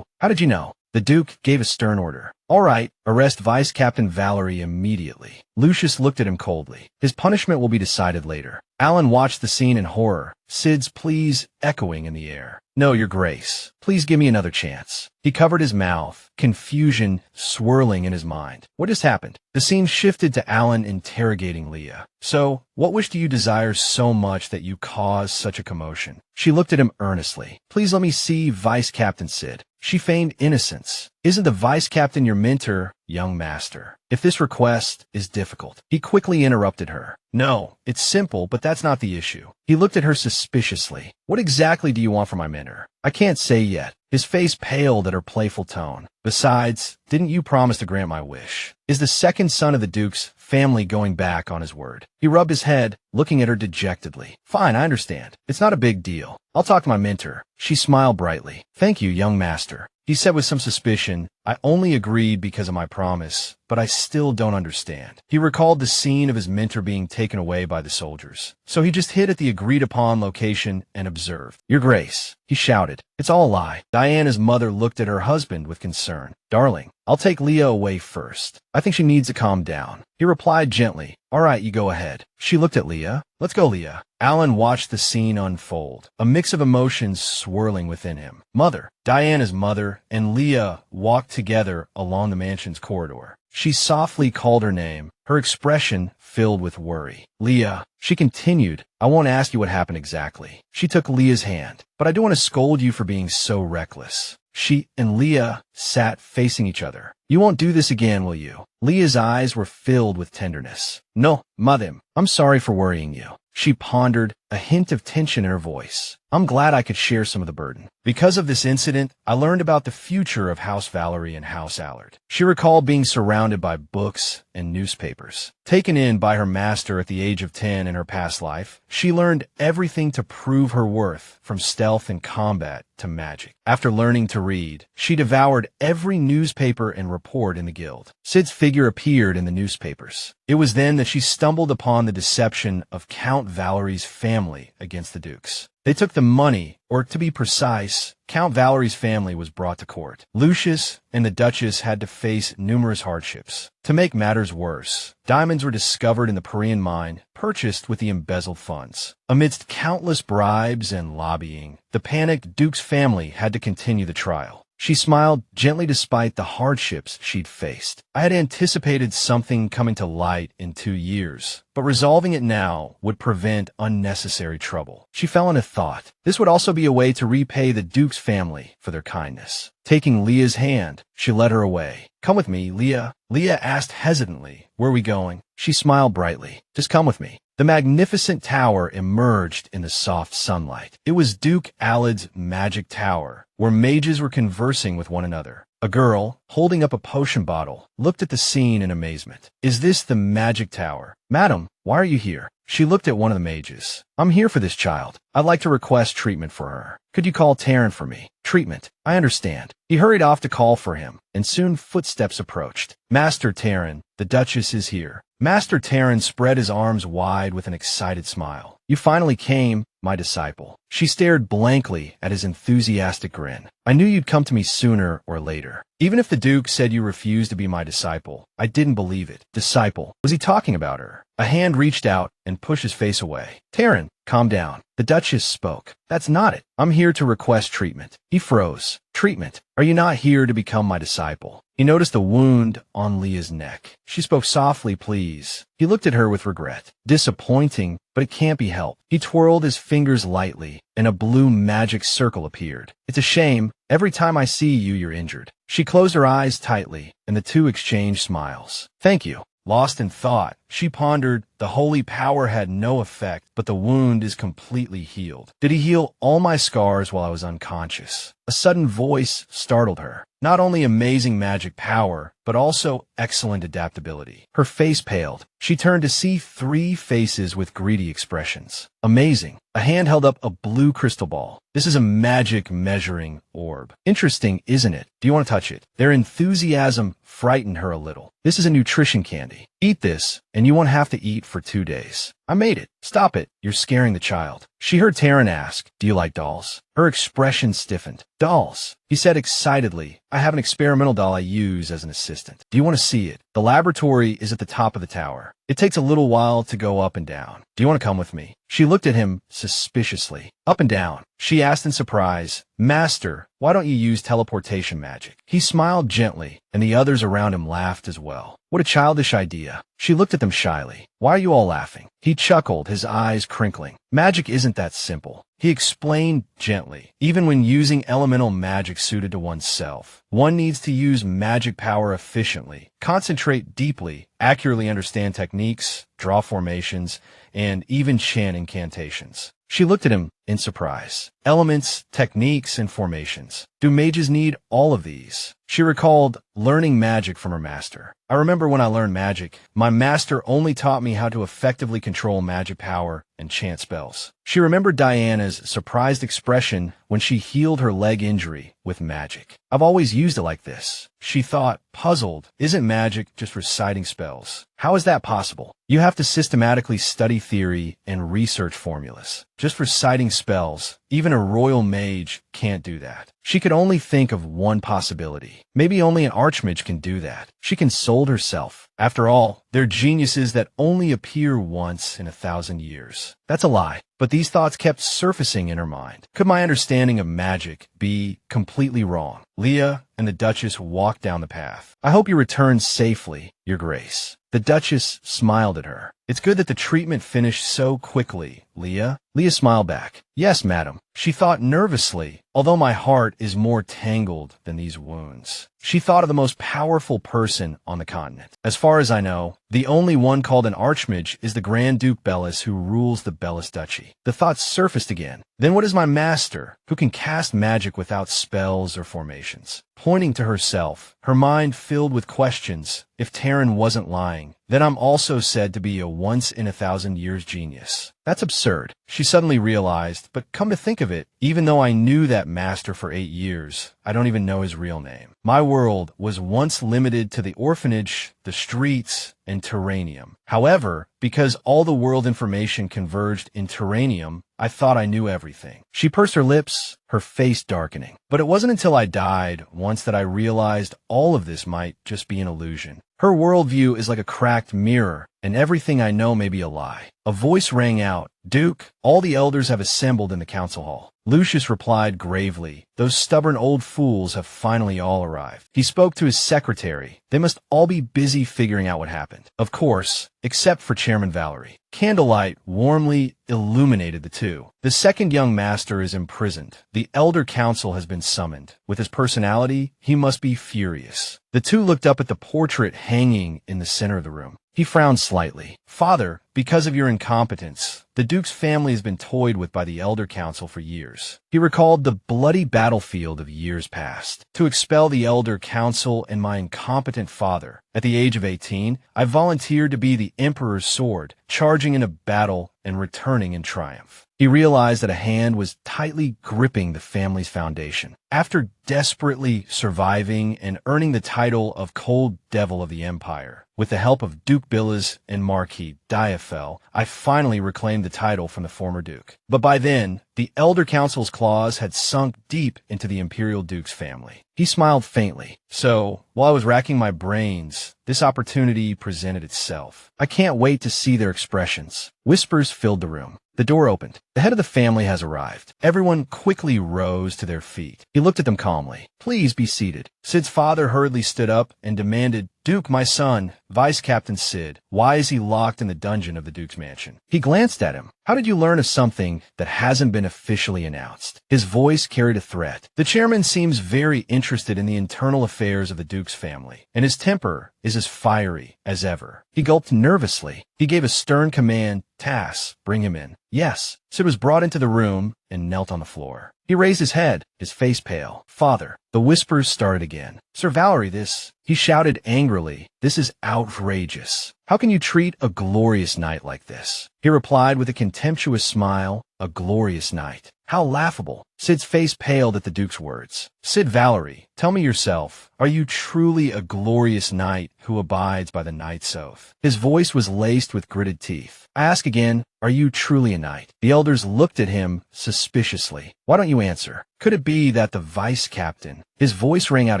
How did you know? The Duke gave a stern order. All right, arrest Vice Captain Valerie immediately. Lucius looked at him coldly. His punishment will be decided later. Alan watched the scene in horror, Sid's pleas echoing in the air. No, Your Grace. Please give me another chance. He covered his mouth, confusion swirling in his mind. What just happened? The scene shifted to Alan interrogating Leah. So, what wish do you desire so much that you cause such a commotion? She looked at him earnestly. Please let me see Vice Captain Sid. She feigned innocence. Isn't the Vice Captain your mentor, young master? If this request is difficult. He quickly interrupted her. No, it's simple, but that's not the issue. He looked at her suspiciously. What exactly do you want from my mentor? I can't say yet. His face paled at her playful tone. Besides, didn't you promise to grant my wish? Is the second son of the Duke's family going back on his word? He rubbed his head, looking at her dejectedly. Fine, I understand. It's not a big deal. I'll talk to my mentor. She smiled brightly. Thank you, young master. He said with some suspicion, I only agreed because of my promise, but I still don't understand. He recalled the scene of his mentor being taken away by the soldiers. So he just hid at the agreed-upon location and observed. Your Grace, he shouted. It's all a lie. Diana's mother looked at her husband with concern. Darling, I'll take Leah away first. I think she needs to calm down. He replied gently. All right, you go ahead. She looked at Leah. Let's go, Leah. Alan watched the scene unfold, a mix of emotions swirling within him. Mother, Diana's mother, and Leah walked together along the mansion's corridor. She softly called her name, her expression filled with worry. Leah, she continued, I won't ask you what happened exactly. She took Leah's hand, but I don't want to scold you for being so reckless. She and Leah sat facing each other. You won't do this again, will you? Leah's eyes were filled with tenderness. No, madame, I'm sorry for worrying you. She pondered, a hint of tension in her voice. I'm glad I could share some of the burden. Because of this incident, I learned about the future of House Valerie and House Allard. She recalled being surrounded by books and newspapers. Taken in by her master at the age of 10 in her past life, she learned everything to prove her worth, from stealth and combat to magic. After learning to read, she devoured every newspaper and report in the guild. Sid's figure appeared in the newspapers. It was then that she stumbled upon the deception of Count Valerie's family against the Dukes. They took the money, or to be precise, Count Valerie's family was brought to court. Lucius and the Duchess had to face numerous hardships. To make matters worse, diamonds were discovered in the Parian mine, purchased with the embezzled funds. Amidst countless bribes and lobbying, the panicked Duke's family had to continue the trial. She smiled gently despite the hardships she'd faced. I had anticipated something coming to light in 2 years, but resolving it now would prevent unnecessary trouble. She fell into thought. This would also be a way to repay the Duke's family for their kindness. Taking Leah's hand, she led her away. "Come with me, Leah." Leah asked hesitantly, "Where are we going?" She smiled brightly. "Just come with me." The magnificent tower emerged in the soft sunlight. It was Duke Elad's magic tower, where mages were conversing with one another. A girl, holding up a potion bottle, looked at the scene in amazement. "Is this the magic tower?" "Madam, why are you here?" She looked at one of the mages. "I'm here for this child. I'd like to request treatment for her. Could you call Taryn for me?" "Treatment? I understand." He hurried off to call for him, and soon footsteps approached. "Master Taryn, the Duchess is here." Master Taryn spread his arms wide with an excited smile. "You finally came, my disciple." She stared blankly at his enthusiastic grin. "I knew you'd come to me sooner or later. Even if the Duke said you refused to be my disciple, I didn't believe it." Disciple? Was he talking about her? A hand reached out and pushed his face away. "Taryn, calm down." The Duchess spoke. "That's not it. I'm here to request treatment." He froze. "Treatment? Are you not here to become my disciple?" He noticed a wound on Leah's neck. She spoke softly, "Please." He looked at her with regret. "Disappointing, but it can't be helped." He twirled his fingers lightly, and a blue magic circle appeared. "It's a shame. Every time I see you, you're injured." She closed her eyes tightly, and the two exchanged smiles. "Thank you." Lost in thought, she pondered, the holy power had no effect, but the wound is completely healed. Did he heal all my scars while I was unconscious? A sudden voice startled her. Not only amazing magic power, but also excellent adaptability. Her face paled. She turned to see 3 faces with greedy expressions. "Amazing." A hand held up a blue crystal ball. "This is a magic measuring orb." "Interesting, isn't it? Do you want to touch it?" Their enthusiasm frightened her a little. "This is a nutrition candy. Eat this, and you won't have to eat for 2 days." "I made it." "Stop it. You're scaring the child." She heard Taryn ask, "Do you like dolls?" Her expression stiffened. "Dolls," he said excitedly. "I have an experimental doll I use as an assistant. Do you want to see it? The laboratory is at the top of the tower. It takes a little while to go up and down. Do you want to come with me?" She looked at him suspiciously. "Up and down?" She asked in surprise. "Master, why don't you use teleportation magic?" He smiled gently, and the others around him laughed as well. What a childish idea. She looked at them shyly. "Why are you all laughing?" He chuckled, his eyes crinkling. "Magic isn't that simple." He explained gently. Even when using elemental magic suited to oneself, one needs to use magic power efficiently, concentrate deeply, accurately understand techniques, draw formations, and even chant incantations. She looked at him in surprise. Elements, techniques, and formations. Do mages need all of these? She recalled learning magic from her master. "I remember when I learned magic, my master only taught me how to effectively control magic power and chant spells." She remembered Diana's surprised expression when she healed her leg injury with magic. "I've always used it like this." She thought, puzzled. Isn't magic just reciting spells? How is that possible? You have to systematically study theory and research formulas. Just reciting spells, even a royal mage can't do that. She could only think of one possibility. Maybe only an archmage can do that. She consoled herself. After all, they're geniuses that only appear once in 1,000 years. That's a lie. But these thoughts kept surfacing in her mind. Could my understanding of magic be completely wrong? Leah and the Duchess walked down the path. "I hope you return safely, Your Grace." The Duchess smiled at her. "It's good that the treatment finished so quickly, Leah." Leah smiled back. "Yes, madam." She thought nervously, although my heart is more tangled than these wounds. She thought of the most powerful person on the continent. As far as I know, the only one called an archmage is the Grand Duke Bellis who rules the Bellis Duchy. The thought surfaced again. Then what is my master, who can cast magic without spells or formations? Pointing to herself, her mind filled with questions. If Taryn wasn't lying, then I'm also said to be a once-in-1,000 years genius. That's absurd. She suddenly realized, but come to think of it, even though I knew that master for 8 years, I don't even know his real name. My world was once limited to the orphanage, the streets, and Terranium. However, because all the world information converged in Terranium, I thought I knew everything. She pursed her lips, her face darkening. But it wasn't until I died once that I realized all of this might just be an illusion. Her worldview is like a cracked mirror, and everything I know may be a lie. A voice rang out, "Duke, all the elders have assembled in the council hall." Lucius replied gravely, "Those stubborn old fools have finally all arrived." He spoke to his secretary. They must all be busy figuring out what happened. Of course, except for Chairman Valerie. Candlelight warmly illuminated the two. The second young master is imprisoned. The elder council has been summoned. With his personality, he must be furious. The two looked up at the portrait hanging in the center of the room. He frowned slightly. "Father, because of your incompetence, the Duke's family has been toyed with by the Elder Council for years." He recalled the bloody battlefield of years past. "To expel the Elder Council and my incompetent father. At the age of 18, I volunteered to be the Emperor's sword, charging in a battle and returning in triumph." He realized that a hand was tightly gripping the family's foundation. "After desperately surviving and earning the title of Cold Devil of the Empire, with the help of Duke Billas and Marquis Diafel, I finally reclaimed the title from the former Duke. But by then, the Elder Council's claws had sunk deep into the Imperial Duke's family." He smiled faintly. "So, while I was racking my brains, this opportunity presented itself. I can't wait to see their expressions." Whispers filled the room. The door opened. "The head of the family has arrived." Everyone quickly rose to their feet. He looked at them calmly. "Please be seated." Sid's father hurriedly stood up and demanded, "Duke, my son, Vice Captain Sid, why is he locked in the dungeon of the Duke's mansion?" He glanced at him. "How did you learn of something that hasn't been officially announced?" His voice carried a threat. "The chairman seems very interested in the internal affairs of the Duke's family, and his temper is as fiery as ever." He gulped nervously. He gave a stern command, "Tass, bring him in." "Yes." Sid was brought into the room and knelt on the floor. He raised his head, his face pale. "Father." The whispers started again. "Sir Valerie, this..." He shouted angrily, "This is outrageous. How can you treat a glorious night like this?" He replied with a contemptuous smile, "A glorious night. How laughable." Sid's face paled at the Duke's words. "Sid Valerie, tell me yourself, are you truly a glorious knight who abides by the knight's oath?" His voice was laced with gritted teeth. "I ask again, are you truly a knight?" The elders looked at him suspiciously. "Why don't you answer? Could it be that the vice captain..." His voice rang out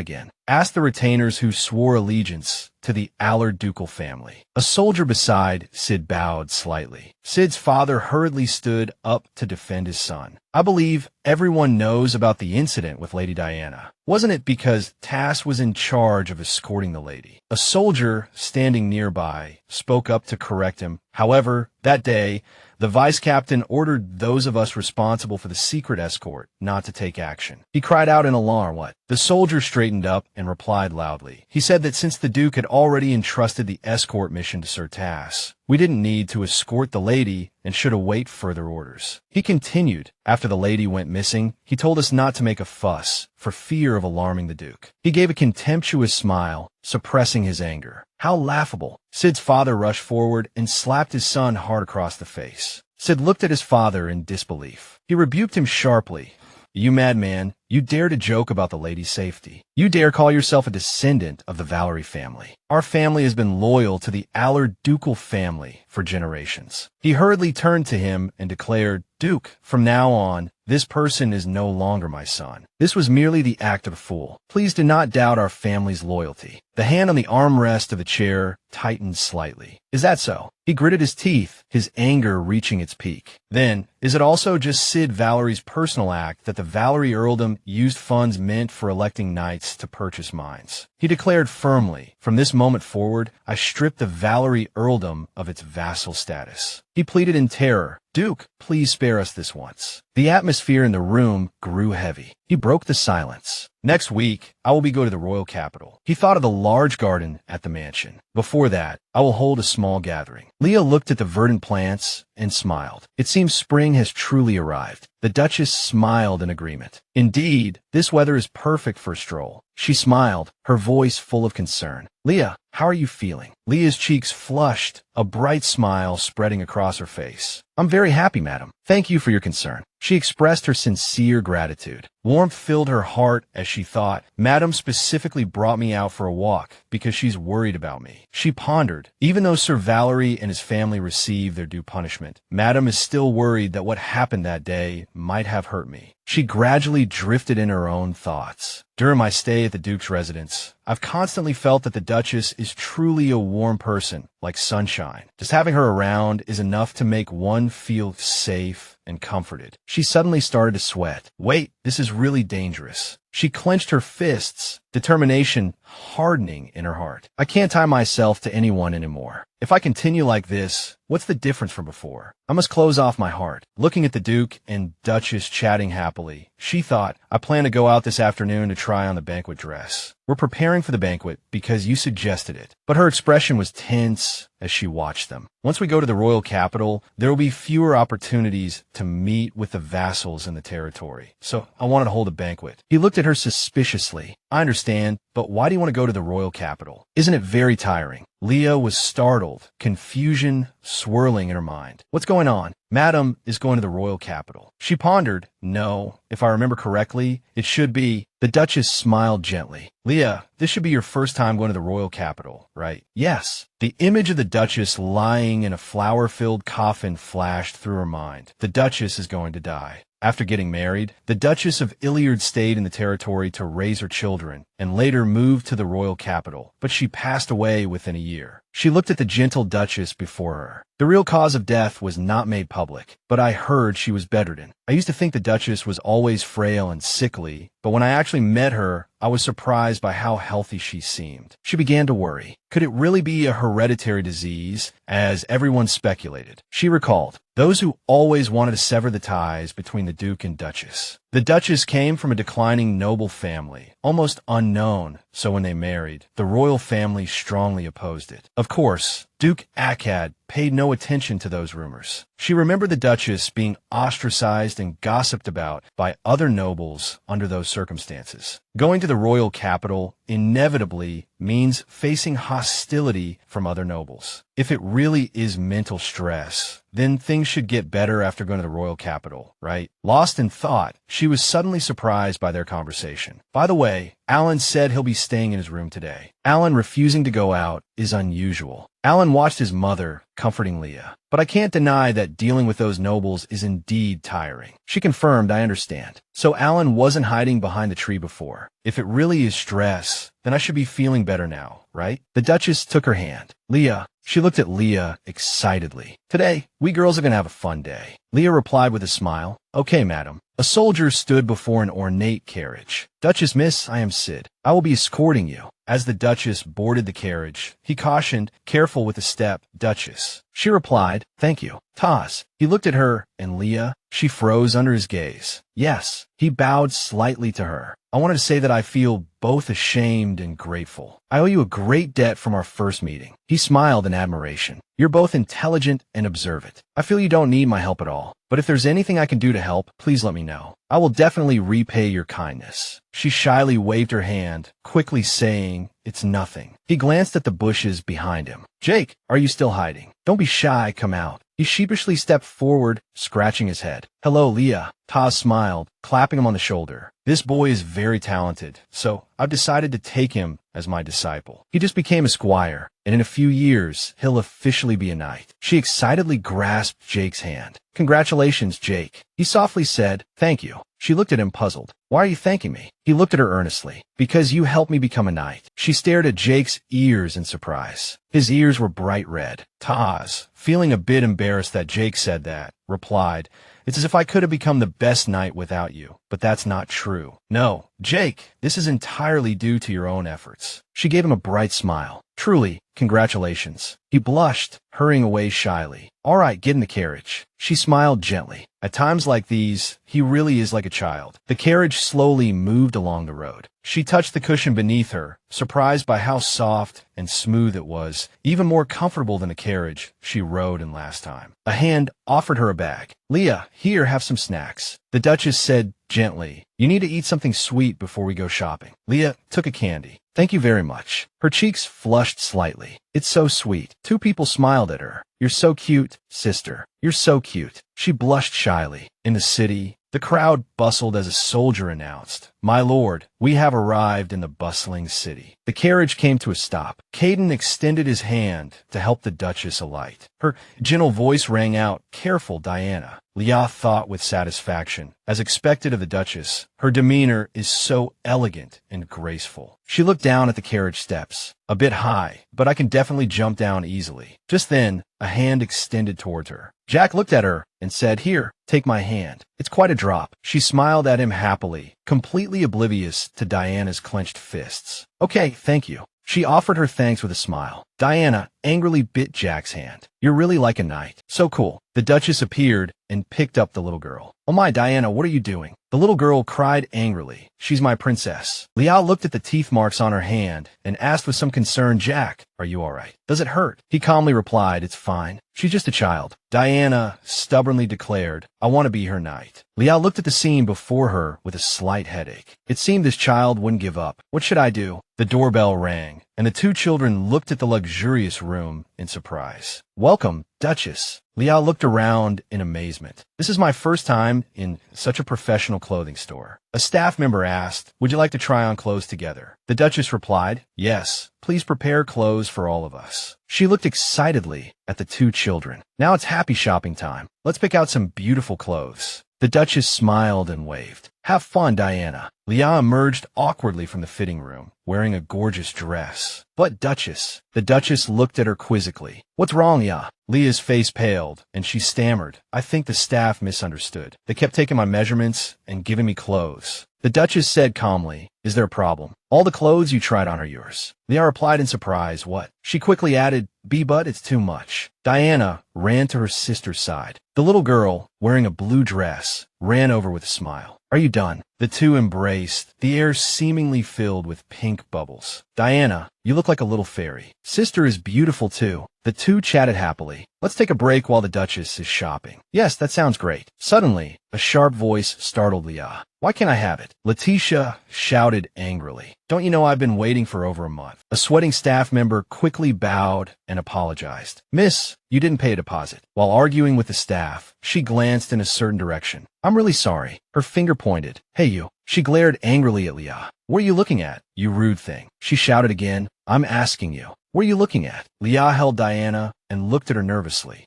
again. "Ask the retainers who swore allegiance to the Allard ducal family." A soldier beside Sid bowed slightly. Sid's father hurriedly stood up to defend his son. "I believe everyone knows about the incident with Lady Diana. Wasn't it because Tass was in charge of escorting the lady?" A soldier standing nearby spoke up to correct him. "However, that day, the vice captain ordered those of us responsible for the secret escort not to take action." He cried out in alarm. "What?" The soldier straightened up and replied loudly. He said that since the Duke had already entrusted the escort mission to Sir Tass, we didn't need to escort the lady and should await further orders. He continued, "After the lady went missing, he told us not to make a fuss for fear of alarming the Duke." He gave a contemptuous smile, suppressing his anger. "How laughable." Sid's father rushed forward and slapped his son hard across the face. Sid looked at his father in disbelief. He rebuked him sharply. "You madman, you dare to joke about the lady's safety. You dare call yourself a descendant of the Valerie family. Our family has been loyal to the Allard ducal family for generations." He hurriedly turned to him and declared, "Duke, from now on, this person is no longer my son. This was merely the act of a fool. Please do not doubt our family's loyalty." The hand on the armrest of the chair tightened slightly. "Is that so?" He gritted his teeth, his anger reaching its peak. "Then, is it also just Sid Valerie's personal act that the Valerie earldom used funds meant for electing knights to purchase mines?" He declared firmly, "From this moment forward, I strip the Valerie earldom of its vassal status." He pleaded in terror, "Duke, please spare us this once." The atmosphere in the room grew heavy. He broke the silence. "Next week, I will be going to the royal capital." He thought of the large garden at the mansion. "Before that, I will hold a small gathering." Leah looked at the verdant plants and smiled. It seems spring has truly arrived. The Duchess smiled in agreement. "Indeed, this weather is perfect for a stroll." She smiled, her voice full of concern. "Leah, how are you feeling? Leah's cheeks flushed, a bright smile spreading across her face. I'm very happy, madam. Thank you for your concern. She expressed her sincere gratitude. Warmth filled her heart as she thought, Madam specifically brought me out for a walk because she's worried about me. She pondered, even though Sir Valerie and his family received their due punishment, Madam is still worried that what happened that day might have hurt me. She gradually drifted in her own thoughts. During my stay at the Duke's residence, I've constantly felt that the Duchess is truly a warm person, like sunshine. Just having her around is enough to make one feel safe and comforted. She suddenly started to sweat. Wait, this is really dangerous. She clenched her fists, determination hardening in her heart. I can't tie myself to anyone anymore. If I continue like this, what's the difference from before? I must close off my heart. Looking at the Duke and Duchess chatting happily, she thought, I plan to go out this afternoon to try on the banquet dress. We're preparing for the banquet because you suggested it. But her expression was tense as she watched them. Once we go to the royal capital, there will be fewer opportunities to meet with the vassals in the territory. So I wanted to hold a banquet. He looked at her suspiciously. I understand, but why do you want to go to the royal capital? Isn't it very tiring? Leah was startled, confusion swirling in her mind. What's going on? Madam is going to the royal capital. She pondered. No, if I remember correctly, it should be. The Duchess smiled gently. Leah, this should be your first time going to the royal capital, right? Yes. The image of the Duchess lying in a flower-filled coffin flashed through her mind. The Duchess is going to die. After getting married, the Duchess of Iliard stayed in the territory to raise her children and later moved to the royal capital, but she passed away within a year. She looked at the gentle Duchess before her. The real cause of death was not made public, but I heard she was bedridden. I used to think the Duchess was always frail and sickly, but when I actually met her, I was surprised by how healthy she seemed. She began to worry. Could it really be a hereditary disease, as everyone speculated? She recalled, those who always wanted to sever the ties between the Duke and Duchess. The Duchess came from a declining noble family, almost unknown, so when they married, the royal family strongly opposed it. Of course, Duke Akkad paid no attention to those rumors. She remembered the Duchess being ostracized and gossiped about by other nobles under those circumstances. Going to the royal capital inevitably means facing hostility from other nobles. If it really is mental stress, then things should get better after going to the royal capital, right? Lost in thought, she was suddenly surprised by their conversation. By the way, Alan said he'll be staying in his room today. Alan refusing to go out is unusual. Alan watched his mother comforting Leah. But I can't deny that dealing with those nobles is indeed tiring. She confirmed, I understand. So Alan wasn't hiding behind the tree before. If it really is stress, then I should be feeling better now, right? The Duchess took her hand. Leah. She looked at Leah excitedly. Today, we girls are going to have a fun day. Leah replied with a smile. Okay, madam. A soldier stood before an ornate carriage. Duchess, miss, I am Sid. I will be escorting you. As the Duchess boarded the carriage, he cautioned, careful with the step, Duchess. She replied, thank you. Taz. He looked at her, and Leah, she froze under his gaze. Yes. He bowed slightly to her. I wanted to say that I feel both ashamed and grateful. I owe you a great debt from our first meeting. He smiled in admiration. You're both intelligent and observant. I feel you don't need my help at all. But if there's anything I can do to help, please let me know. I will definitely repay your kindness. She shyly waved her hand, quickly saying, it's nothing. He glanced at the bushes behind him. Jake, are you still hiding? Don't be shy, come out. He sheepishly stepped forward, scratching his head. Hello, Leah. Taz smiled, clapping him on the shoulder. This boy is very talented, so I've decided to take him as my disciple. He just became a squire, and in a few years, he'll officially be a knight. She excitedly grasped Jake's hand. Congratulations, Jake. He softly said, thank you. She looked at him puzzled. Why are you thanking me? He looked at her earnestly. Because you helped me become a knight. She stared at Jake's ears in surprise. His ears were bright red. Taz, feeling a bit embarrassed that Jake said that, replied, it's as if I could have become the best knight without you. But that's not true. No, Jake, this is entirely due to your own efforts. She gave him a bright smile. Truly, congratulations. He blushed, hurrying away shyly. All right, get in the carriage. She smiled gently. At times like these, he really is like a child. The carriage slowly moved along the road. She touched the cushion beneath her, surprised by how soft and smooth it was, even more comfortable than the carriage she rode in last time. A hand offered her a bag. Leah, here, have some snacks. The Duchess said gently, you need to eat something sweet before we go shopping. Leah took a candy. Thank you very much. Her cheeks flushed slightly. It's so sweet. Two people smiled at her. You're so cute, sister. You're so cute. She blushed shyly. In the city, the crowd bustled as a soldier announced, "My lord, we have arrived in the bustling city." The carriage came to a stop. Caden extended his hand to help the Duchess alight. Her gentle voice rang out, "Careful, Diana." Leah thought with satisfaction. As expected of the Duchess, her demeanor is so elegant and graceful. She looked down at the carriage steps. A bit high, but I can definitely jump down easily. Just then, a hand extended towards her. Jack looked at her and said, "Here, take my hand." It's quite a drop. She smiled at him happily, completely oblivious to Diana's clenched fists. "Okay, thank you." She offered her thanks with a smile. Diana angrily bit Jack's hand. "You're really like a knight. So cool." The Duchess appeared and picked up the little girl. "Oh my, Diana, what are you doing?" The little girl cried angrily. "She's my princess." Leah looked at the teeth marks on her hand and asked with some concern, "Jack, are you all right? Does it hurt?" He calmly replied, "It's fine. She's just a child." Diana stubbornly declared, "I want to be her knight." Leah looked at the scene before her with a slight headache. It seemed this child wouldn't give up. What should I do? The doorbell rang, and the two children looked at the luxurious room in surprise. "Welcome, Duchess." Leah looked around in amazement. "This is my first time in such a professional clothing store." A staff member asked, "Would you like to try on clothes together?" The Duchess replied, "Yes, please prepare clothes for all of us." She looked excitedly at the two children. "Now it's happy shopping time. Let's pick out some beautiful clothes." The Duchess smiled and waved. "Have fun, Diana." Leah emerged awkwardly from the fitting room, wearing a gorgeous dress. "But Duchess." The Duchess looked at her quizzically. "What's wrong, Leah?" Leah's face paled, and she stammered, "I think the staff misunderstood. They kept taking my measurements and giving me clothes." The Duchess said calmly, "Is there a problem? All the clothes you tried on are yours." Leah replied in surprise, "What?" She quickly added, "But it's too much." Diana ran to her sister's side. The little girl, wearing a blue dress, ran over with a smile. "Are you done?" The two embraced, the air seemingly filled with pink bubbles. "Diana, you look like a little fairy. Sister is beautiful too." The two chatted happily. "Let's take a break while the Duchess is shopping." "Yes, that sounds great." Suddenly, a sharp voice startled Leah. "Why can't I have it?" Letitia shouted angrily. "Don't you know I've been waiting for over a month?" A sweating staff member quickly bowed and apologized. "Miss, you didn't pay a deposit." While arguing with the staff, she glanced in a certain direction. "I'm really sorry." Her finger pointed. "Hey, you." She glared angrily at Leah. "What are you looking at, you rude thing?" She shouted again. "I'm asking you. What are you looking at?" Leah held Diana and looked at her nervously.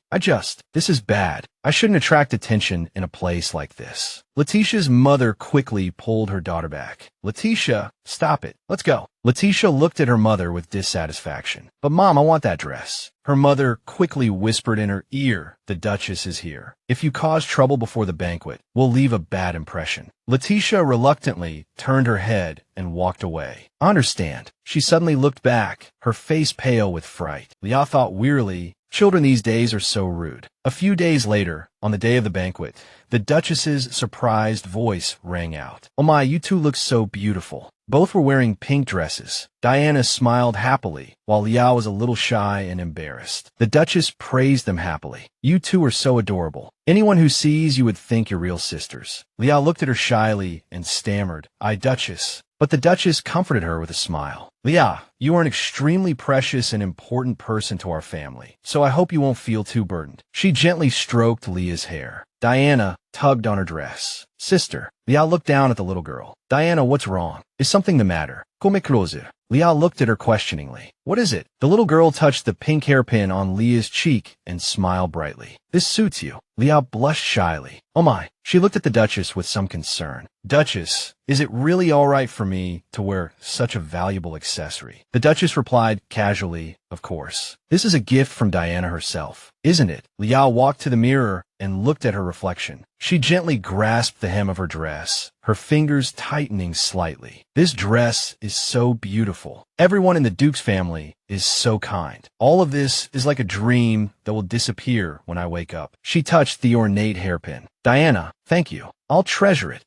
This is bad. I shouldn't attract attention in a place like this." Letitia's mother quickly pulled her daughter back. "Letitia, stop it. Let's go." Letitia looked at her mother with dissatisfaction. "But Mom, I want that dress." Her mother quickly whispered in her ear, "The Duchess is here. If you cause trouble before the banquet, we'll leave a bad impression." Letitia reluctantly turned her head and walked away. "I understand." She suddenly looked back, her face pale with fright. Leah thought wearily, children these days are so rude. A few days later, on the day of the banquet, the Duchess's surprised voice rang out. "Oh my, you two look so beautiful." Both were wearing pink dresses. Diana smiled happily, while Leah was a little shy and embarrassed. The Duchess praised them happily. "You two are so adorable. Anyone who sees you would think you're real sisters." Leah looked at her shyly and stammered, "I, Duchess." But the Duchess comforted her with a smile. "Leah, you are an extremely precious and important person to our family, so I hope you won't feel too burdened." She gently stroked Leah's hair. Diana tugged on her dress. "Sister." Leah looked down at the little girl. "Diana, what's wrong? Is something the matter?" "Come closer." Leah looked at her questioningly. "What is it?" The little girl touched the pink hairpin on Leah's cheek and smiled brightly. "This suits you." Leah blushed shyly. "Oh my." She looked at the Duchess with some concern. "Duchess, is it really all right for me to wear such a valuable accessory?" The Duchess replied casually, "Of course. This is a gift from Diana herself, isn't it?" Leah walked to the mirror and looked at her reflection. She gently grasped the hem of her dress, her fingers tightening slightly. "This dress is so beautiful. Everyone in the Duke's family is so kind. All of this is like a dream that will disappear when I wake up." She touched the ornate hairpin. "Diana, thank you. I'll treasure it."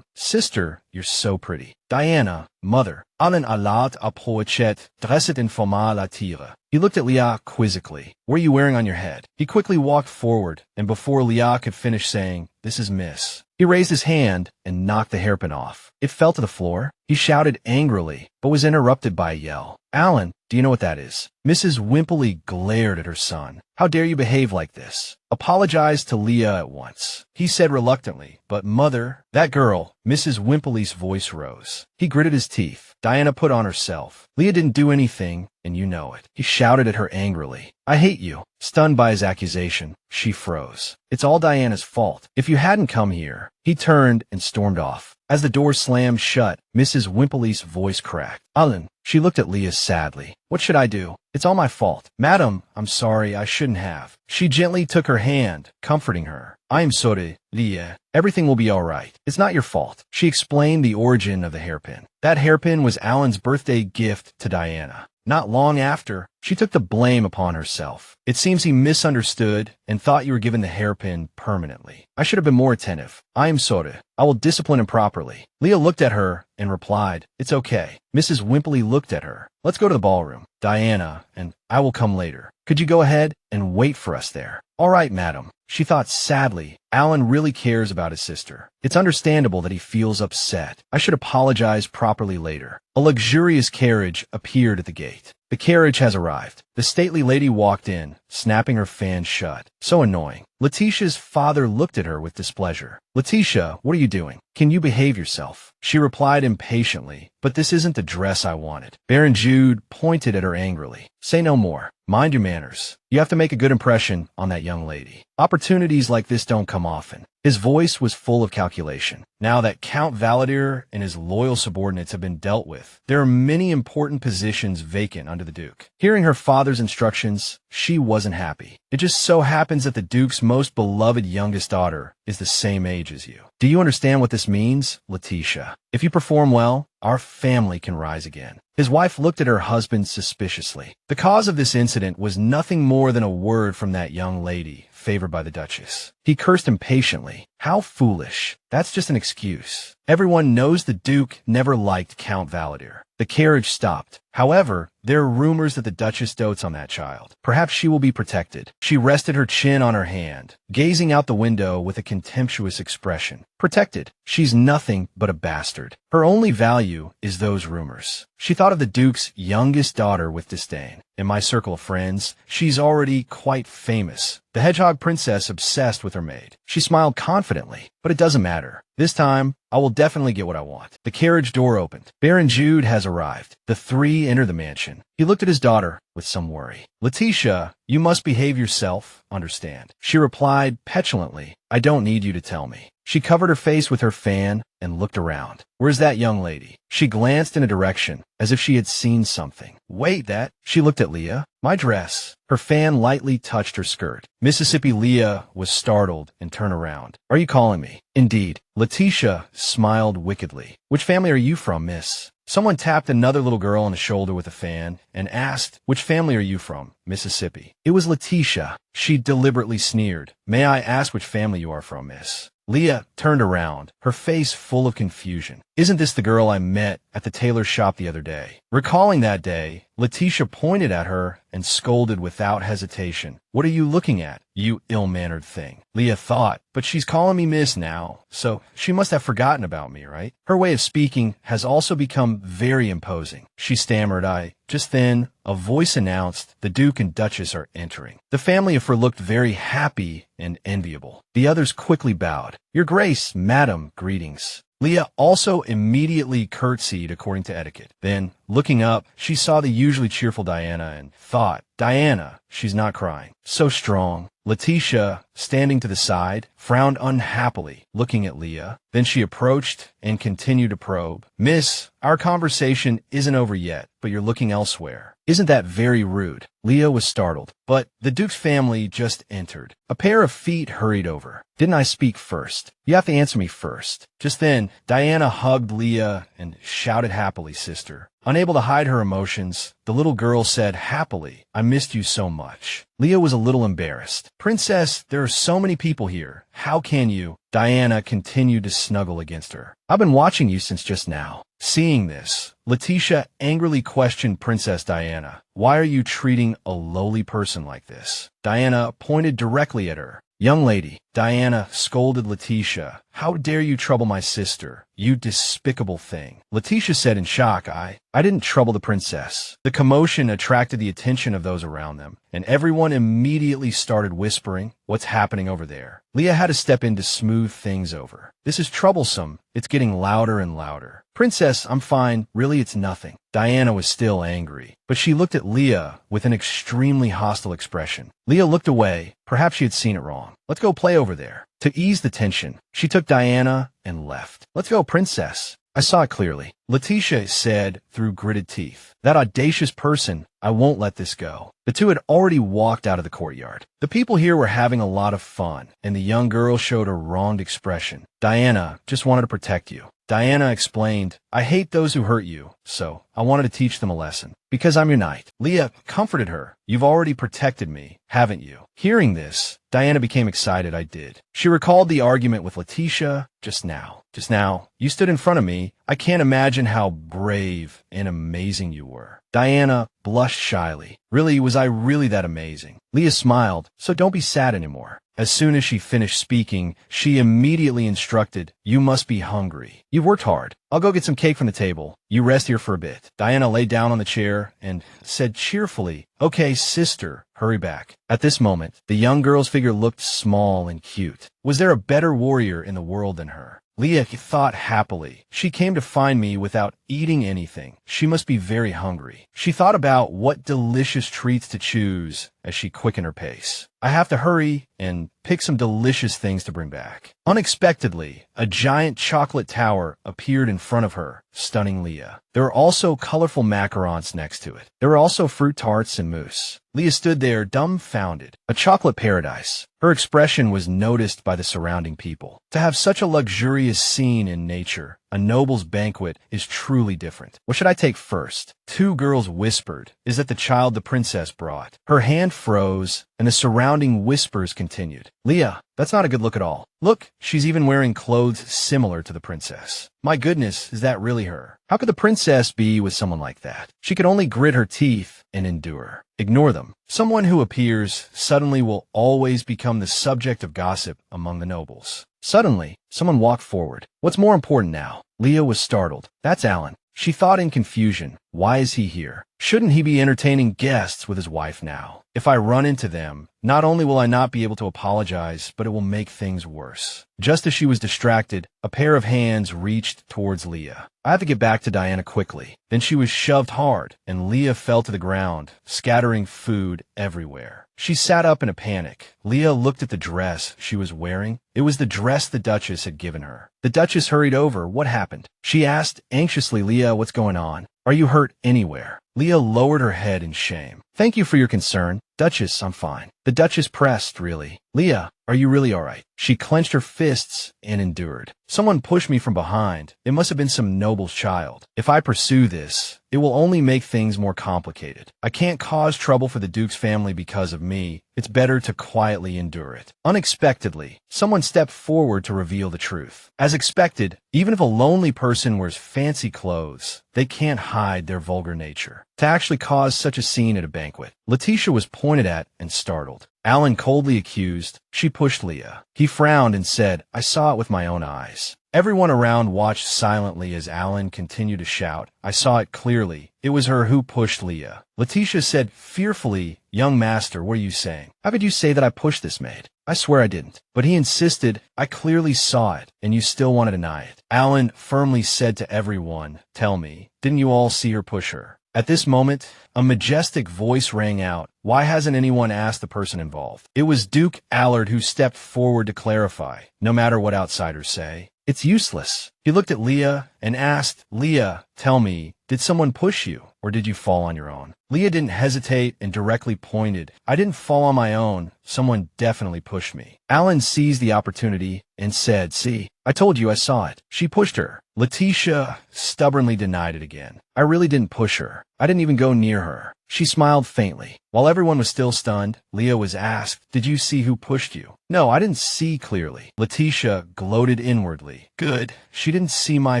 Sister, you're so pretty." "Diana, mother." "Allen Elad a poechet, dresset in formal attire." He looked at Leah quizzically. "What are you wearing on your head?" He quickly walked forward, and before Leah could finish saying, this is Miss. He raised his hand and knocked the hairpin off. It fell to the floor. He shouted angrily, but was interrupted by a yell. Alan, do you know what that is? Mrs. Wimpley glared at her son. How dare you behave like this? Apologize to Leah at once. He said reluctantly, but mother, that girl, Mrs. Wimpley's voice rose. He gritted his teeth. Diana put on herself. Leah didn't do anything, and you know it. He shouted at her angrily. I hate you. Stunned by his accusation, she froze. It's all Diana's fault. If you hadn't come here. He turned and stormed off. As the door slammed shut, Mrs. Wimpley's voice cracked. Alan. She looked at Leah sadly. What should I do? It's all my fault. Madam, I'm sorry, I shouldn't have. She gently took her hand, comforting her. I am sorry, Leah. Everything will be all right. It's not your fault. She explained the origin of the hairpin. That hairpin was Alan's birthday gift to Diana. Not long after, she took the blame upon herself. It seems he misunderstood and thought you were given the hairpin permanently. I should have been more attentive. I am sorry. I will discipline him properly. Leah looked at her and replied, It's okay. Mrs. Wimpley looked at her. Let's go to the ballroom. Diana, and I will come later. Could you go ahead and wait for us there? All right, madam. She thought sadly, Alan really cares about his sister. It's understandable that he feels upset. I should apologize properly later. A luxurious carriage appeared at the gate. The carriage has arrived. The stately lady walked in, snapping her fan shut. So annoying. Letitia's father looked at her with displeasure. Letitia, what are you doing? Can you behave yourself? She replied impatiently, but this isn't the dress I wanted. Baron Jude pointed at her angrily. Say no more. Mind your manners. You have to make a good impression on that young lady. Opportunities like this don't come often. His voice was full of calculation. Now that Count Valadier and his loyal subordinates have been dealt with, there are many important positions vacant under the Duke. Hearing her father's instructions, she wasn't happy. It just so happens that the Duke's most beloved youngest daughter is the same age as you. Do you understand what this means, Letitia? If you perform well, our family can rise again. His wife looked at her husband suspiciously. The cause of this incident was nothing more than a word from that young lady, favored by the Duchess. He cursed impatiently. How foolish. That's just an excuse. Everyone knows the Duke never liked Count Valadier. The carriage stopped. However, there are rumors that the Duchess dotes on that child. Perhaps she will be protected. She rested her chin on her hand, gazing out the window with a contemptuous expression. Protected. She's nothing but a bastard. Her only value is those rumors. She thought of the Duke's youngest daughter with disdain. In my circle of friends, she's already quite famous. The Hedgehog Princess obsessed with her maid. She smiled confidently, but it doesn't matter. This time, I will definitely get what I want. The carriage door opened. Baron Jude has arrived. The three enter the mansion. He looked at his daughter with some worry. Letitia, you must behave yourself, understand. She replied petulantly, I don't need you to tell me. She covered her face with her fan and looked around. Where's that young lady? She glanced in a direction, as if she had seen something. Wait, that? She looked at Leah. My dress. Her fan lightly touched her skirt. Mississippi Leah was startled and turned around. Are you calling me? Indeed. Letitia smiled wickedly. Which family are you from, miss? Someone tapped another little girl on the shoulder with a fan and asked, Which family are you from? Mississippi. It was Letitia. She deliberately sneered. May I ask which family you are from, miss? Leah turned around, her face full of confusion. Isn't this the girl I met at the tailor's shop the other day? Recalling that day, Letitia pointed at her and scolded without hesitation. What are you looking at, you ill-mannered thing? Leah thought, but she's calling me miss now, so she must have forgotten about me, right? Her way of speaking has also become very imposing. She stammered, Just then, a voice announced the Duke and Duchess are entering. The family of her looked very happy and enviable. The others quickly bowed. Your Grace, Madam, greetings. Leah also immediately curtsied according to etiquette. Then, looking up, she saw the usually cheerful Diana and thought, Diana, she's not crying. So strong. Letitia, standing to the side, frowned unhappily, looking at Leah. Then she approached and continued to probe. Miss, our conversation isn't over yet, but you're looking elsewhere. Isn't that very rude? Leah was startled, but the Duke's family just entered. A pair of feet hurried over. Didn't I speak first? You have to answer me first. Just then, Diana hugged Leah and shouted happily, sister. Unable to hide her emotions, the little girl said happily, I missed you so much. Leah was a little embarrassed. Princess, there are so many people here. How can you? Diana continued to snuggle against her. I've been watching you since just now. Seeing this, Letitia angrily questioned Princess Diana. Why are you treating a lowly person like this? Diana pointed directly at her. Young lady, Diana scolded Letitia. "How dare you trouble my sister, you despicable thing." Letitia said in shock, I didn't trouble the princess." The commotion attracted the attention of those around them, and everyone immediately started whispering, "What's happening over there?" Leah had to step in to smooth things over. "This is troublesome. It's getting louder and louder." "Princess, I'm fine. Really, it's nothing." Diana was still angry, but she looked at Leah with an extremely hostile expression. Leah looked away. Perhaps she had seen it wrong. "Let's go play over there." To ease the tension, she took Diana and left. "Let's go, princess." "I saw it clearly," Letitia said through gritted teeth. "That audacious person, I won't let this go." The two had already walked out of the courtyard. The people here were having a lot of fun, and the young girl showed a wronged expression. "Diana just wanted to protect you." Diana explained, "I hate those who hurt you, so I wanted to teach them a lesson. Because I'm your knight." Leah comforted her. "You've already protected me, haven't you?" Hearing this, Diana became excited. "I did." She recalled the argument with Letitia just now. "Just now, you stood in front of me. I can't imagine how brave and amazing you were." Diana blushed shyly. "Really, was I really that amazing?" Leah smiled. "So don't be sad anymore." As soon as she finished speaking, she immediately instructed, "You must be hungry. You've worked hard. I'll go get some cake from the table. You rest here for a bit." Diana lay down on the chair and said cheerfully, "Okay, sister, hurry back." At this moment, the young girl's figure looked small and cute. Was there a better warrior in the world than her? Leah thought happily. She came to find me without eating anything. She must be very hungry. She thought about what delicious treats to choose as she quickened her pace. I have to hurry and pick some delicious things to bring back. Unexpectedly, a giant chocolate tower appeared in front of her, stunning Leah. There were also colorful macarons next to it. There were also fruit tarts and mousse. Leah stood there dumbfounded. A chocolate paradise. Her expression was noticed by the surrounding people. To have such a luxurious scene in nature, a noble's banquet, is truly different. What should I take first? Two girls whispered. Is that the child the princess brought? Her hand froze, and the surrounding whispers continued. Leah, that's not a good look at all. Look, she's even wearing clothes similar to the princess. My goodness, is that really her? How could the princess be with someone like that? She could only grit her teeth and endure. Ignore them. Someone who appears suddenly will always become the subject of gossip among the nobles. Suddenly, someone walked forward. What's more important now? Leah was startled. That's Alan. She thought in confusion. Why is he here? Shouldn't he be entertaining guests with his wife now? If I run into them, not only will I not be able to apologize, but it will make things worse. Just as she was distracted, a pair of hands reached towards Leah. I have to get back to Diana quickly. Then she was shoved hard, and Leah fell to the ground, scattering food everywhere. She sat up in a panic. Leah looked at the dress she was wearing. It was the dress the Duchess had given her. The Duchess hurried over. What happened? She asked anxiously, Leah, what's going on? Are you hurt anywhere? Leah lowered her head in shame. Thank you for your concern. Duchess, I'm fine. The Duchess pressed, really. Leah, are you really all right? She clenched her fists and endured. Someone pushed me from behind. It must have been some noble's child. If I pursue this, it will only make things more complicated. I can't cause trouble for the Duke's family because of me. It's better to quietly endure it. Unexpectedly, someone stepped forward to reveal the truth. As expected, even if a lonely person wears fancy clothes, they can't hide their vulgar nature. To actually cause such a scene at a banquet, Letitia was pointed at and startled. Alan coldly accused. She pushed Leah. He frowned and said, I saw it with my own eyes. Everyone around watched silently as Alan continued to shout. I saw it clearly. It was her who pushed Leah. Letitia said fearfully, Young master, what are you saying? How could you say that I pushed this maid? I swear I didn't. But he insisted, I clearly saw it, and you still want to deny it. Alan firmly said to everyone, Tell me, didn't you all see her push her? At this moment, a majestic voice rang out. Why hasn't anyone asked the person involved? It was Duke Allard who stepped forward to clarify. No matter what outsiders say, it's useless. He looked at Leah and asked, Leah, tell me, did someone push you, or did you fall on your own? Leah didn't hesitate and directly pointed. I didn't fall on my own. Someone definitely pushed me. Alan seized the opportunity and said, See, I told you I saw it. She pushed her. Letitia stubbornly denied it again. I really didn't push her. I didn't even go near her. She smiled faintly. While everyone was still stunned, Leah was asked, Did you see who pushed you? No, I didn't see clearly. Letitia gloated inwardly. Good. She didn't see my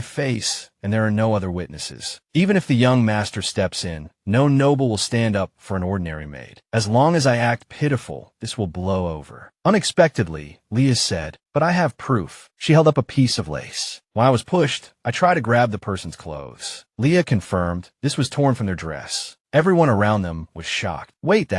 face, and there are no other witnesses. Even if the young master steps in. No noble will stand up for an ordinary maid. As long as I act pitiful, this will blow over. Unexpectedly, Leah said, but I have proof. She held up a piece of lace. When I was pushed, I tried to grab the person's clothes. Leah confirmed this was torn from their dress. Everyone around them was shocked. Wait,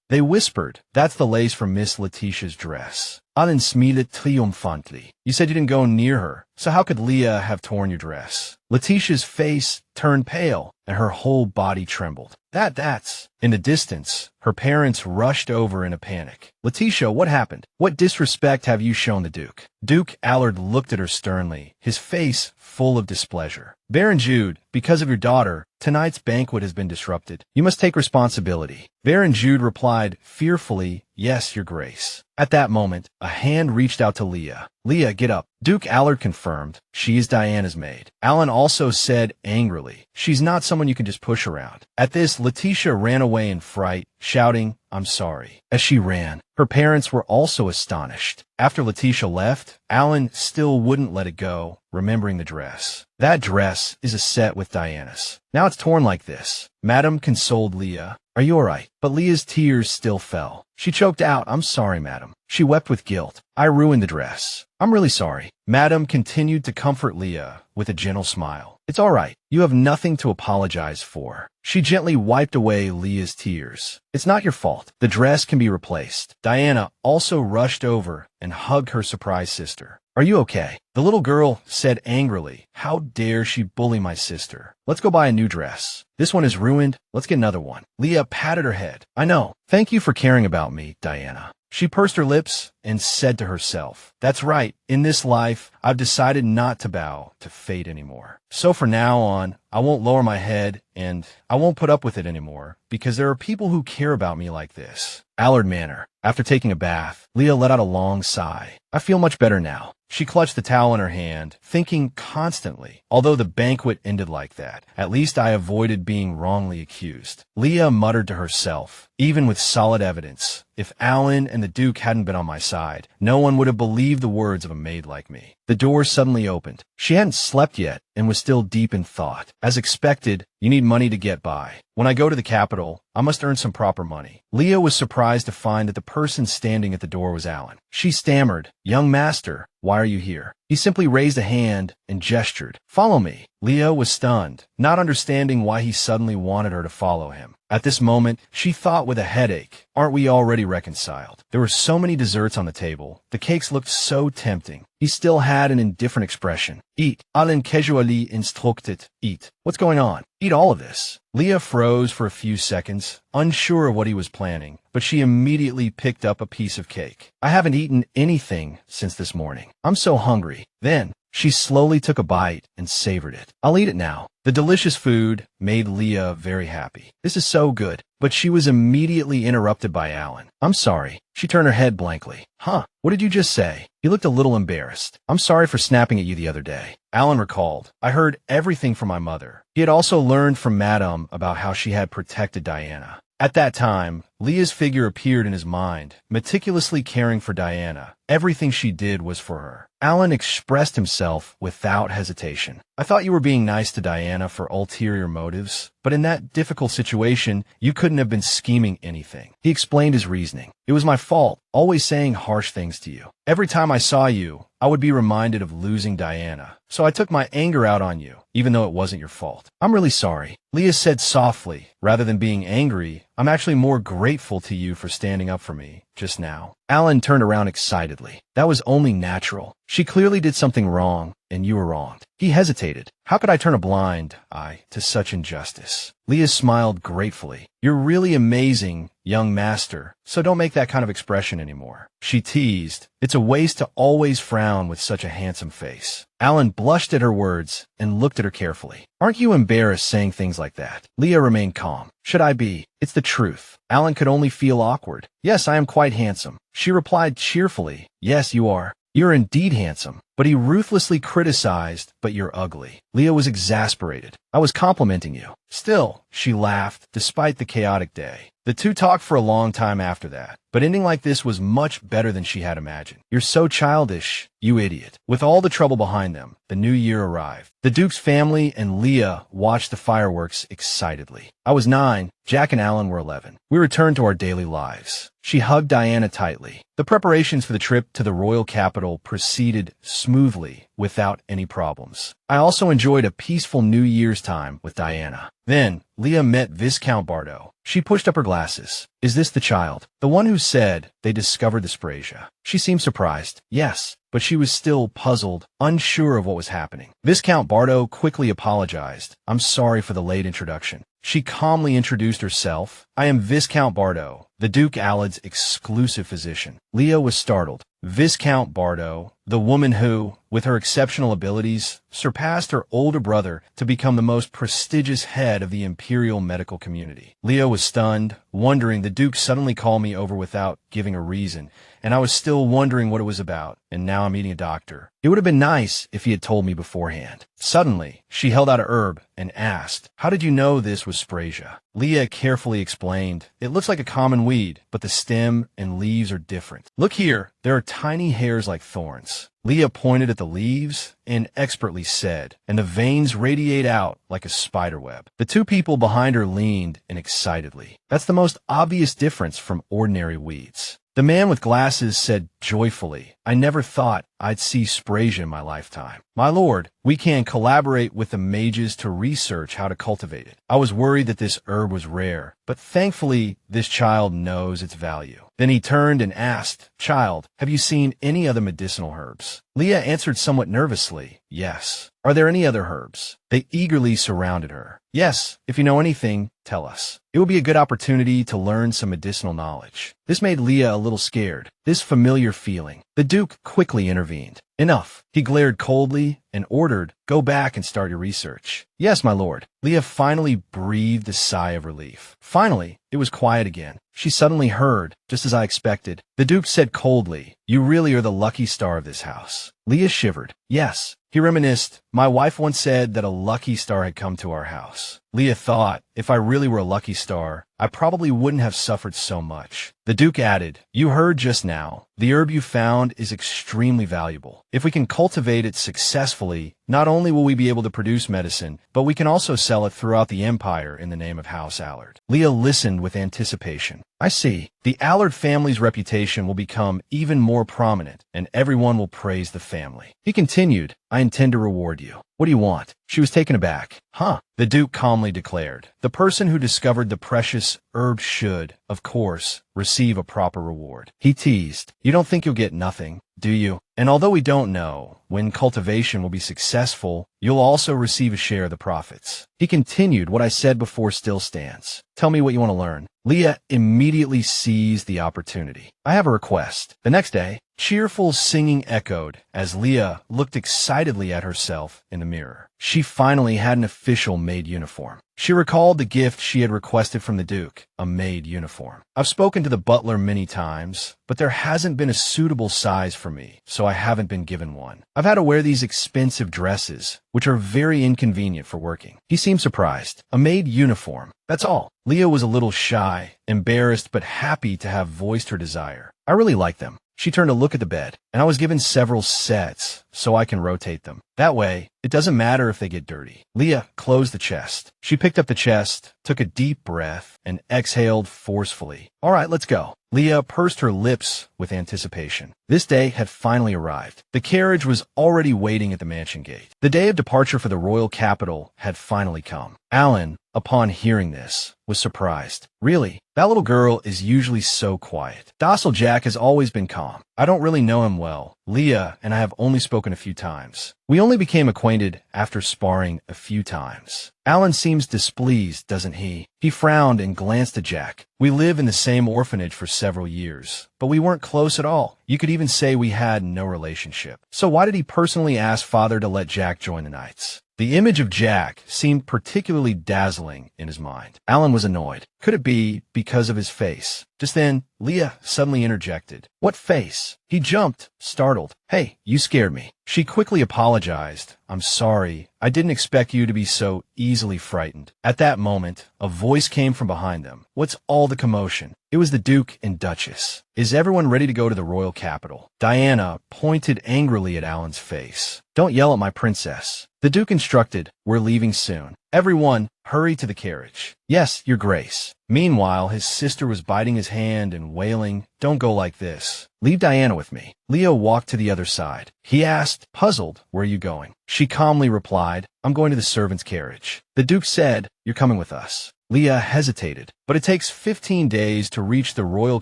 they whispered. That's the lace from Miss Letitia's dress. Allen smiled triumphantly. You said you didn't go near her, so how could Leah have torn your dress? Letitia's face turned pale, and her whole body trembled. That's... In the distance, her parents rushed over in a panic. Letitia, what happened? What disrespect have you shown the Duke? Duke Allard looked at her sternly, his face full of displeasure. Baron Jude, because of your daughter, tonight's banquet has been disrupted. You must take responsibility. Baron Jude replied fearfully, yes, your grace. At that moment, a hand reached out to Leah. Leah, get up. Duke Allard confirmed. She is Diana's maid. Allen also said angrily, she's not someone you can just push around. At this, Letitia ran away in fright, shouting, I'm sorry. As she ran, her parents were also astonished. After Letitia left, Allen still wouldn't let it go, remembering the dress. That dress is a set with Diana's. Now it's torn like this. Madam consoled Leah. Are you all right? But Leah's tears still fell. She choked out, I'm sorry, madam. She wept with guilt. I ruined the dress. I'm really sorry. Madam continued to comfort Leah with a gentle smile. It's all right. You have nothing to apologize for. She gently wiped away Leah's tears. It's not your fault. The dress can be replaced. Diana also rushed over and hugged her surprised sister. Are you okay? The little girl said angrily, how dare she bully my sister? Let's go buy a new dress. This one is ruined. Let's get another one. Leah patted her head. I know. Thank you for caring about me, Diana. She pursed her lips and said to herself, that's right. In this life, I've decided not to bow to fate anymore. So from now on, I won't lower my head and I won't put up with it anymore because there are people who care about me like this. Allard Manor. After taking a bath, Leah let out a long sigh. I feel much better now. She clutched the towel in her hand, thinking constantly, although the banquet ended like that, at least I avoided being wrongly accused. Leah muttered to herself, even with solid evidence, if Allen and the Duke hadn't been on my side, no one would have believed the words of a maid like me. The door suddenly opened. She hadn't slept yet and was still deep in thought. As expected, you need money to get by. When I go to the capital, I must earn some proper money. Leah was surprised to find that the person standing at the door was Allen. She stammered, young master, why are you here? He simply raised a hand and gestured, follow me. Leah was stunned, not understanding why he suddenly wanted her to follow him. At this moment, she thought with a headache, aren't we already reconciled? There were so many desserts on the table. The cakes looked so tempting. He still had an indifferent expression. Eat. Allen casually instructed. Eat. What's going on? Eat all of this. Leah froze for a few seconds, unsure of what he was planning, but she immediately picked up a piece of cake. I haven't eaten anything since this morning. I'm so hungry. Then, she slowly took a bite and savored it. I'll eat it now. The delicious food made Leah very happy. This is so good. But she was immediately interrupted by Allen. I'm sorry. She turned her head blankly. Huh? What did you just say? He looked a little embarrassed. I'm sorry for snapping at you the other day. Allen recalled. I heard everything from my mother. He had also learned from Madame about how she had protected Diana. At that time, Leah's figure appeared in his mind, meticulously caring for Diana. Everything she did was for her. Allen expressed himself without hesitation. I thought you were being nice to Diana for ulterior motives, but in that difficult situation, you couldn't have been scheming anything. He explained his reasoning. It was my fault, always saying harsh things to you. Every time I saw you, I would be reminded of losing Diana. So I took my anger out on you, even though it wasn't your fault. I'm really sorry. Leah said softly, rather than being angry, I'm actually more grateful to you for standing up for me just now. Allen turned around excitedly. That was only natural. She clearly did something wrong, and you were wronged. He hesitated. How could I turn a blind eye to such injustice? Leah smiled gratefully. You're really amazing, young master, so don't make that kind of expression anymore. She teased. It's a waste to always frown with such a handsome face. Allen blushed at her words and looked at her carefully. Aren't you embarrassed saying things like that? Leah remained calm. Should I be? It's the truth. Allen could only feel awkward. Yes, I am quite handsome. She replied cheerfully. Yes, you are. You're indeed handsome. But he ruthlessly criticized, but you're ugly. Leah was exasperated. I was complimenting you. Still, she laughed, despite the chaotic day. The two talked for a long time after that, but ending like this was much better than she had imagined. "You're so childish, you idiot." With all the trouble behind them, the new year arrived. The Duke's family and Leah watched the fireworks excitedly. I was 9, Jack and Alan were 11. We returned to our daily lives. She hugged Diana tightly. The preparations for the trip to the royal capital proceeded smoothly without any problems. I also enjoyed a peaceful New Year's time with Diana. Then, Leah met Viscount Bardo. She pushed up her glasses. "Is this the child? The one who said they discovered the Sprasia?" She seemed surprised. Yes, but she was still puzzled, unsure of what was happening. Viscount Bardo quickly apologized. "I'm sorry for the late introduction." She calmly introduced herself. "I am Viscount Bardo, the Duke Alad's exclusive physician." Leah was startled. Viscount Bardo, the woman who, with her exceptional abilities, surpassed her older brother to become the most prestigious head of the imperial medical community. Leah was stunned, wondering the Duke suddenly called me over without giving a reason, and I was still wondering what it was about, and now I'm meeting a doctor. It would have been nice if he had told me beforehand. Suddenly, she held out a herb and asked, "How did you know this was Sprasia?" Leah carefully explained, "It looks like a common weed, but the stem and leaves are different. Look here, there are tiny hairs like thorns." Leah pointed at the leaves and expertly said, "And the veins radiate out like a spider web." The two people behind her leaned in excitedly. "That's the most obvious difference from ordinary weeds." The man with glasses said joyfully, "I never thought I'd see Sprasia in my lifetime. My lord, we can collaborate with the mages to research how to cultivate it. I was worried that this herb was rare, but thankfully this child knows its value." Then he turned and asked, "Child, have you seen any other medicinal herbs?" Leah answered somewhat nervously, "Yes." "Are there any other herbs?" They eagerly surrounded her. "Yes, if you know anything, tell us. It would be a good opportunity to learn some medicinal knowledge." This made Leah a little scared, this familiar feeling. The Duke quickly intervened. "Enough." He glared coldly and ordered, "Go back and start your research." "Yes, my lord." Leah finally breathed a sigh of relief. Finally, it was quiet again. She suddenly heard, just as I expected. The Duke said coldly, "You really are the lucky star of this house." Leah shivered. "Yes." He reminisced, "My wife once said that a lucky star had come to our house." Leah thought, if I really were a lucky star, I probably wouldn't have suffered so much. The Duke added, "You heard just now. The herb you found is extremely valuable. If we can cultivate it successfully, not only will we be able to produce medicine, but we can also sell it throughout the empire in the name of House Allard." Leah listened with anticipation. "I see. The Allard family's reputation will become even more prominent, and everyone will praise the family." He continued, "I intend to reward you. What do you want?" She was taken aback. "Huh?" The Duke calmly declared, "The person who discovered the precious herb should, of course, receive a proper reward." He teased, "You don't think you'll get nothing, do you? And although we don't know when cultivation will be successful, you'll also receive a share of the profits." He continued, "What I said before still stands. Tell me what you want to learn." Leah immediately seized the opportunity. "I have a request." The next day, cheerful singing echoed as Leah looked excitedly at herself in the mirror. She finally had an official maid uniform. She recalled the gift she had requested from the Duke, a maid uniform. "I've spoken to the butler many times, but there hasn't been a suitable size for me, so I haven't been given one. I've had to wear these expensive dresses, which are very inconvenient for working." He seemed surprised. "A maid uniform, that's all." Leah was a little shy, embarrassed, but happy to have voiced her desire. "I really like them." She turned to look at the bed, and I was given several sets, so I can rotate them. That way, it doesn't matter if they get dirty. Leah closed the chest. She picked up the chest, took a deep breath, and exhaled forcefully. "All right, let's go." Leah pursed her lips with anticipation. This day had finally arrived. The carriage was already waiting at the mansion gate. The day of departure for the royal capital had finally come. Alan, upon hearing this, was surprised. "Really? That little girl is usually so quiet." Docile Jack has always been calm. "I don't really know him well. Leah and I have only spoken a few times. We only became acquainted after sparring a few times." Alan seems displeased, doesn't he? He frowned and glanced at Jack. "We live in the same orphanage for several years, but we weren't close at all. You could even say we had no relationship. So why did he personally ask Father to let Jack join the Knights?" The image of Jack seemed particularly dazzling in his mind. Alan was annoyed. Could it be because of his face? Just then, Leah suddenly interjected. What face? He jumped, startled. Hey, you scared me. She quickly apologized. I'm sorry. I didn't expect you to be so easily frightened. At that moment, a voice came from behind them. What's all the commotion? It was the Duke and Duchess. Is everyone ready to go to the royal capital? Diana pointed angrily at Alan's face. Don't yell at my princess. The Duke instructed, we're leaving soon. Everyone, hurry to the carriage. Yes, your grace. Meanwhile, his sister was biting his hand and wailing, don't go like this. Leave Diana with me. Leo walked to the other side. He asked, puzzled, where are you going? She calmly replied, I'm going to the servant's carriage. The Duke said, you're coming with us. Leah hesitated, but it takes 15 days to reach the royal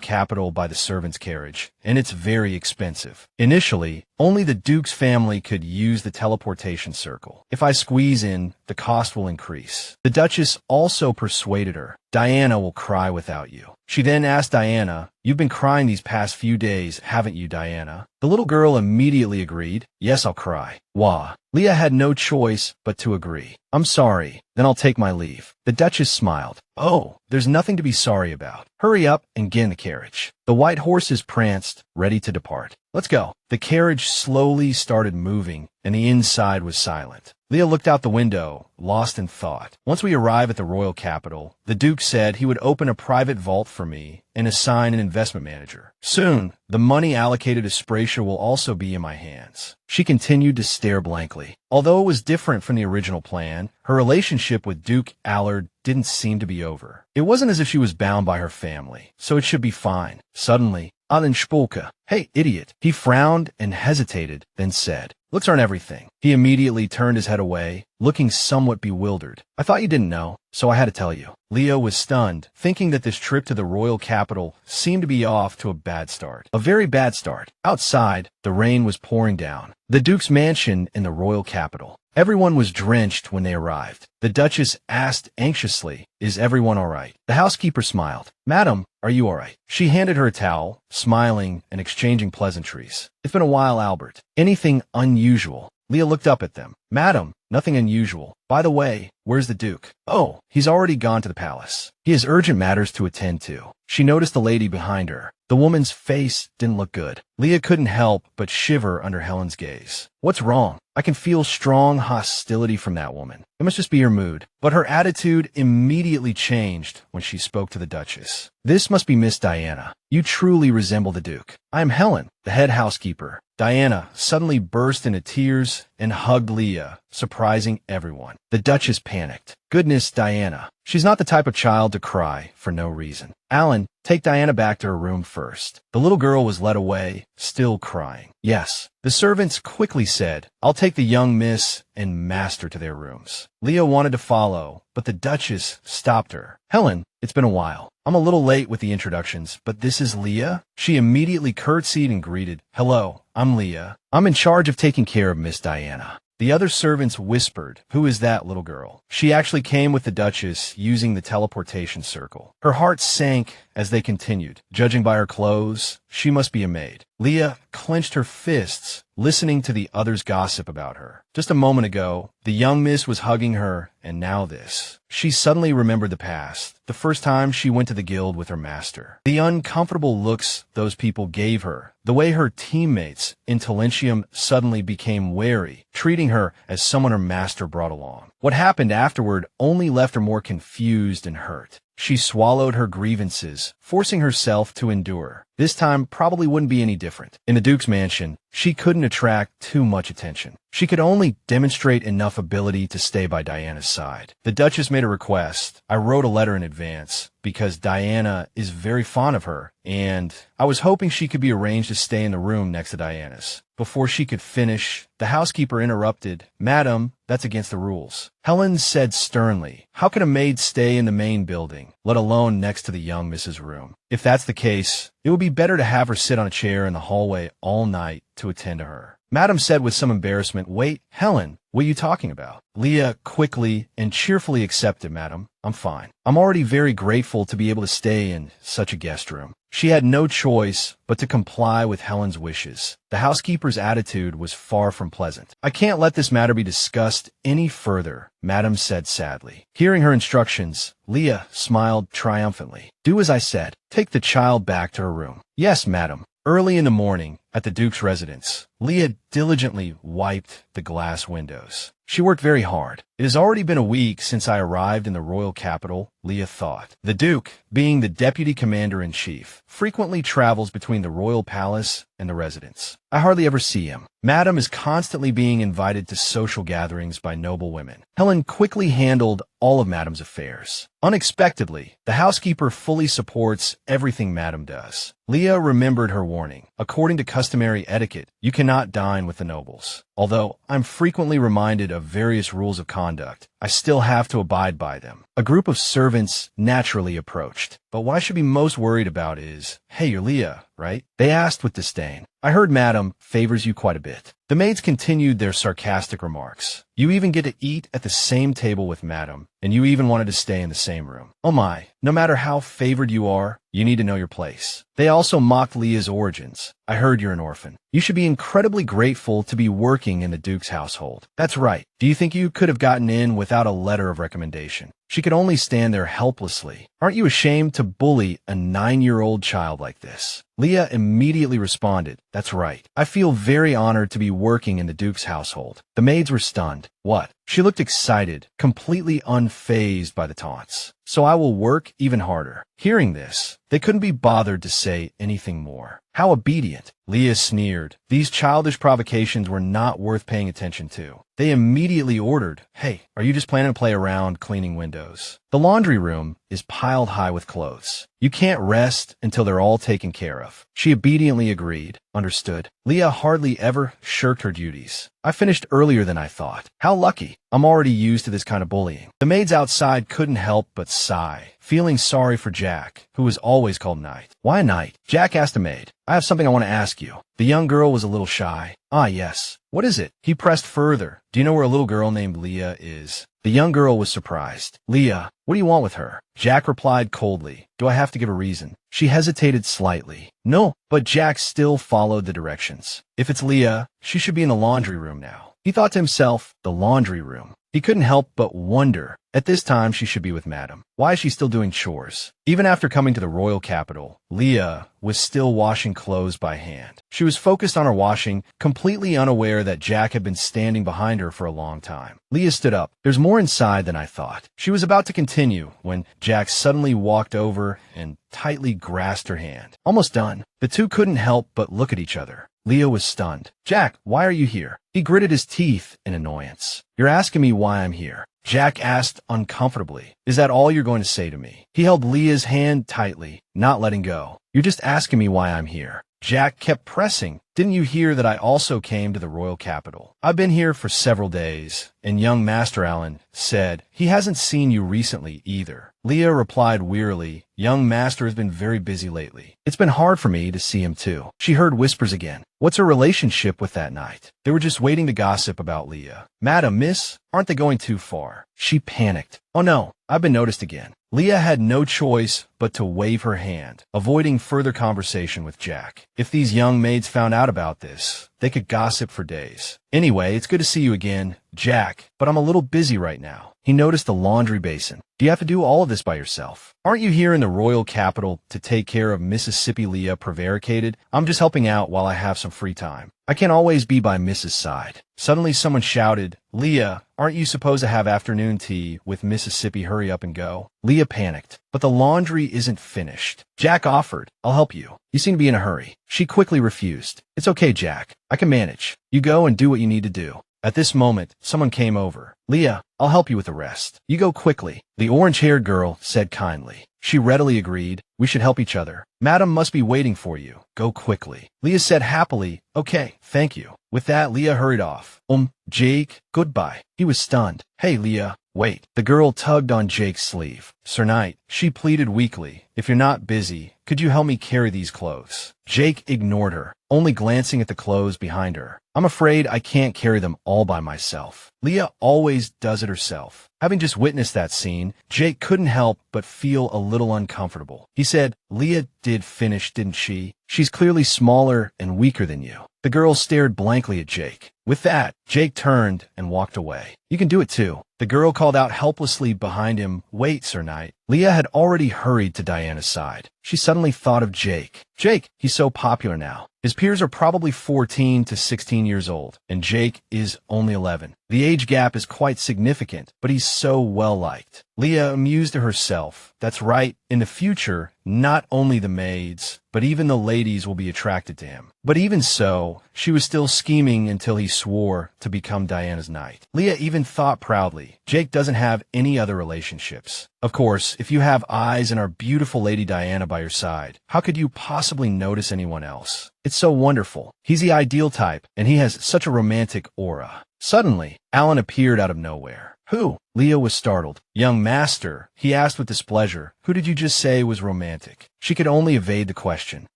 capital by the servant's carriage, and it's very expensive. Initially, only the Duke's family could use the teleportation circle. If I squeeze in, the cost will increase. The Duchess also persuaded her. Diana will cry without you. She then asked Diana, you've been crying these past few days, haven't you, Diana? The little girl immediately agreed, yes, I'll cry. Wah. Leah had no choice but to agree. I'm sorry, then I'll take my leave. The Duchess smiled. Oh, there's nothing to be sorry about. Hurry up and get in the carriage. The white horses pranced, ready to depart. Let's go. The carriage slowly started moving, and the inside was silent. Leah looked out the window, lost in thought. Once we arrive at the royal capital, the Duke said he would open a private vault for me and assign an investment manager. Soon, the money allocated to Spracia will also be in my hands. She continued to stare blankly. Although it was different from the original plan, her relationship with Duke Allard didn't seem to be over. It wasn't as if she was bound by her family, so it should be fine. Suddenly, Alan Spulka, hey, idiot. He frowned and hesitated, then said, looks aren't everything. He immediately turned his head away, looking somewhat bewildered. I thought you didn't know, so I had to tell you. Leo was stunned, thinking that this trip to the royal capital seemed to be off to a bad start. A very bad start. Outside, the rain was pouring down. The Duke's mansion in the royal capital. Everyone was drenched when they arrived. The Duchess asked anxiously, is everyone all right? The housekeeper smiled. Madam, are you all right? She handed her a towel, smiling and exchanging pleasantries. It's been a while, Albert. Anything unusual? Leah looked up at them. Madam, nothing unusual. By the way, where's the Duke? Oh, he's already gone to the palace. He has urgent matters to attend to. She noticed the lady behind her. The woman's face didn't look good. Leah couldn't help but shiver under Helen's gaze. What's wrong? I can feel strong hostility from that woman. It must just be her mood. But her attitude immediately changed when she spoke to the Duchess. This must be Miss Diana. You truly resemble the Duke. I am Helen, the head housekeeper. Diana suddenly burst into tears and hugged Leah, surprising everyone. The Duchess panicked. Goodness, Diana. She's not the type of child to cry for no reason. Alan, take Diana back to her room first. The little girl was led away, still crying. Yes. The servants quickly said, I'll take the young miss and master to their rooms. Leah wanted to follow, but the Duchess stopped her. Helen, it's been a while. I'm a little late with the introductions, but this is Leah? She immediately curtsied and greeted. Hello, I'm Leah. I'm in charge of taking care of Miss Diana. The other servants whispered, who is that little girl? She actually came with the Duchess using the teleportation circle. Her heart sank as they continued. Judging by her clothes, she must be a maid. Leah clenched her fists, listening to the others gossip about her. Just a moment ago, the young miss was hugging her, and now this. She suddenly remembered the past, the first time she went to the guild with her master. The uncomfortable looks those people gave her, the way her teammates in Talentium suddenly became wary, treating her as someone her master brought along. What happened afterward only left her more confused and hurt. She swallowed her grievances, forcing herself to endure. This time probably wouldn't be any different. In the Duke's mansion, she couldn't attract too much attention. She could only demonstrate enough ability to stay by Diana's side. The Duchess made a request. I wrote a letter in advance because Diana is very fond of her, and I was hoping she could be arranged to stay in the room next to Diana's. Before she could finish, the housekeeper interrupted. Madam, that's against the rules. Helen said sternly, how can a maid stay in the main building, let alone next to the young Mrs. room? If that's the case, it would be better to have her sit on a chair in the hallway all night to attend to her. Madam said with some embarrassment, wait, Helen, What are you talking about? Leah quickly and cheerfully accepted, madam. I'm fine. I'm already very grateful to be able to stay in such a guest room. She had no choice but to comply with Helen's wishes. The housekeeper's attitude was far from pleasant. I can't let this matter be discussed any further, madam said sadly. Hearing her instructions, Leah smiled triumphantly. Do as I said. Take the child back to her room. Yes, madam. Early in the morning, at the Duke's residence, Leah diligently wiped the glass windows. She worked very hard. It has already been a week since I arrived in the royal capital, Leah thought. The Duke, being the deputy commander-in-chief, frequently travels between the royal palace and the residence. I hardly ever see him. Madam is constantly being invited to social gatherings by noble women. Helen quickly handled all of Madam's affairs. Unexpectedly, the housekeeper fully supports everything Madam does. Leah remembered her warning. According to customary etiquette, you cannot dine with the nobles. Although I'm frequently reminded of various rules of conduct, I still have to abide by them. A group of servants naturally approached. But what I should be most worried about is, hey, you're Leah, right? They asked with disdain. I heard Madam favors you quite a bit. The maids continued their sarcastic remarks. You even get to eat at the same table with Madam, and you even wanted to stay in the same room. Oh my, no matter how favored you are, you need to know your place. They also mocked Leah's origins. I heard you're an orphan. You should be incredibly grateful to be working in the Duke's household. That's right. Do you think you could have gotten in without a letter of recommendation? She could only stand there helplessly. Aren't you ashamed to bully a 9-year-old child like this? Leah immediately responded, that's right. I feel very honored to be working in the Duke's household. The maids were stunned. What? She looked excited, completely unfazed by the taunts. So I will work even harder. Hearing this, they couldn't be bothered to say anything more. How obedient. Leah sneered. These childish provocations were not worth paying attention to. They immediately ordered, hey, are you just planning to play around cleaning windows? The laundry room is piled high with clothes. You can't rest until they're all taken care of. She obediently agreed. Understood. Leah hardly ever shirked her duties. I finished earlier than I thought. How lucky. I'm already used to this kind of bullying. The maids outside couldn't help but sigh, feeling sorry for Jack, who was always called Knight. Why Knight? Jack asked a maid. I have something I want to ask you. The young girl was a little shy. Ah, yes. What is it? He pressed further. Do you know where a little girl named Leah is? The young girl was surprised. Leah, what do you want with her? Jack replied coldly. Do I have to give a reason? She hesitated slightly. No, but Jack still followed the directions. If it's Leah, she should be in the laundry room now. He thought to himself, the laundry room. He couldn't help but wonder. At this time, she should be with Madam. Why is she still doing chores? Even after coming to the royal capital, Leah was still washing clothes by hand. She was focused on her washing, completely unaware that Jack had been standing behind her for a long time. Leah stood up. There's more inside than I thought. She was about to continue when Jack suddenly walked over and tightly grasped her hand. Almost done. The two couldn't help but look at each other. Leah was stunned. Jack, why are you here? He gritted his teeth in annoyance. You're asking me why I'm here. Jack asked uncomfortably. Is that all you're going to say to me? He held Leah's hand tightly, not letting go. You're just asking me why I'm here. Jack kept pressing. Didn't you hear that I also came to the royal capital? I've been here for several days, and young Master Allen said he hasn't seen you recently either. Leah replied wearily, young Master has been very busy lately. It's been hard for me to see him too. She heard whispers again. What's her relationship with that knight? They were just waiting to gossip about Leah. Madam, miss, aren't they going too far? She panicked. Oh no, I've been noticed again. Leah had no choice but to wave her hand, avoiding further conversation with Jack. If these young maids found out about this, they could gossip for days. Anyway, it's good to see you again, Jack, but I'm a little busy right now. He noticed the laundry basin. Do you have to do all of this by yourself? Aren't you here in the royal capital to take care of Mississippi Leah prevaricated? I'm just helping out while I have some free time. I can't always be by Mrs. side. Suddenly someone shouted, Leah, aren't you supposed to have afternoon tea with Mississippi? Hurry up and go. Leah panicked. But the laundry isn't finished. Jack offered, I'll help you. You seem to be in a hurry. She quickly refused. It's okay, Jack. I can manage. You go and do what you need to do. At this moment, someone came over. Leah, I'll help you with the rest. You go quickly. The orange-haired girl said kindly. She readily agreed. We should help each other. Madam must be waiting for you. Go quickly. Leah said happily, okay, thank you. With that, Leah hurried off. Jake, goodbye. He was stunned. Hey, Leah, wait. The girl tugged on Jake's sleeve. Sir Knight, she pleaded weakly. If you're not busy, could you help me carry these clothes? Jake ignored her. only glancing at the clothes behind her. I'm afraid I can't carry them all by myself. Leah always does it herself. Having just witnessed that scene, Jake couldn't help but feel a little uncomfortable. He said, Leah did finish, didn't she? She's clearly smaller and weaker than you. The girl stared blankly at Jake. With that, Jake turned and walked away. You can do it too. The girl called out helplessly behind him, Wait, Sir Knight. Leah had already hurried to Diana's side. She suddenly thought of Jake. Jake, he's so popular now. His peers are probably 14 to 16 years old, and Jake is only 11. The age gap is quite significant, but he's so well-liked. Leah amused to herself. That's right, in the future, not only the maids, but even the ladies will be attracted to him. But even so, she was still scheming until he swore to become Diana's knight. Leah even thought proudly, Jake doesn't have any other relationships. Of course, if you have eyes and our beautiful Lady Diana by your side, how could you possibly notice anyone else? It's so wonderful. He's the ideal type, and he has such a romantic aura. Suddenly, Alan appeared out of nowhere. Who? Leah was startled. Young master, he asked with displeasure. Who did you just say was romantic? She could only evade the question.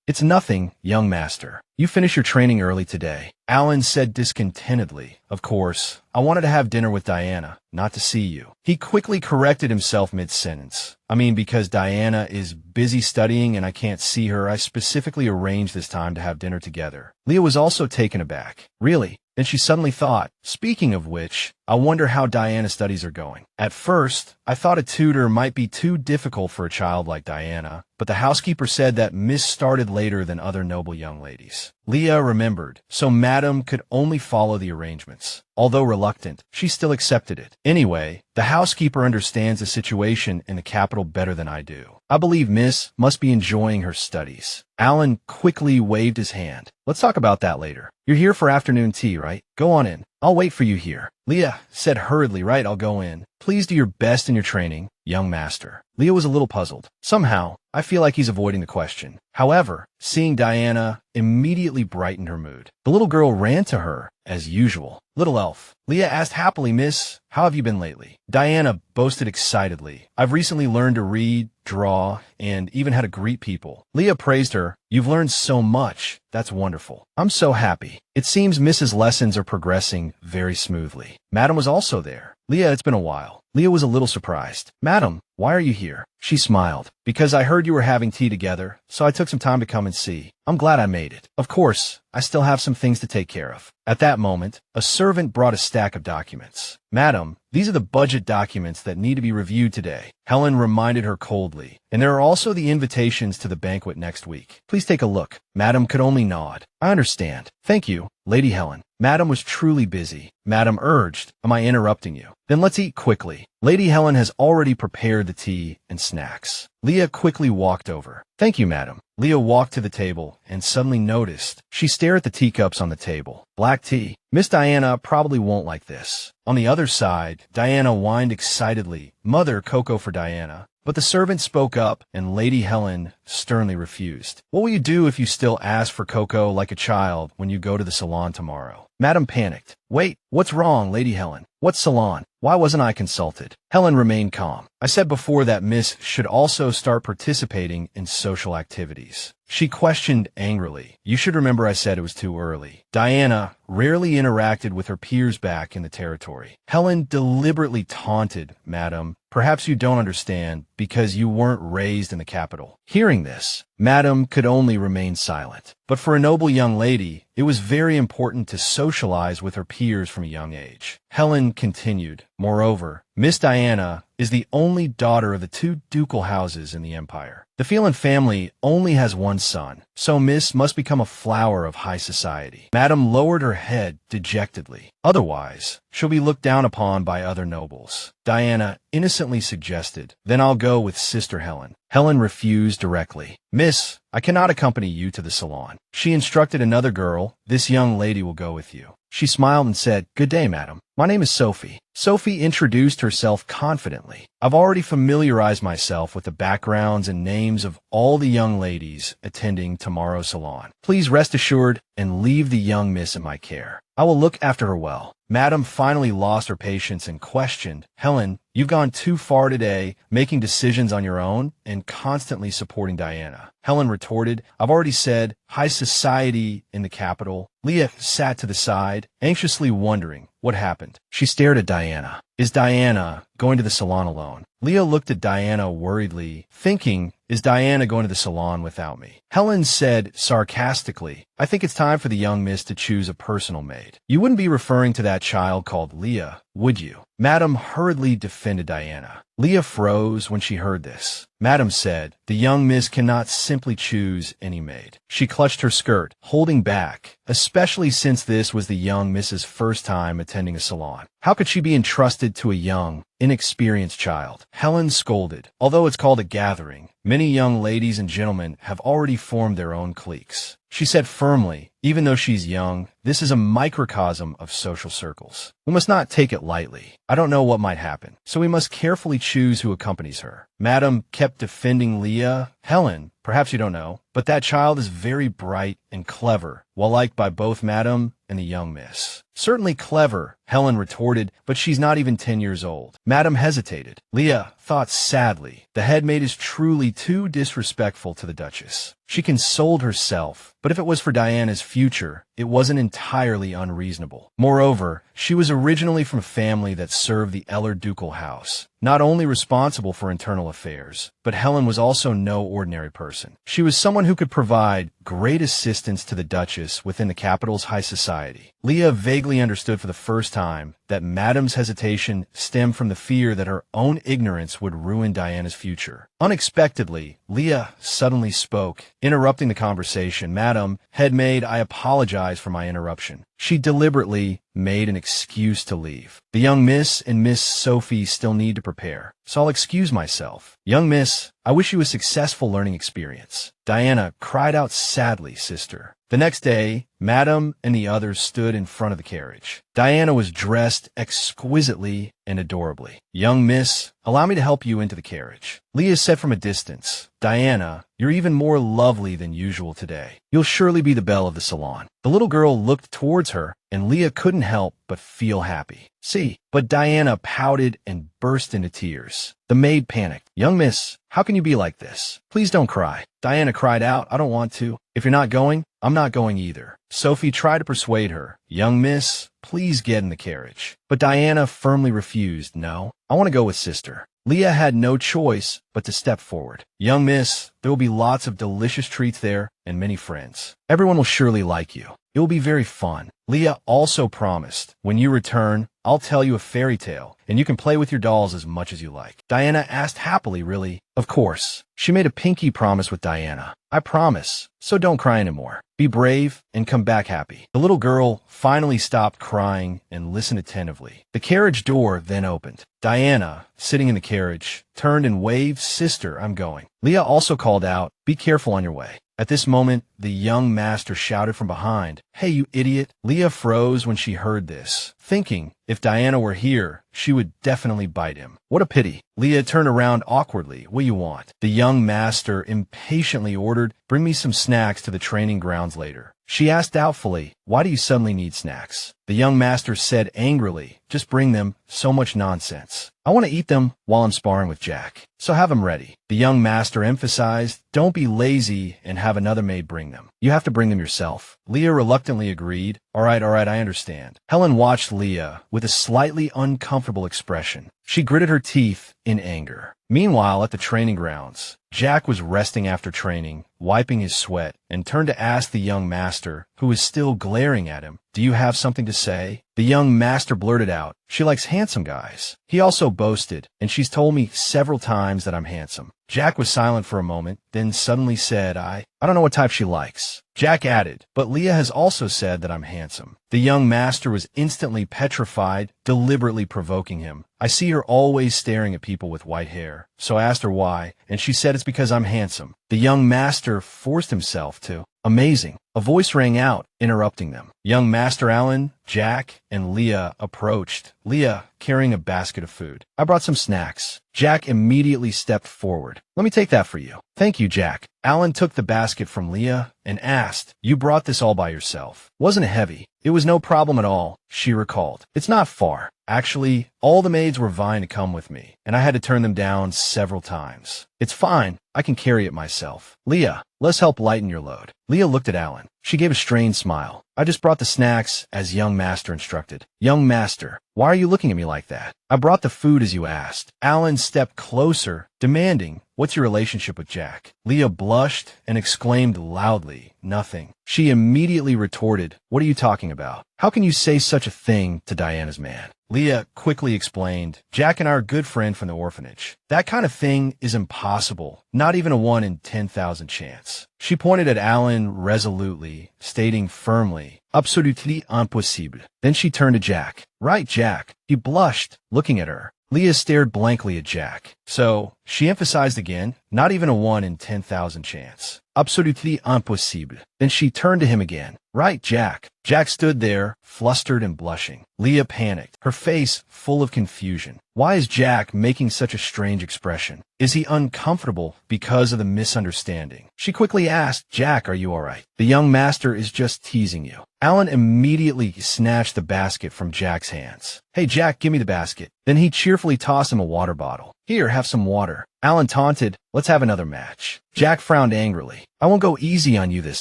It's nothing, young master. You finished your training early today. Alan said discontentedly. Of course, I wanted to have dinner with Diana, not to see you. He quickly corrected himself mid-sentence. I mean, because Diana is busy studying and I can't see her, I specifically arranged this time to have dinner together. Leah was also taken aback. Really? Then she suddenly thought, speaking of which, I wonder how Diana's studies are going. At first, I thought a tutor might be too difficult for a child like Diana, but the housekeeper said that Miss started later than other noble young ladies. Leah remembered, so Madame could only follow the arrangements. Although reluctant, she still accepted it. Anyway, the housekeeper understands the situation in the capital better than I do. I believe Miss must be enjoying her studies. Alan quickly waved his hand. Let's talk about that later. You're here for afternoon tea, right? Go on in. I'll wait for you here. Leah said hurriedly, right, I'll go in. Please do your best in your training, young master. Leah was a little puzzled. Somehow, I feel like he's avoiding the question. However, seeing Diana immediately brightened her mood. The little girl ran to her, as usual. Little elf. Leah asked happily, Miss, how have you been lately? Diana boasted excitedly. I've recently learned to read, draw, and even how to greet people. Leah praised her. You've learned so much. That's wonderful. I'm so happy. It seems Mrs. lessons are progressing very smoothly. Madam was also there. Leah, it's been a while. Leah was a little surprised. Madam, why are you here? She smiled. Because I heard you were having tea together, so I took some time to come and see. I'm glad I made it. Of course, I still have some things to take care of. At that moment, a servant brought a stack of documents. Madam, these are the budget documents that need to be reviewed today. Helen reminded her coldly. And there are also the invitations to the banquet next week. Please take a look. Madam could only nod. I understand. Thank you, Lady Helen. Madam was truly busy. Madam urged, am I interrupting you? Then let's eat quickly. Lady Helen has already prepared the tea and snacks. Leah quickly walked over. Thank you, madam. Leah walked to the table and suddenly noticed. She stared at the teacups on the table. Black tea. Miss Diana probably won't like this. On the other side, Diana whined excitedly, Mother, cocoa for Diana. But the servant spoke up, and Lady Helen sternly refused. What will you do if you still ask for cocoa like a child when you go to the salon tomorrow? Madam panicked. Wait, what's wrong, Lady Helen? What salon? Why wasn't I consulted? Helen remained calm. I said before that Miss should also start participating in social activities. She questioned angrily. You should remember I said it was too early. Diana rarely interacted with her peers back in the territory. Helen deliberately taunted, Madam. Perhaps you don't understand because you weren't raised in the capital. Hearing this, Madam could only remain silent. But for a noble young lady, it was very important to socialize with her peers from a young age. Helen continued. Moreover, Miss Diana is the only daughter of the two ducal houses in the empire. The Phelan family only has one son, so Miss must become a flower of high society. Madam lowered her head dejectedly. Otherwise, she'll be looked down upon by other nobles. Diana innocently suggested, then I'll go with Sister Helen. Helen refused directly. Miss, I cannot accompany you to the salon. She instructed another girl, this young lady will go with you. She smiled and said, Good day, madam. My name is Sophie. Sophie introduced herself confidently. I've already familiarized myself with the backgrounds and names of all the young ladies attending tomorrow's salon. Please rest assured and leave the young miss in my care. I will look after her well. Madam finally lost her patience and questioned, Helen, you've gone too far today, making decisions on your own and constantly supporting Diana. Helen retorted. I've already said high society in the capital. Leah sat to the side, anxiously wondering what happened. She stared at Diana. Is Diana going to the salon alone? Leah looked at Diana worriedly, thinking, is Diana going to the salon without me? Helen said sarcastically, I think it's time for the young miss to choose a personal maid. You wouldn't be referring to that child called Leah, would you? Madam hurriedly defended Diana. Leah froze when she heard this. Madam said, the young miss cannot simply choose any maid. She clutched her skirt, holding back, especially since this was the young miss's first time attending a salon. How could she be entrusted to a young, inexperienced child? Helen scolded. Although it's called a gathering, many young ladies and gentlemen have already formed their own cliques. She said firmly, even though she's young, this is a microcosm of social circles. We must not take it lightly. I don't know what might happen, so we must carefully choose who accompanies her. Madam kept defending Leah. Helen, perhaps you don't know, but that child is very bright and clever, well liked by both Madam and the young miss. Certainly clever, Helen retorted, but she's not even 10 years old. Madam hesitated. Leah thought sadly, the head maid is truly too disrespectful to the Duchess. She consoled herself, but if it was for Diana's future, it wasn't entirely unreasonable. Moreover, she was originally from a family that served the Elad ducal house, not only responsible for internal affairs, but Helen was also no ordinary person. She was someone who could provide great assistance to the Duchess within the capital's high society. Leah vaguely understood for the first time that Madam's hesitation stemmed from the fear that her own ignorance would ruin Diana's future. Unexpectedly, Leah suddenly spoke, interrupting the conversation. Madam, head maid, I apologize for my interruption. She deliberately made an excuse to leave. The young miss and Miss Sophie still need to prepare, so I'll excuse myself. Young miss, I wish you a successful learning experience. Diana cried out sadly, sister. The next day, Madam and the others stood in front of the carriage. Diana was dressed exquisitely and adorably. Young miss, allow me to help you into the carriage. Leah said from a distance, Diana, you're even more lovely than usual today. You'll surely be the belle of the salon. The little girl looked towards her, and Leah couldn't help but feel happy. See, but Diana pouted and burst into tears. The maid panicked. Young miss, how can you be like this? Please don't cry. Diana cried out, I don't want to. If you're not going, I'm not going either. Sophie tried to persuade her. Young miss, please get in the carriage. But Diana firmly refused. No, I want to go with sister. Leah had no choice but to step forward. Young miss, there will be lots of delicious treats there and many friends. Everyone will surely like you. It will be very fun. Leah also promised, when you return, I'll tell you a fairy tale, and you can play with your dolls as much as you like. Diana asked happily, really? Of course. She made a pinky promise with Diana. I promise, so don't cry anymore. Be brave and come back happy. The little girl finally stopped crying and listened attentively. The carriage door then opened. Diana, sitting in the carriage, turned and waved, Sister, I'm going. Leah also called out, be careful on your way. At this moment, the young master shouted from behind, Hey, you idiot! Leah froze when she heard this, thinking, if Diana were here, she would definitely bite him. What a pity. Leah turned around awkwardly. What do you want? The young master impatiently ordered, Bring me some snacks to the training grounds later. She asked doubtfully, Why do you suddenly need snacks? The young master said angrily, Just bring them, so much nonsense. I want to eat them while I'm sparring with Jack, so have them ready. The young master emphasized, Don't be lazy and have another maid bring them. You have to bring them yourself. Leah reluctantly agreed. All right, I understand. Helen watched Leah with a slightly uncomfortable expression. She gritted her teeth in anger. Meanwhile, at the training grounds, Jack was resting after training, wiping his sweat, and turned to ask the young master, who was still glaring at him, Do you have something to say? The young master blurted out, She likes handsome guys. He also boasted, and she's told me several times that I'm handsome. Jack was silent for a moment, then suddenly said, I don't know what type she likes. Jack added, But Leah has also said that I'm handsome. The young master was instantly petrified, deliberately provoking him. I see her always staring at people with white hair, so I asked her why, and she said it's because I'm handsome. The young master forced himself to. Amazing. A voice rang out, interrupting them. Young Master Alan, Jack, and Leah approached, Leah carrying a basket of food. I brought some snacks. Jack immediately stepped forward. Let me take that for you. Thank you, Jack. Alan took the basket from Leah and asked, you brought this all by yourself. Wasn't it heavy? It was no problem at all, she recalled. It's not far. Actually, all the maids were vying to come with me, and I had to turn them down several times. It's fine. I can carry it myself. Leah, let's help lighten your load. Leah looked at Alan. She gave a strained smile. I just brought the snacks, as young Master instructed. Young Master, why are you looking at me like that? I brought the food as you asked. Alan stepped closer, demanding, what's your relationship with Jack? Leah blushed and exclaimed loudly, nothing. She immediately retorted, what are you talking about? How can you say such a thing to Diana's man? Leah quickly explained, Jack and I are good friends from the orphanage. That kind of thing is impossible, not even a 1 in 10,000 chance. She pointed at Alan resolutely, stating firmly, absolument impossible. Then she turned to Jack. Right, Jack. He blushed, looking at her. Leah stared blankly at Jack. So, she emphasized again, not even a 1 in 10,000 chance. Absolument impossible. Then she turned to him again. Right, Jack. Jack stood there, flustered and blushing. Leah panicked, her face full of confusion. Why is Jack making such a strange expression? Is he uncomfortable because of the misunderstanding? She quickly asked, Jack, are you all right? The young master is just teasing you. Alan immediately snatched the basket from Jack's hands. Hey, Jack, give me the basket. Then he cheerfully tossed him a water bottle. Here, have some water. Alan taunted, let's have another match. Jack frowned angrily. I won't go easy on you this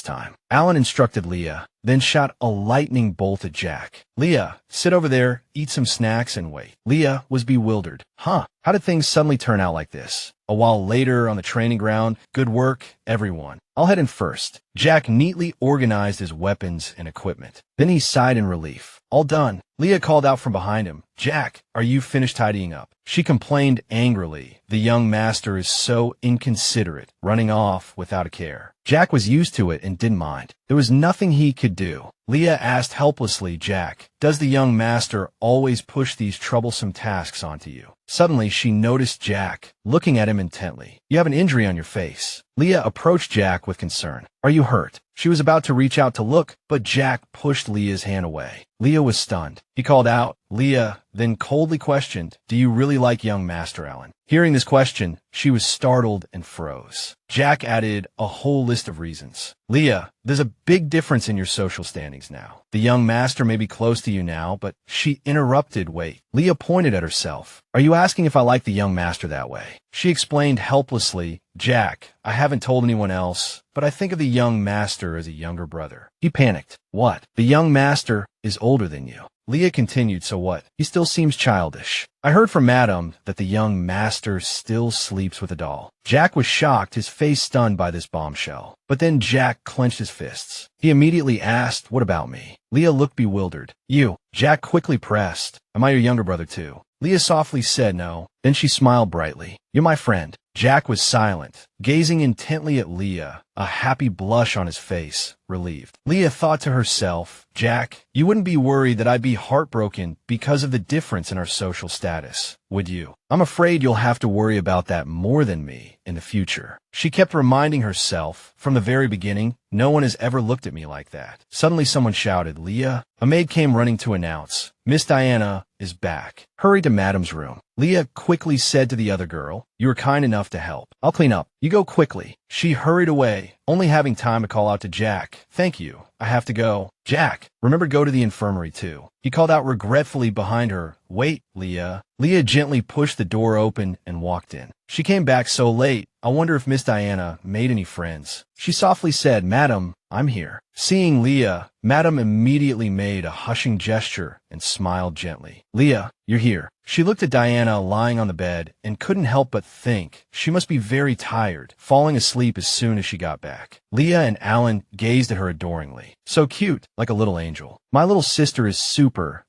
time. Alan instructed Leah, then shot a lightning bolt at Jack. Leah, sit over there, eat some snacks, and wait. Leah was bewildered. Huh, how did things suddenly turn out like this? A while later on the training ground, good work, everyone. I'll head in first. Jack neatly organized his weapons and equipment. Then he sighed in relief. All done. Leah called out from behind him. Jack, are you finished tidying up? She complained angrily. The young master is so inconsiderate, running off without a care. Jack was used to it and didn't mind. There was nothing he could do. Leah asked helplessly, Jack, does the young master always push these troublesome tasks onto you? Suddenly, she noticed Jack, looking at him intently. You have an injury on your face. Leah approached Jack with concern. Are you hurt? She was about to reach out to look, but Jack pushed Leah's hand away. Leah was stunned. He called out, Leah, then coldly questioned, do you really like young Master Alan? Hearing this question, she was startled and froze. Jack added a whole list of reasons. Leah, there's a big difference in your social standings now. The young master may be close to you now, but she interrupted. Wait. Leah pointed at herself. Are you asking if I like the young master that way? She explained helplessly, Jack, I haven't told anyone else, but I think of the young master as a younger brother. He panicked. What? The young master is older than you. Leah continued, so what? He still seems childish. I heard from Madame that the young master still sleeps with a doll. Jack was shocked, his face stunned by this bombshell. But then Jack clenched his fists. He immediately asked, what about me? Leah looked bewildered. You. Jack quickly pressed. Am I your younger brother too? Leah softly said no. Then she smiled brightly. You're my friend. Jack was silent, gazing intently at Leah, a happy blush on his face, relieved. Leah thought to herself, Jack, you wouldn't be worried that I'd be heartbroken because of the difference in our social status, would you? I'm afraid you'll have to worry about that more than me in the future. She kept reminding herself, from the very beginning, no one has ever looked at me like that. Suddenly someone shouted, Leah. A maid came running to announce, Miss Diana is back. Hurry to Madame's room. Leah quickly said to the other girl, you were kind enough to help. I'll clean up. You go quickly. She hurried away, only having time to call out to Jack. Thank you. I have to go. Jack, remember go to the infirmary too. He called out regretfully behind her. Wait, Leah. Leah gently pushed the door open and walked in. She came back so late. I wonder if Miss Diana made any friends. She softly said, Madam, I'm here. Seeing Leah, Madame immediately made a hushing gesture and smiled gently. Leah, you're here. She looked at Diana lying on the bed and couldn't help but think she must be very tired, falling asleep as soon as she got back. Leah and Alan gazed at her adoringly. So cute, like a little angel. My little sister is super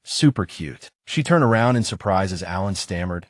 cute. She turned around in surprise as Alan stammered,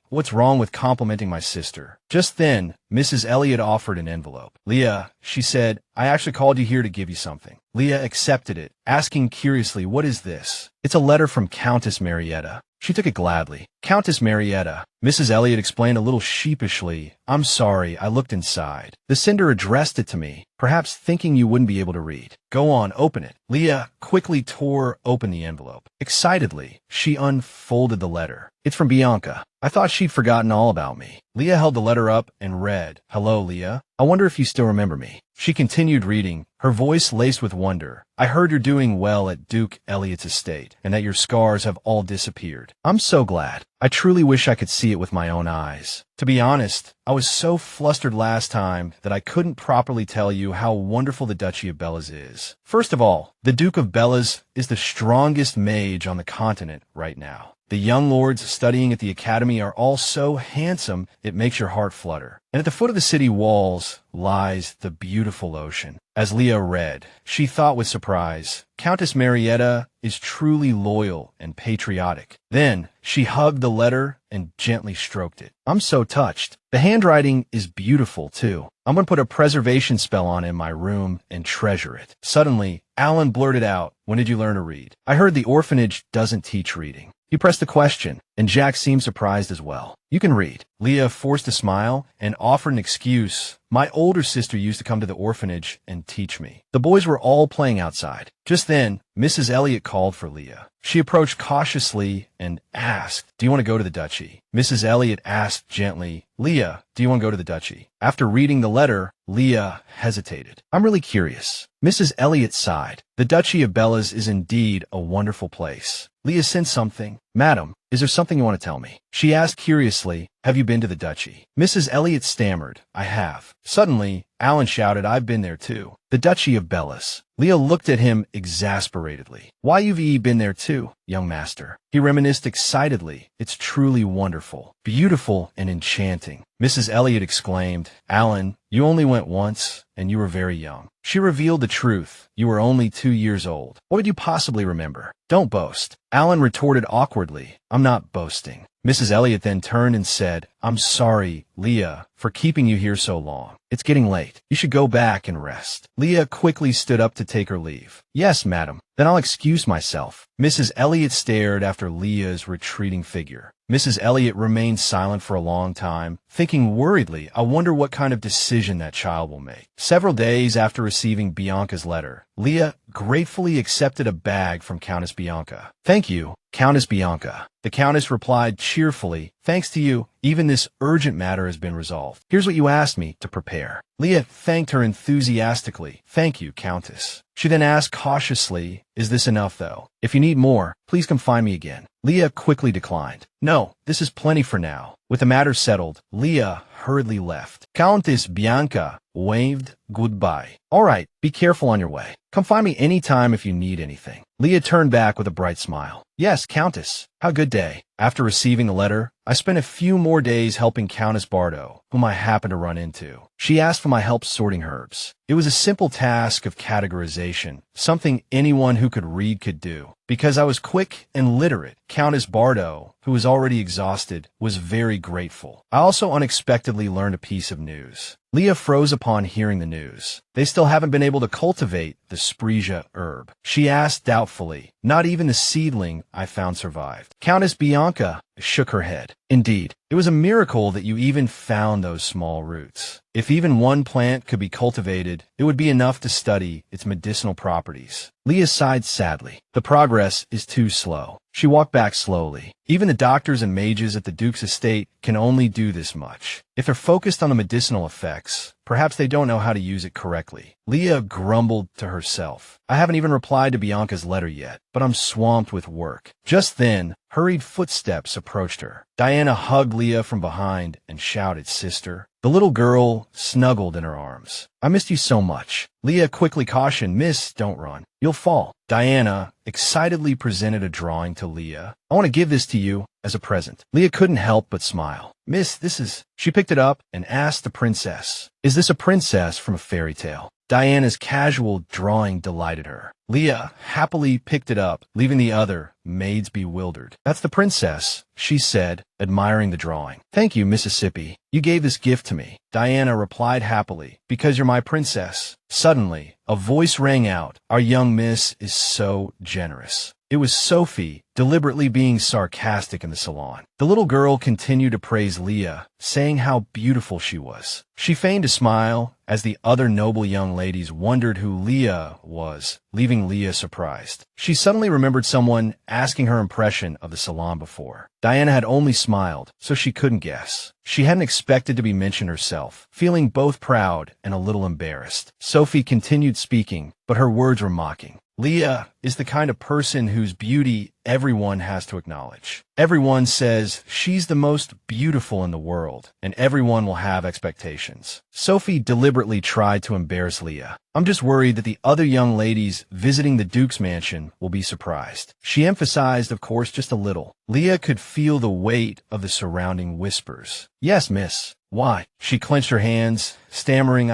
what's wrong with complimenting my sister? Just then, Mrs. Elliot offered an envelope. Leah, she said, I actually called you here to give you something. Leah accepted it, asking curiously, what is this? It's a letter from Countess Marietta. She took it gladly. Countess Marietta, Mrs. Elliot explained a little sheepishly. I'm sorry, I looked inside. The sender addressed it to me, perhaps thinking you wouldn't be able to read. Go on, open it. Leah quickly tore open the envelope. Excitedly, she unfolded the letter. It's from Bianca. I thought she'd forgotten all about me. Leah held the letter up and read, Hello, Leah. I wonder if you still remember me. She continued reading, her voice laced with wonder. I heard you're doing well at Duke Elliot's estate, and that your scars have all disappeared. I'm so glad. I truly wish I could see it with my own eyes. To be honest, I was so flustered last time that I couldn't properly tell you how wonderful the Duchy of Bellas is. First of all, the Duke of Bellas is the strongest mage on the continent right now. The young lords studying at the academy are all so handsome it makes your heart flutter. And at the foot of the city walls lies the beautiful ocean. As Leah read, she thought with surprise, Countess Marietta is truly loyal and patriotic. Then she hugged the letter and gently stroked it. I'm so touched. The handwriting is beautiful, too. I'm going to put a preservation spell on it in my room and treasure it. Suddenly, Alan blurted out, When did you learn to read? I heard the orphanage doesn't teach reading. He pressed the question, and Jack seemed surprised as well. You can read. Leah forced a smile and offered an excuse. My older sister used to come to the orphanage and teach me. The boys were all playing outside. Just then, Mrs. Elliot called for Leah. She approached cautiously and asked, Do you want to go to the Duchy? Mrs. Elliot asked gently, Leah, do you want to go to the Duchy? After reading the letter, Leah hesitated. I'm really curious. Mrs. Elliot sighed. The Duchy of Bellas is indeed a wonderful place. Leah sensed something. Madam, is there something you want to tell me? She asked curiously, Have you been to the Duchy? Mrs. Elliot stammered, I have. Suddenly, Alan shouted, I've been there too. The Duchy of Bellas. Leah looked at him exasperatedly. Why you've been there too, young master? He reminisced excitedly. It's truly wonderful, beautiful, and enchanting. Mrs. Elliot exclaimed, Alan, you only went once, and you were very young. She revealed the truth. You were only 2 years old. What would you possibly remember? Don't boast. Alan retorted awkwardly, I'm not boasting. Mrs. Elliot then turned and said, I'm sorry, Leah, for keeping you here so long. It's getting late. You should go back and rest. Leah quickly stood up to take her leave. Yes, madam. Then I'll excuse myself. Mrs. Elliot stared after Leah's retreating figure. Mrs. Elliot remained silent for a long time, thinking worriedly, I wonder what kind of decision that child will make. Several days after receiving Bianca's letter, Leah gratefully accepted a bag from Countess Bianca. Thank you, Countess Bianca. The Countess replied cheerfully, Thanks to you, even this urgent matter has been resolved. Here's what you asked me to prepare. Leah thanked her enthusiastically. Thank you, Countess. She then asked cautiously, Is this enough, though? If you need more, please come find me again. Leah quickly declined. No, this is plenty for now. With the matter settled, Leah hurriedly left. Countess Bianca waved goodbye. All right, be careful on your way. Come find me anytime if you need anything. Leah turned back with a bright smile. Yes, Countess. How good day. After receiving the letter, I spent a few more days helping Countess Bardo, whom I happened to run into. She asked for my help sorting herbs. It was a simple task of categorization, something anyone who could read could do. Because I was quick and literate, Countess Bardo, who was already exhausted, was very grateful. I also unexpectedly learned a piece of news. Leah froze upon hearing the news. They still haven't been able to cultivate the Spresia herb. She asked doubtfully. Not even the seedling I found survived. Countess Bianca shook her head. Indeed, it was a miracle that you even found those small roots. If even one plant could be cultivated, it would be enough to study its medicinal properties. Leah sighed sadly. The progress is too slow. She walked back slowly. Even the doctors and mages at the Duke's estate can only do this much. If they're focused on the medicinal effects, perhaps they don't know how to use it correctly. Leah grumbled to herself. I haven't even replied to Bianca's letter yet, but I'm swamped with work. Just then, hurried footsteps approached her. Diana hugged Leah from behind and shouted, Sister. The little girl snuggled in her arms. I missed you so much. Leah quickly cautioned, Miss, don't run. You'll fall. Diana excitedly presented a drawing to Leah. I want to give this to you as a present. Leah couldn't help but smile. Miss, this is... She picked it up and asked the princess, Is this a princess from a fairy tale? Diana's casual drawing delighted her. Leah happily picked it up, leaving the other maids bewildered. That's the princess, she said, admiring the drawing. Thank you, Mississippi. You gave this gift to me. Diana replied happily, Because you're my princess. Suddenly, a voice rang out. Our young miss is so generous. It was Sophie, deliberately being sarcastic in the salon. The little girl continued to praise Leah, saying how beautiful she was. She feigned a smile as the other noble young ladies wondered who Leah was, leaving Leah surprised. She suddenly remembered someone asking her impression of the salon before. Diana had only smiled, so she couldn't guess. She hadn't expected to be mentioned herself, feeling both proud and a little embarrassed. Sophie continued speaking, but her words were mocking. Leah is the kind of person whose beauty everyone has to acknowledge. Everyone says she's the most beautiful in the world, and everyone will have expectations. Sophie deliberately tried to embarrass Leah. I'm just worried that the other young ladies visiting the Duke's mansion will be surprised. She emphasized, of course, just a little. Leah could feel the weight of the surrounding whispers. Yes, miss. Why? She clenched her hands, stammering,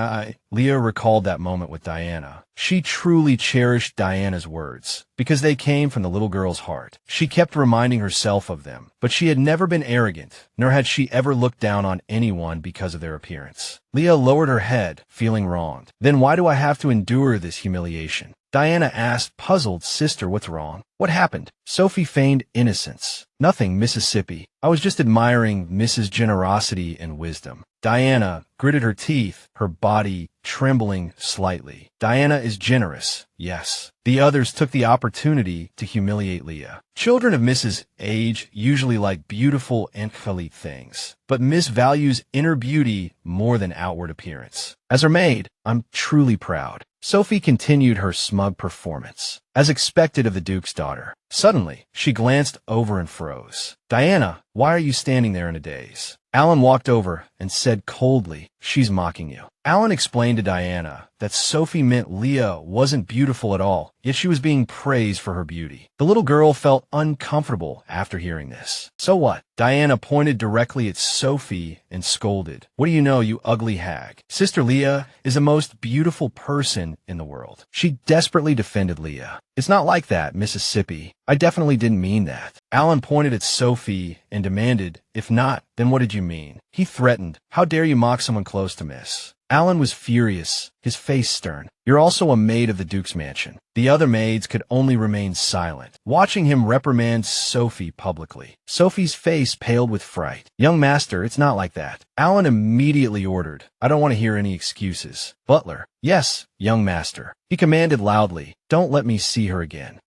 Leah recalled that moment with Diana. She truly cherished Diana's words, because they came from the little girl's heart. She kept reminding herself of them, but she had never been arrogant, nor had she ever looked down on anyone because of their appearance. Leah lowered her head, feeling wronged. Then why do I have to endure this humiliation? Diana asked, puzzled, sister, what's wrong? What happened? Sophie feigned innocence. Nothing, Mississippi. I was just admiring Mrs. Generosity and wisdom. Diana gritted her teeth, her body trembling slightly. Diana is generous, yes. The others took the opportunity to humiliate Leah. Children of Mrs. Age usually like beautiful and elite things, but Miss values inner beauty more than outward appearance. As her maid, I'm truly proud. Sophie continued her smug performance, as expected of the Duke's daughter. Suddenly, she glanced over and froze. Diana, why are you standing there in a daze? Alan walked over and said coldly, she's mocking you. Alan explained to Diana that Sophie meant Leah wasn't beautiful at all, yet she was being praised for her beauty. The little girl felt uncomfortable after hearing this. So what? Diana pointed directly at Sophie and scolded. What do you know, you ugly hag? Sister Leah is the most beautiful person in the world. She desperately defended Leah. It's not like that, Mississippi. I definitely didn't mean that. Alan pointed at Sophie and demanded, if not, then what did you mean? He threatened, how dare you mock someone close to Miss? Alan was furious, his face stern. You're also a maid of the Duke's mansion. The other maids could only remain silent, watching him reprimand Sophie publicly. Sophie's face paled with fright. Young master, it's not like that. Alan immediately ordered, I don't want to hear any excuses. Butler, yes, young master. He commanded loudly, don't let me see her again.